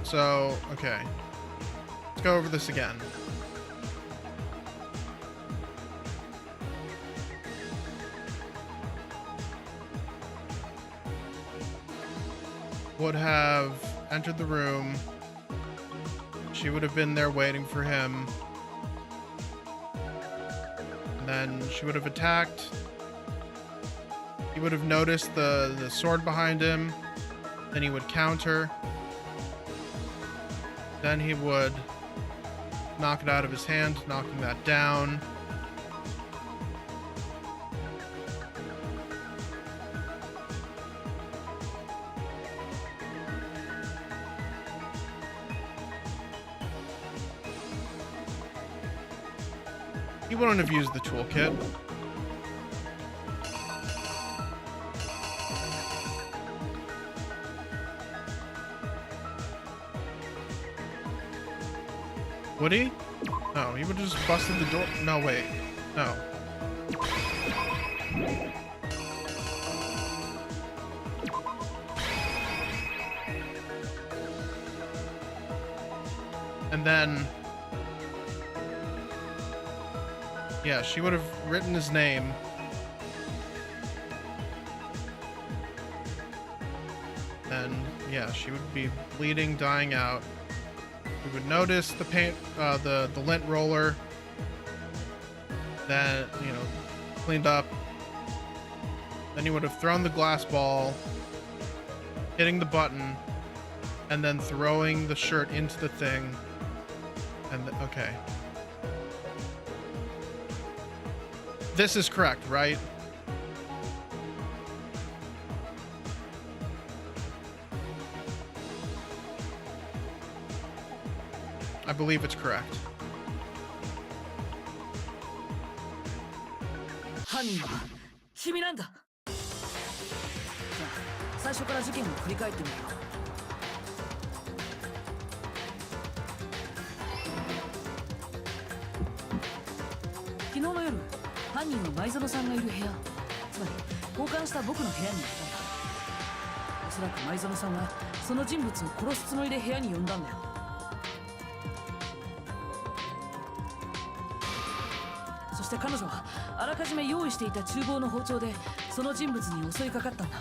So, okay. Let's go over this again. Would have entered the room. She would have been there waiting for him. And then she would have attacked. He would have noticed the sword behind him. Then he would counter. Then he would knock it out of his hand, knocking that down. He wouldn't have used the toolkit. Would he? No, he would have just busted the door. No, wait. No. And then... yeah, she would have written his name. And yeah, she would be bleeding, dying out. We would notice the paint, the lint roller. Then, you know, cleaned up. Then he would have thrown the glass ball, hitting the button, and then throwing the shirt into the thing. And okay. This is correct, right? I believe it's correct. 犯人は君なんだ。じゃあ最初から事件を振り返ってみるよ。昨日の夜、犯人は前園さんがいる部屋、つまり交換した僕の部屋に行ったんだ。おそらく前園さんはその人物を殺すつもりで部屋に呼んだんだよ。そして彼女はあらかじめ用意していた厨房の包丁でその人物に襲いかかったんだ。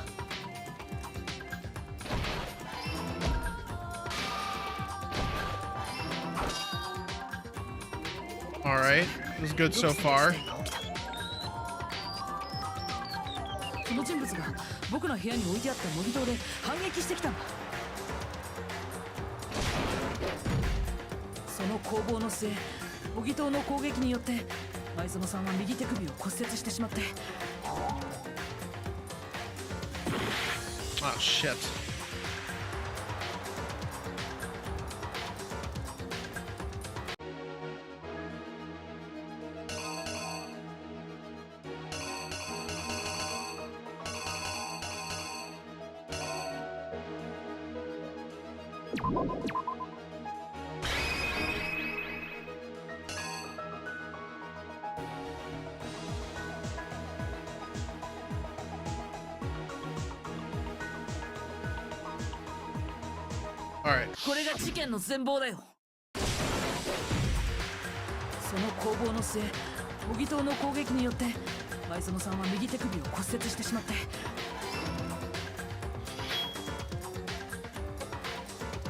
Alright, this is good so far. その人物が僕の部屋に置いてあった模擬刀で反撃してきたんだ。その攻防の末、模擬刀の攻撃によって前園さんは右手首を骨折してしまって。Oh shit. Alright. これが事件の全貌だよ。その攻防の末、模擬刀の攻撃によって前園さんは右手首を骨折してしまって、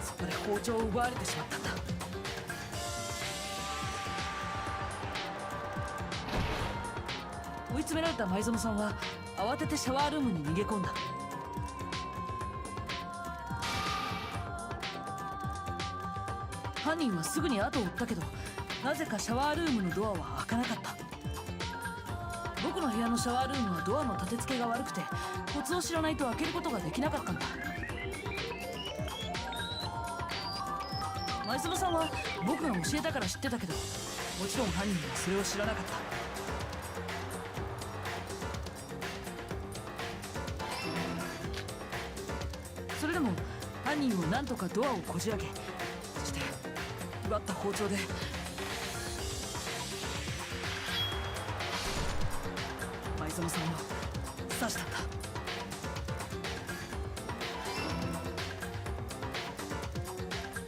そこで包丁を奪われてしまったんだ。追い詰められた前園さんは慌ててシャワールームに逃げ込んだ。犯人はすぐに後を追ったけど、なぜかシャワールームのドアは開かなかった。僕の部屋のシャワールームはドアの立て付けが悪くて、コツを知らないと開けることができなかったんだ。前園さんは僕が教えたから知ってたけど、もちろん犯人はそれを知らなかった。それでも犯人を何とかドアをこじ開け、そして奪った包丁で前園さんを刺したんだ。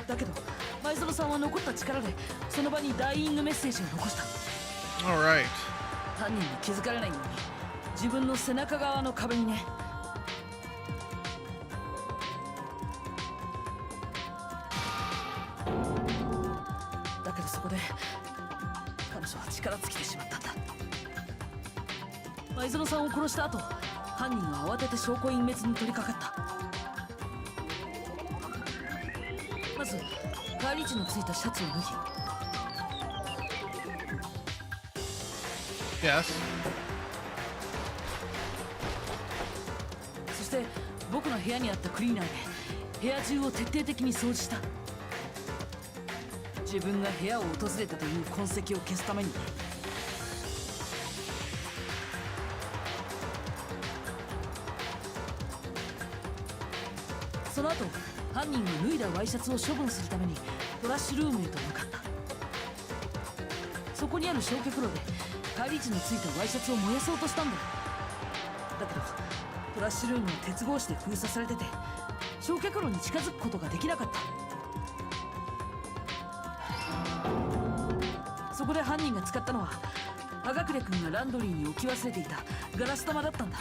だけど前園さんは残った力でその場にダイイングメッセージを残した。 Alright. 犯人に気づかれないように自分の背中側の壁にね。だけどそこで彼女は力尽きてしまったんだ。前園さんを殺した後、犯人は慌てて証拠隠滅に取り掛かった。まず帰り血のついたシャツを脱ぎ、 Yes. そして僕の部屋にあったクリーナーで部屋中を徹底的に掃除した。自分が部屋を訪れたという痕跡を消すために。その後犯人は脱いだワイシャツを処分するためにトラッシュルームへと向かった。そこにある焼却炉で返り血のついたワイシャツを燃やそうとしたんだよ。だけどトラッシュルームは鉄格子で封鎖されてて焼却炉に近づくことができなかった。そこで犯人が使ったのは葉隠君がランドリーに置き忘れていたガラス玉だったんだ。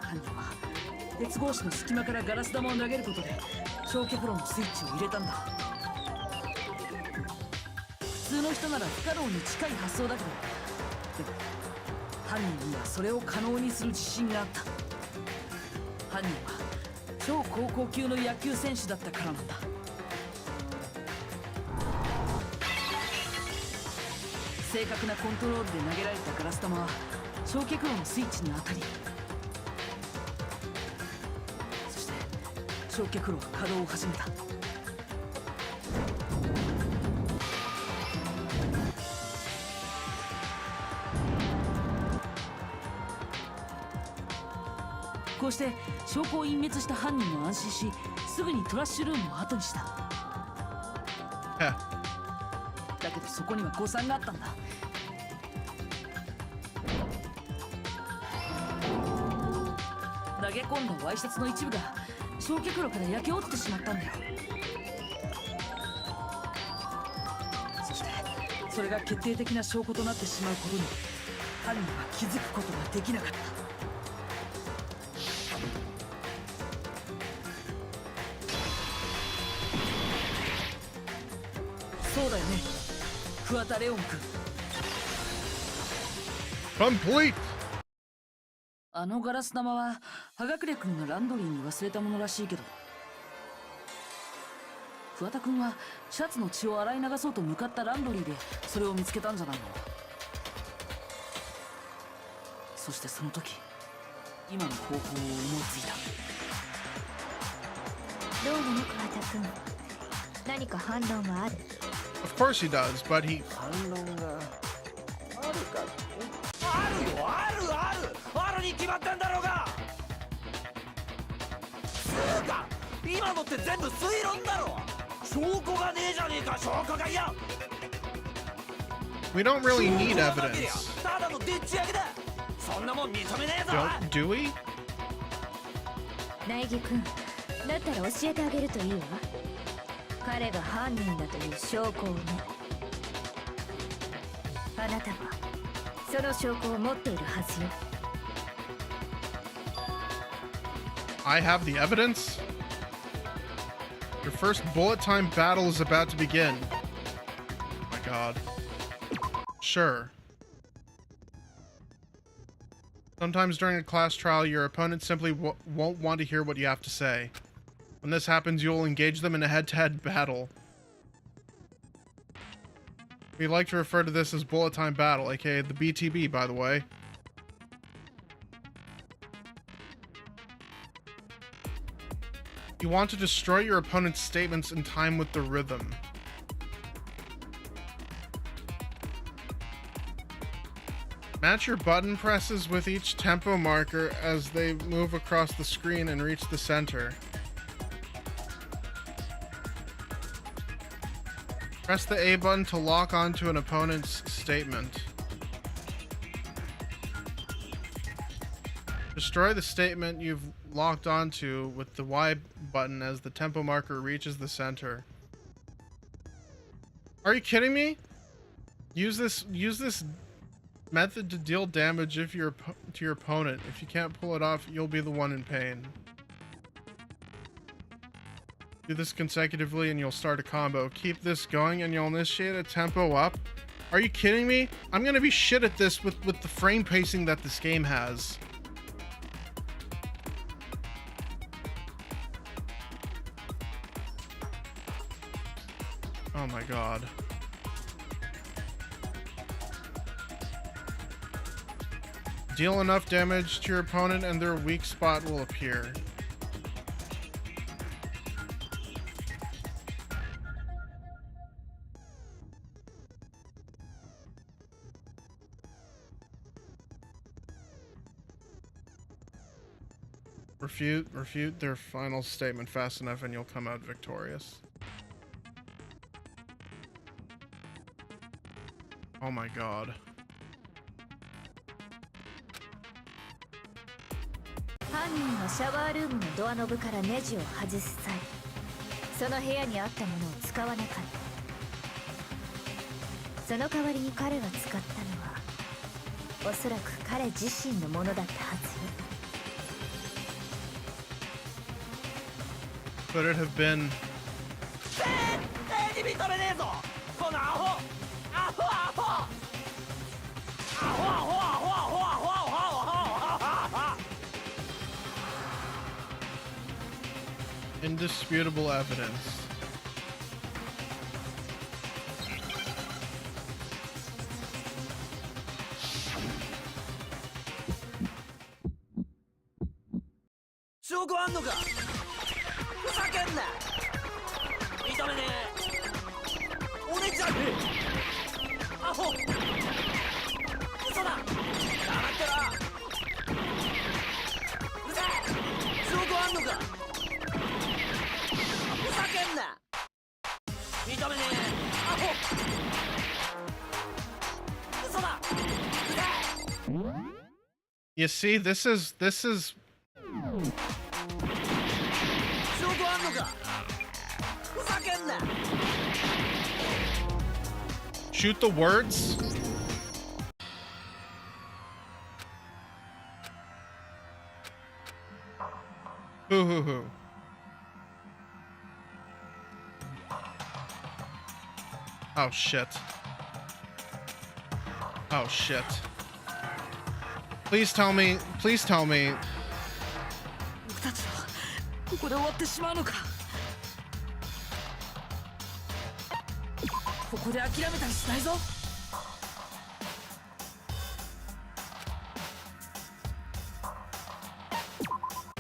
犯人は鉄格子の隙間からガラス玉を投げることで焼却炉のスイッチを入れたんだ。普通の人なら不可能に近い発想だけど、でも犯人にはそれを可能にする自信があった。犯人は超高校級の野球選手だったからなんだ。正確なコントロールで投げられたガラス玉は焼却炉のスイッチに当たり、そして焼却炉は稼働を始めた。こうして証拠を隠滅した犯人も安心し、すぐにトラッシュルームを後にした。だけどそこには誤算があったんだ。投げ込んだワイシャツの一部が焼却炉から焼け落ちてしまったんだよ。そしてそれが決定的な証拠となってしまうことに犯人は気づくことができなかった。そうだよね、桑田レオン君。Complete! あのガラス玉は葉隠君がランドリーに忘れたものらしいけど、桑田君はシャツの血を洗い流そうと向かったランドリーでそれを見つけたんじゃないの。そしてその時今の方法を思いついた。どうもね桑田君、何か反論はある？ Of course he does, but he... 反論があるかって？あるよ、あるあるあるに決まったんだろうが。つうか今のって全部推論だろ。証拠がねえじゃねえか。証拠がいや We don't really need evidence. ただのでっち上げだ。そんなもん認めねえぞ。 Do we? 苗木君、だったら教えてあげるといいわ。彼が犯人だという証拠をね。あなたはその証拠を持っているはずよ。I have the evidence? Your first bullet time battle is about to begin. Oh my god. Sure. Sometimes during a class trial, your opponent simply won't want to hear what you have to say. When this happens, you'll engage them in a head-to-head battle. We like to refer to this as bullet time battle, aka the BTB, by the way. You want to destroy your opponent's statements in time with the rhythm. Match your button presses with each tempo marker as they move across the screen and reach the center. Press the A button to lock onto an opponent's statement. Destroy the statement you've locked onto with the Y button as the tempo marker reaches the center. Are you kidding me? Use this method to deal damage to your opponent. If you can't pull it off, you'll be the one in pain. Do this consecutively and you'll start a combo. Keep this going and you'll initiate a tempo up. Are you kidding me? I'm gonna be shit at this with the frame pacing that this game has. Oh my god. Deal enough damage to your opponent and their weak spot will appear. Refute their final statement fast enough and you'll come out victorious. Oh my god. 犯人はシャワールームのドアノブからネジを外す際、その部屋にあったものを使わなかった。その代わりに彼が使ったのは、おそらく彼自身のものだったはずよ。Could it have been? 絶対に認めねえぞこのアホアホアホアホアホアホアホアホアホアホアホ Indisputable evidence. You see, this is shoot the words. Hoo. Oh shit. Oh shit. Please tell me. 僕たちはここで終わってしまうのか。ここで諦めたりしないぞ。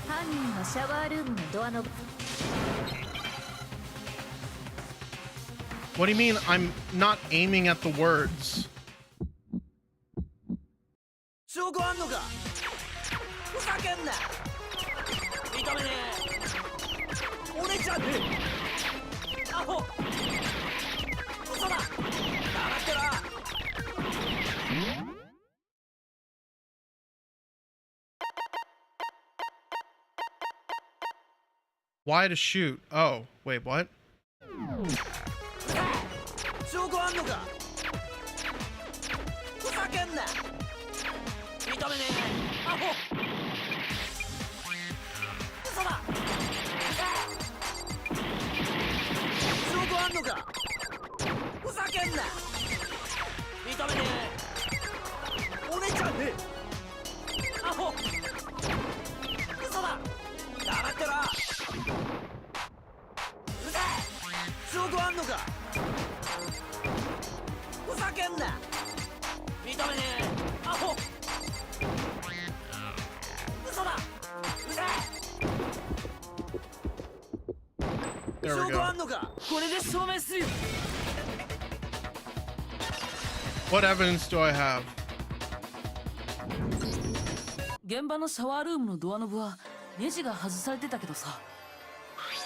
犯人はシャワールームのドアノブ。What do you mean I'm not aiming at the words? 証拠あんのかふざけんな認めねえ俺じゃねえアホ嘘だ黙ってろ Why to shoot? Oh, wait, what? 証拠あんのかふざけんな認めねえアホ嘘だ証拠あんのかふざけんな認めねえ俺じゃねえアホ嘘だ黙ってろうぜ証拠あんのかふざけんな認めねえアホ嘘だうぜ There we 証拠 go. あんのかこれで証明するよ。 What evidence do I have? 現場のシャワールームのドアノブはネジが外されてたけどさ、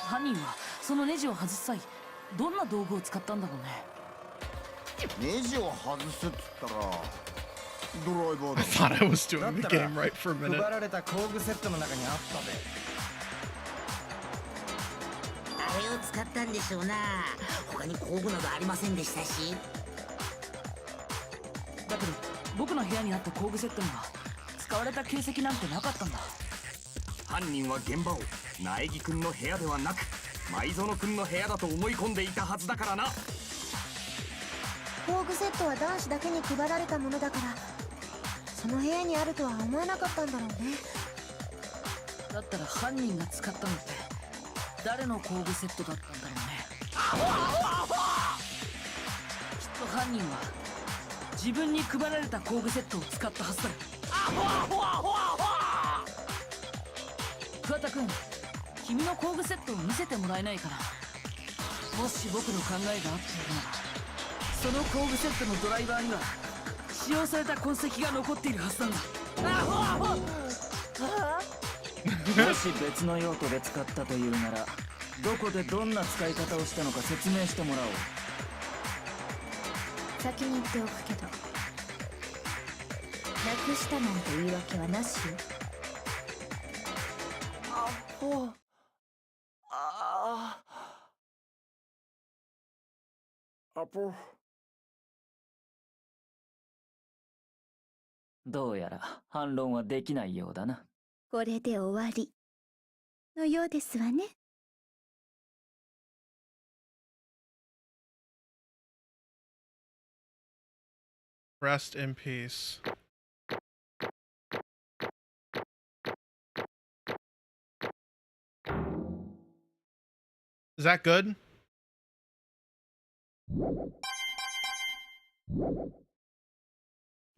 犯人はそのネジを外す際どんな道具を使ったんだろうね。ネジを外すっつったらドライバー I だ thought I was doing the game right for a 配 minute. られた工具セットの中にあったべあれを使ったんでしょうな。他に工具などありませんでしたし。だけど僕の部屋にあった工具セットには使われた形跡なんてなかったんだ。犯人は現場を苗木くんの部屋ではなく舞園くんの部屋だと思い込んでいたはずだからな。工具セットは男子だけに配られたものだから、その部屋にあるとは思わなかったんだろうね。だったら犯人が使ったのって誰の工具セットだったんだろうね。きっと犯人は自分に配られた工具セットを使ったはずだよ。桑田君、君の工具セットを見せてもらえないかな。もし僕の考えが合っているなら、その工具セットのドライバーには使用された痕跡が残っているはずなんだ。もし別の用途で使ったというなら、どこでどんな使い方をしたのか説明してもらおう。先に言っておくけど、なくしたなんて言い訳はなしよ。どうやら反論はできないようだな。これで終わりのようですわね。Rest in peace. Is that good?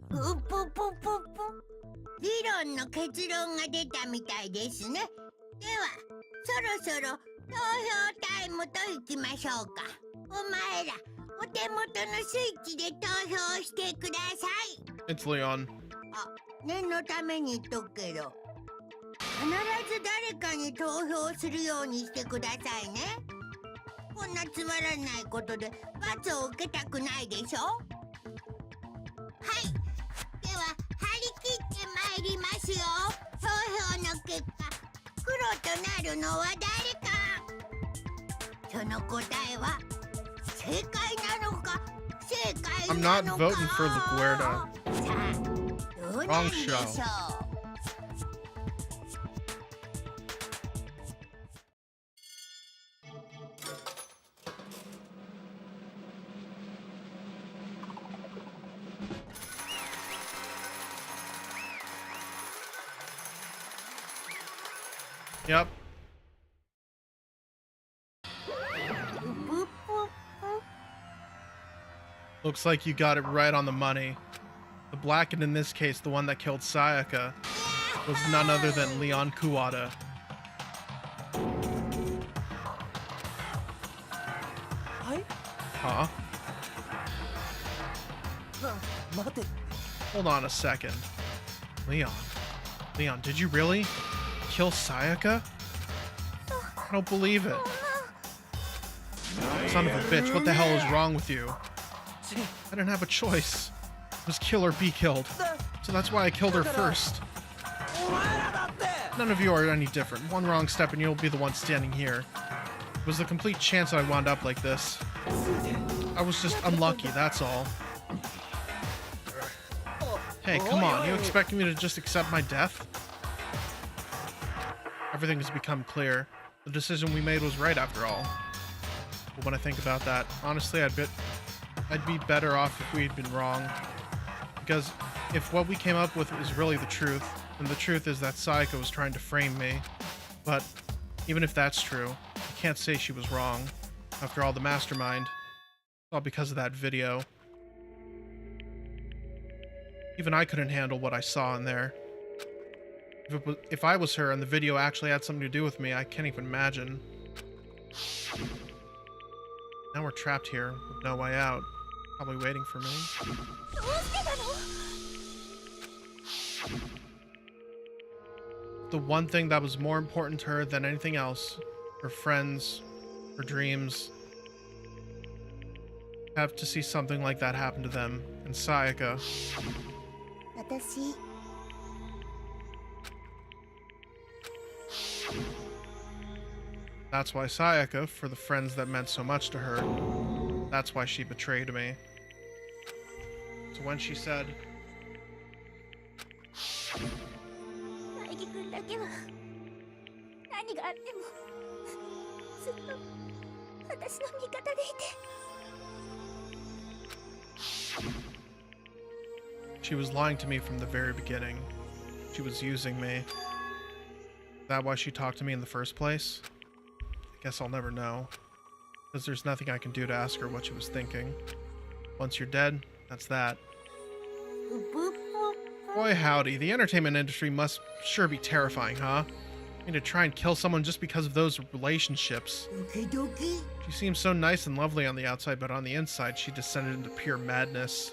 ぷぷぷぷぷ。理論の結論が出たみたいですね。では、そろそろ投票タイムといきましょうか。お前ら、お手元のスイッチで投票してください。It's Leon. あ、念のために言っとくけど、必ず誰かに投票するようにしてくださいね。こんなつまらないことで罰を受けたくないでしょ。はい、では張り切ってまいりますよ。投票の結果、黒となるのは誰か。その答えは正解なのか正解 I'm な not のか。 voting for LaGuardia. さあ、どうなんでしょう。 Yep. Looks like you got it right on the money. The black, and in this case, the one that killed Sayaka, was none other than Leon Kuwata. Huh? Hold on a second. Leon, did you really kill Sayaka? I don't believe it. Son of a bitch, what the hell is wrong with you? I didn't have a choice. It was kill or be killed. So that's why I killed her first. None of you are any different. One wrong step and you'll be the one standing here. It was a complete chance that I wound up like this. I was just unlucky, that's all. Hey, come on, you expecting me to just accept my death? Everything has become clear. The decision we made was right after all. But when I think about that, honestly, I'd be better off if we had been wrong. Because if what we came up with is really the truth, then the truth is that Sayaka was trying to frame me. But even if that's true, I can't say she was wrong. After all, the mastermind. It's all because of that video. Even I couldn't handle what I saw in there. If I was her and the video actually had something to do with me, I can't even imagine. Now we're trapped here with no way out. Probably waiting for me. The one thing that was more important to her than anything else, her friends, her dreams, have to see something like that happen to them. And Sayaka. 私 That's why Sayaka, for the friends that meant so much to her, that's why she betrayed me. So when she said, 大輝くんだけは何があってもずっと私の味方でいて。 she was lying to me from the very beginning. She was using me. Is that why she talked to me in the first place? I guess I'll never know. Because there's nothing I can do to ask her what she was thinking. Once you're dead, that's that. Boy howdy, the entertainment industry must sure be terrifying, huh? I mean, to try and kill someone just because of those relationships. She seems so nice and lovely on the outside, but on the inside, she descended into pure madness.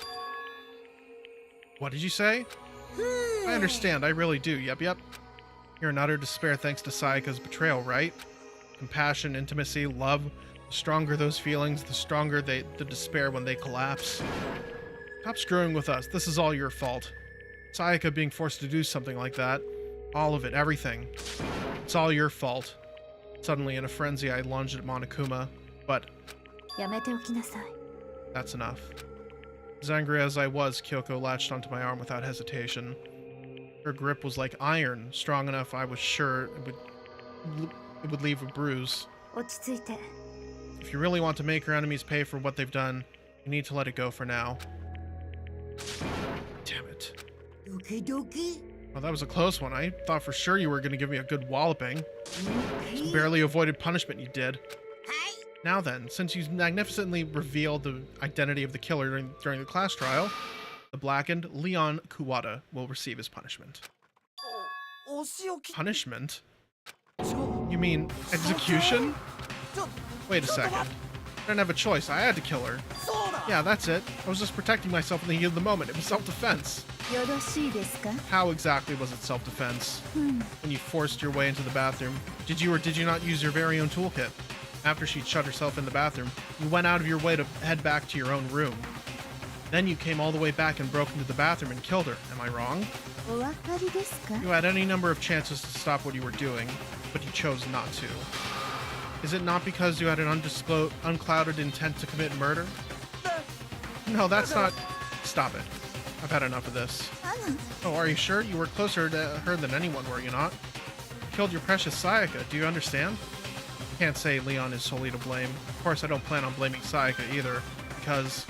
What did you say? I understand, I really do, yep. You're in utter despair thanks to Sayaka's betrayal, right? Compassion, intimacy, love. The stronger those feelings, the stronger the despair when they collapse. Stop screwing with us. This is all your fault. Sayaka being forced to do something like that. All of it, everything. It's all your fault. Suddenly, in a frenzy, I lunged at Monokuma, but やめておきなさい。 that's enough. As angry as I was, Kyoko latched onto my arm without hesitation. Her grip was like iron, strong enough I was sure it would leave a bruise. 落ち着いて。 If you really want to make your enemies pay for what they've done, you need to let it go for now. Damn it. ドキドキ Well, that was a close one. I thought for sure you were going to give me a good walloping. Just barely avoided punishment you did. はい。 Now then, since you magnificently revealed the identity of the killer during the class trial, the blackened Leon Kuwata will receive his punishment. お仕置き Punishment? ちょ You mean execution? ちょ Wait a second. I didn't have a choice. I had to kill her. そうだ Yeah, that's it. I was just protecting myself in the heat of the moment. It was self-defense. よろしいですか？ How exactly was it self-defense? When you forced your way into the bathroom, did you or did you not use your very own toolkit? After she'd shut herself in the bathroom, you went out of your way to head back to your own room. Then you came all the way back and broke into the bathroom and killed her. Am I wrong? お分かりですか？ You had any number of chances to stop what you were doing, but you chose not to. Is it not because you had an unclouded intent to commit murder? No, that's not... Stop it. I've had enough of this. Oh, are you sure? You were closer to her than anyone, were you not? You killed your precious Sayaka, do you understand? Can't say Leon is solely to blame. Of course, I don't plan on blaming Sayaka either, because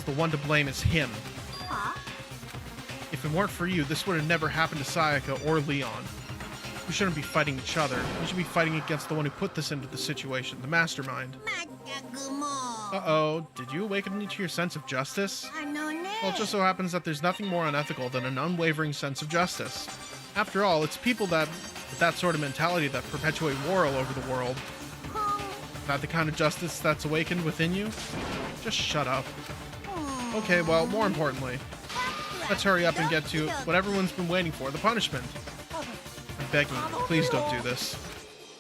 the one to blame is him. If it weren't for you, this would have never happened to Sayaka or Leon. We shouldn't be fighting each other. We should be fighting against the one who put this into the situation, the mastermind. まったくもう Uh-oh, did you awaken me to your sense of justice? あのね Well, it just so happens that there's nothing more unethical than an unwavering sense of justice. After all, it's people with that sort of mentality that perpetuate war all over the world. That the kind of justice that's awakened within you? Just shut up. Okay, well, more importantly, let's hurry up and get to what everyone's been waiting for, the punishment. I'm begging you, please don't do this.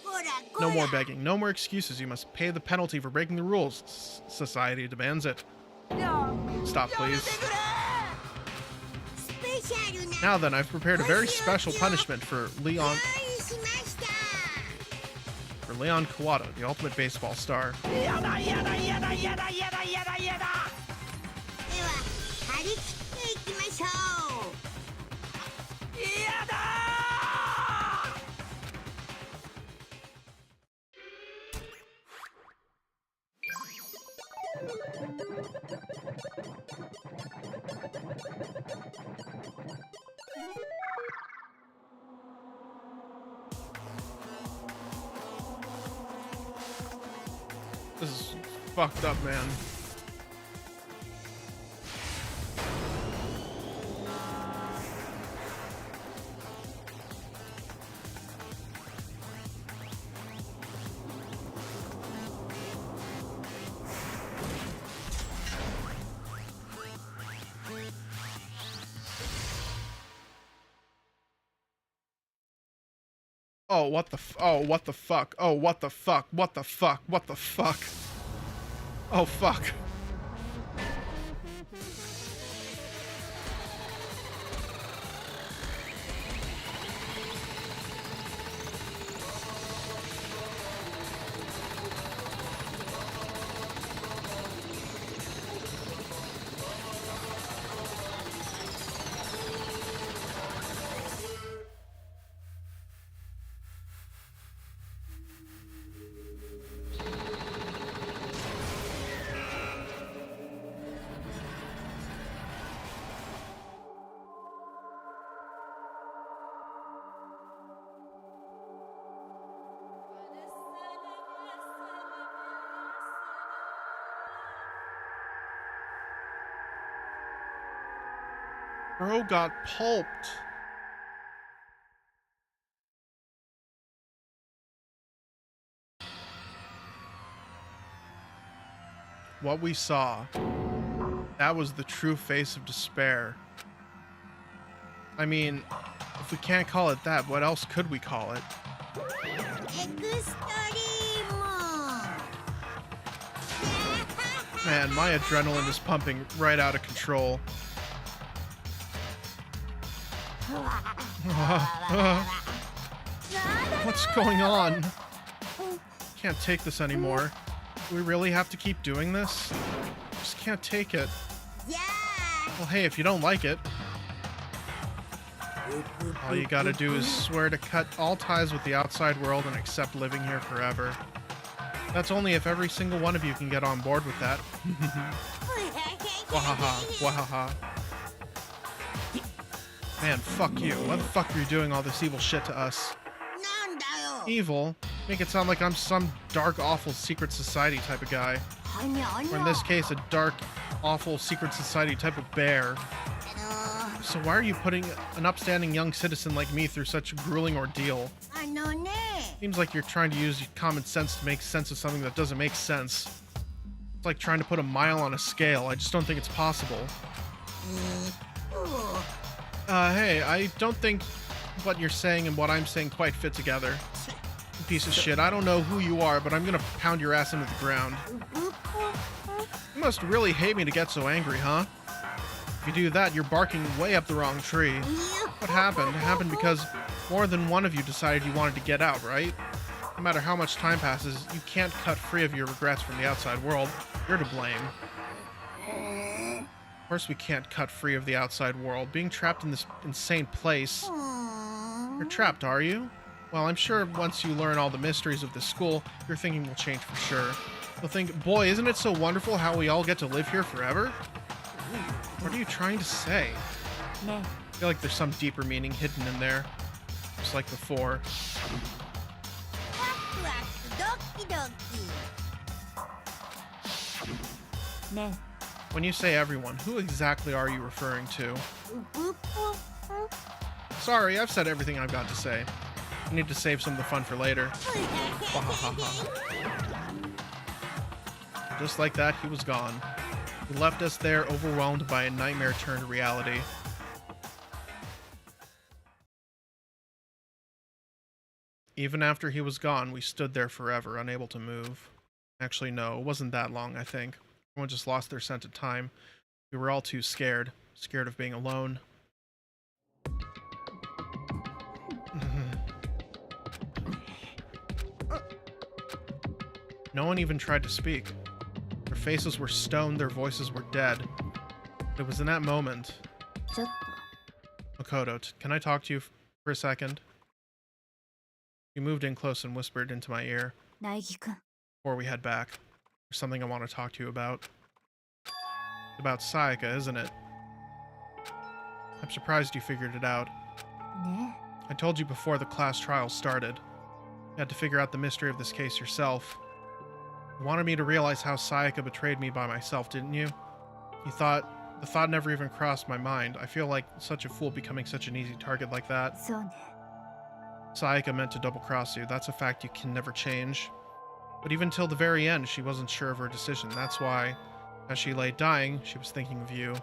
ほらこ No ら more begging, no more excuses. You must pay the penalty for breaking the rules. Society demands it. Stop, please. スペシャルな Now then, I've prepared a very special punishment for Leon 用意しました Kuwata, the ultimate baseball star. やだやだやだやだやだやだやだでは張り切っていきましょうやだ This is fucked up, man. Oh, what the oh, what the fuck? Oh, what the fuck? What the fuck? What the fuck? Oh, fuck. Bro got pulped. What we saw, that was the true face of despair. I mean, If we can't call it that, what else could we call it? Man, my adrenaline is pumping right out of control. What's going on? Can't take this anymore. Do we really have to keep doing this? Just can't take it. Yeah. Well, hey, if you don't like it, all you gotta do is swear to cut all ties with the outside world and accept living here forever. That's only if every single one of you can get on board with that. Wahaha, wahaha. Man, fuck you. Why the fuck are you doing all this evil shit to us? Evil? Make it sound like I'm some dark, awful secret society type of guy. Or in this case, a dark, awful secret society type of bear. So why are you putting an upstanding young citizen like me through such a grueling ordeal? Seems like you're trying to use common sense to make sense of something that doesn't make sense. It's like trying to put a mile on a scale. I just don't think it's possible. Hey, I don't think what you're saying and what I'm saying quite fit together. You piece of shit. I don't know who you are, but I'm gonna pound your ass into the ground. You must really hate me to get so angry, huh? If you do that, you're barking way up the wrong tree. What happened? It happened because more than one of you decided you wanted to get out, right? No matter how much time passes, you can't cut free of your regrets from the outside world. You're to blame. Of course we can't cut free of the outside world. Being trapped in this insane place. You're trapped, are you? Well, I'm sure once you learn all the mysteries of this school, your thinking will change for sure. You'll think, boy, isn't it so wonderful how we all get to live here forever? What are you trying to say? I feel like there's some deeper meaning hidden in there. Just like before. When you say everyone, who exactly are you referring to? Sorry, I've said everything I've got to say. I need to save some of the fun for later. Just like that, he was gone. He left us there overwhelmed by a nightmare turned reality. Even after he was gone, we stood there forever, unable to move. Actually, no, it wasn't that long, I think. Everyone just lost their sense of time. We were all too scared. Scared of being alone. No one even tried to speak. Their faces were stone, their voices were dead. It was in that moment... Makoto, can I talk to you for a second? He moved in close and whispered into my ear. Before we head back. There's something I want to talk to you about. It's about Sayaka, isn't it? I'm surprised you figured it out. I told you before the class trial started. You had to figure out the mystery of this case yourself. You wanted me to realize how Sayaka betrayed me by myself, didn't you? The thought never even crossed my mind. I feel like such a fool becoming such an easy target like that. Sayaka meant to double-cross you. That's a fact you can never change. But even till the very end, she wasn't sure of her decision. That's why, as she lay dying, she was thinking of you.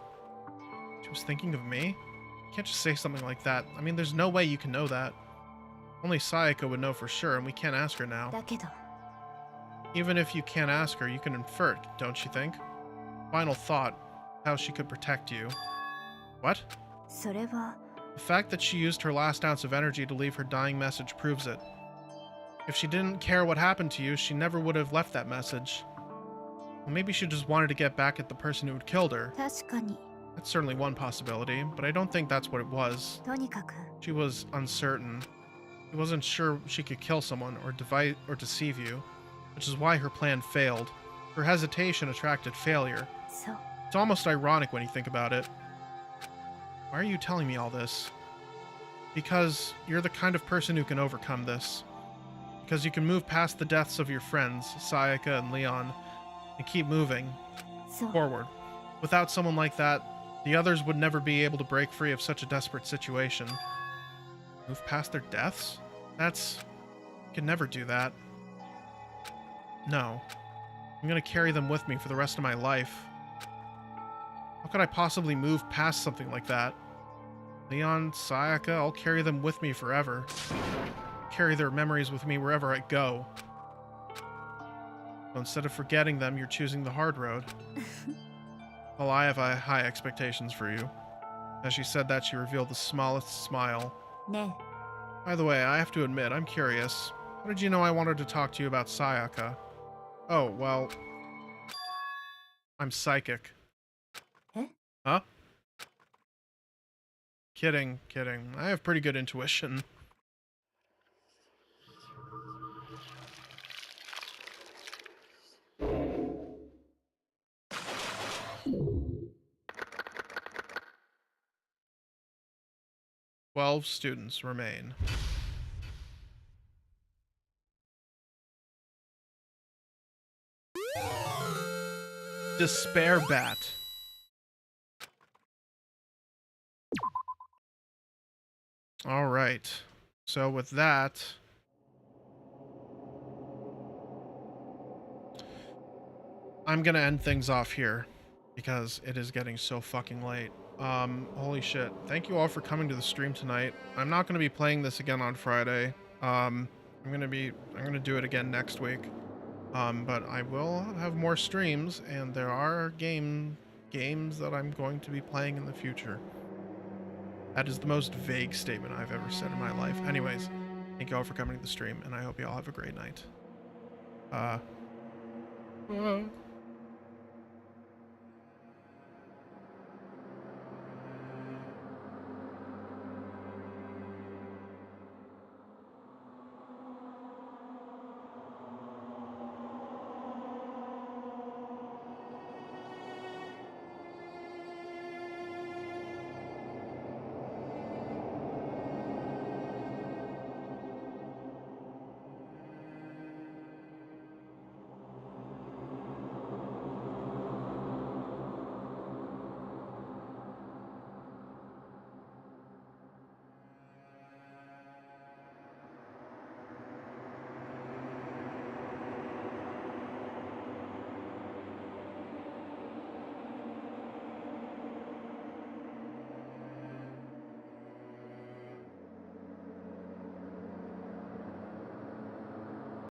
She was thinking of me? You can't just say something like that. I mean, there's no way you can know that. Only Sayaka would know for sure, and we can't ask her now. Even if you can't ask her, you can infer it, don't you think? Final thought, how she could protect you. What? The fact that she used her last ounce of energy to leave her dying message proves it. If she didn't care what happened to you, she never would have left that message. Well, maybe she just wanted to get back at the person who had killed her. That's certainly one possibility, but I don't think that's what it was. She was uncertain. She wasn't sure she could kill someone or deceive you, which is why her plan failed. Her hesitation attracted failure. It's almost ironic when you think about it. Why are you telling me all this? Because you're the kind of person who can overcome this. Because you can move past the deaths of your friends, Sayaka and Leon, and keep moving forward. Without someone like that, the others would never be able to break free of such a desperate situation. Move past their deaths? You can never do that. No. I'm gonna carry them with me for the rest of my life. How could I possibly move past something like that? Leon, Sayaka, I'll carry them with me forever. Carry their memories with me wherever I go. So instead of forgetting them, you're choosing the hard road. Well, I have high expectations for you. As she said that, she revealed the smallest smile.ね By the way, I have to admit, I'm curious. How did you know I wanted to talk to you about Sayaka? Oh, well... I'm psychic. Eh? Huh? Kidding, kidding. I have pretty good intuition. "12 students remain." Despair Bat. All right. So with that, I'm gonna end things off here because it is getting so fucking late. Holy shit. Thank you all for coming to the stream tonight. I'm not gonna be playing this again on Friday. I'm gonna do it again next week. But I will have more streams, and there are games that I'm going to be playing in the future. That is the most vague statement I've ever said in my life. Anyways, thank you all for coming to the stream, and I hope you all have a great night.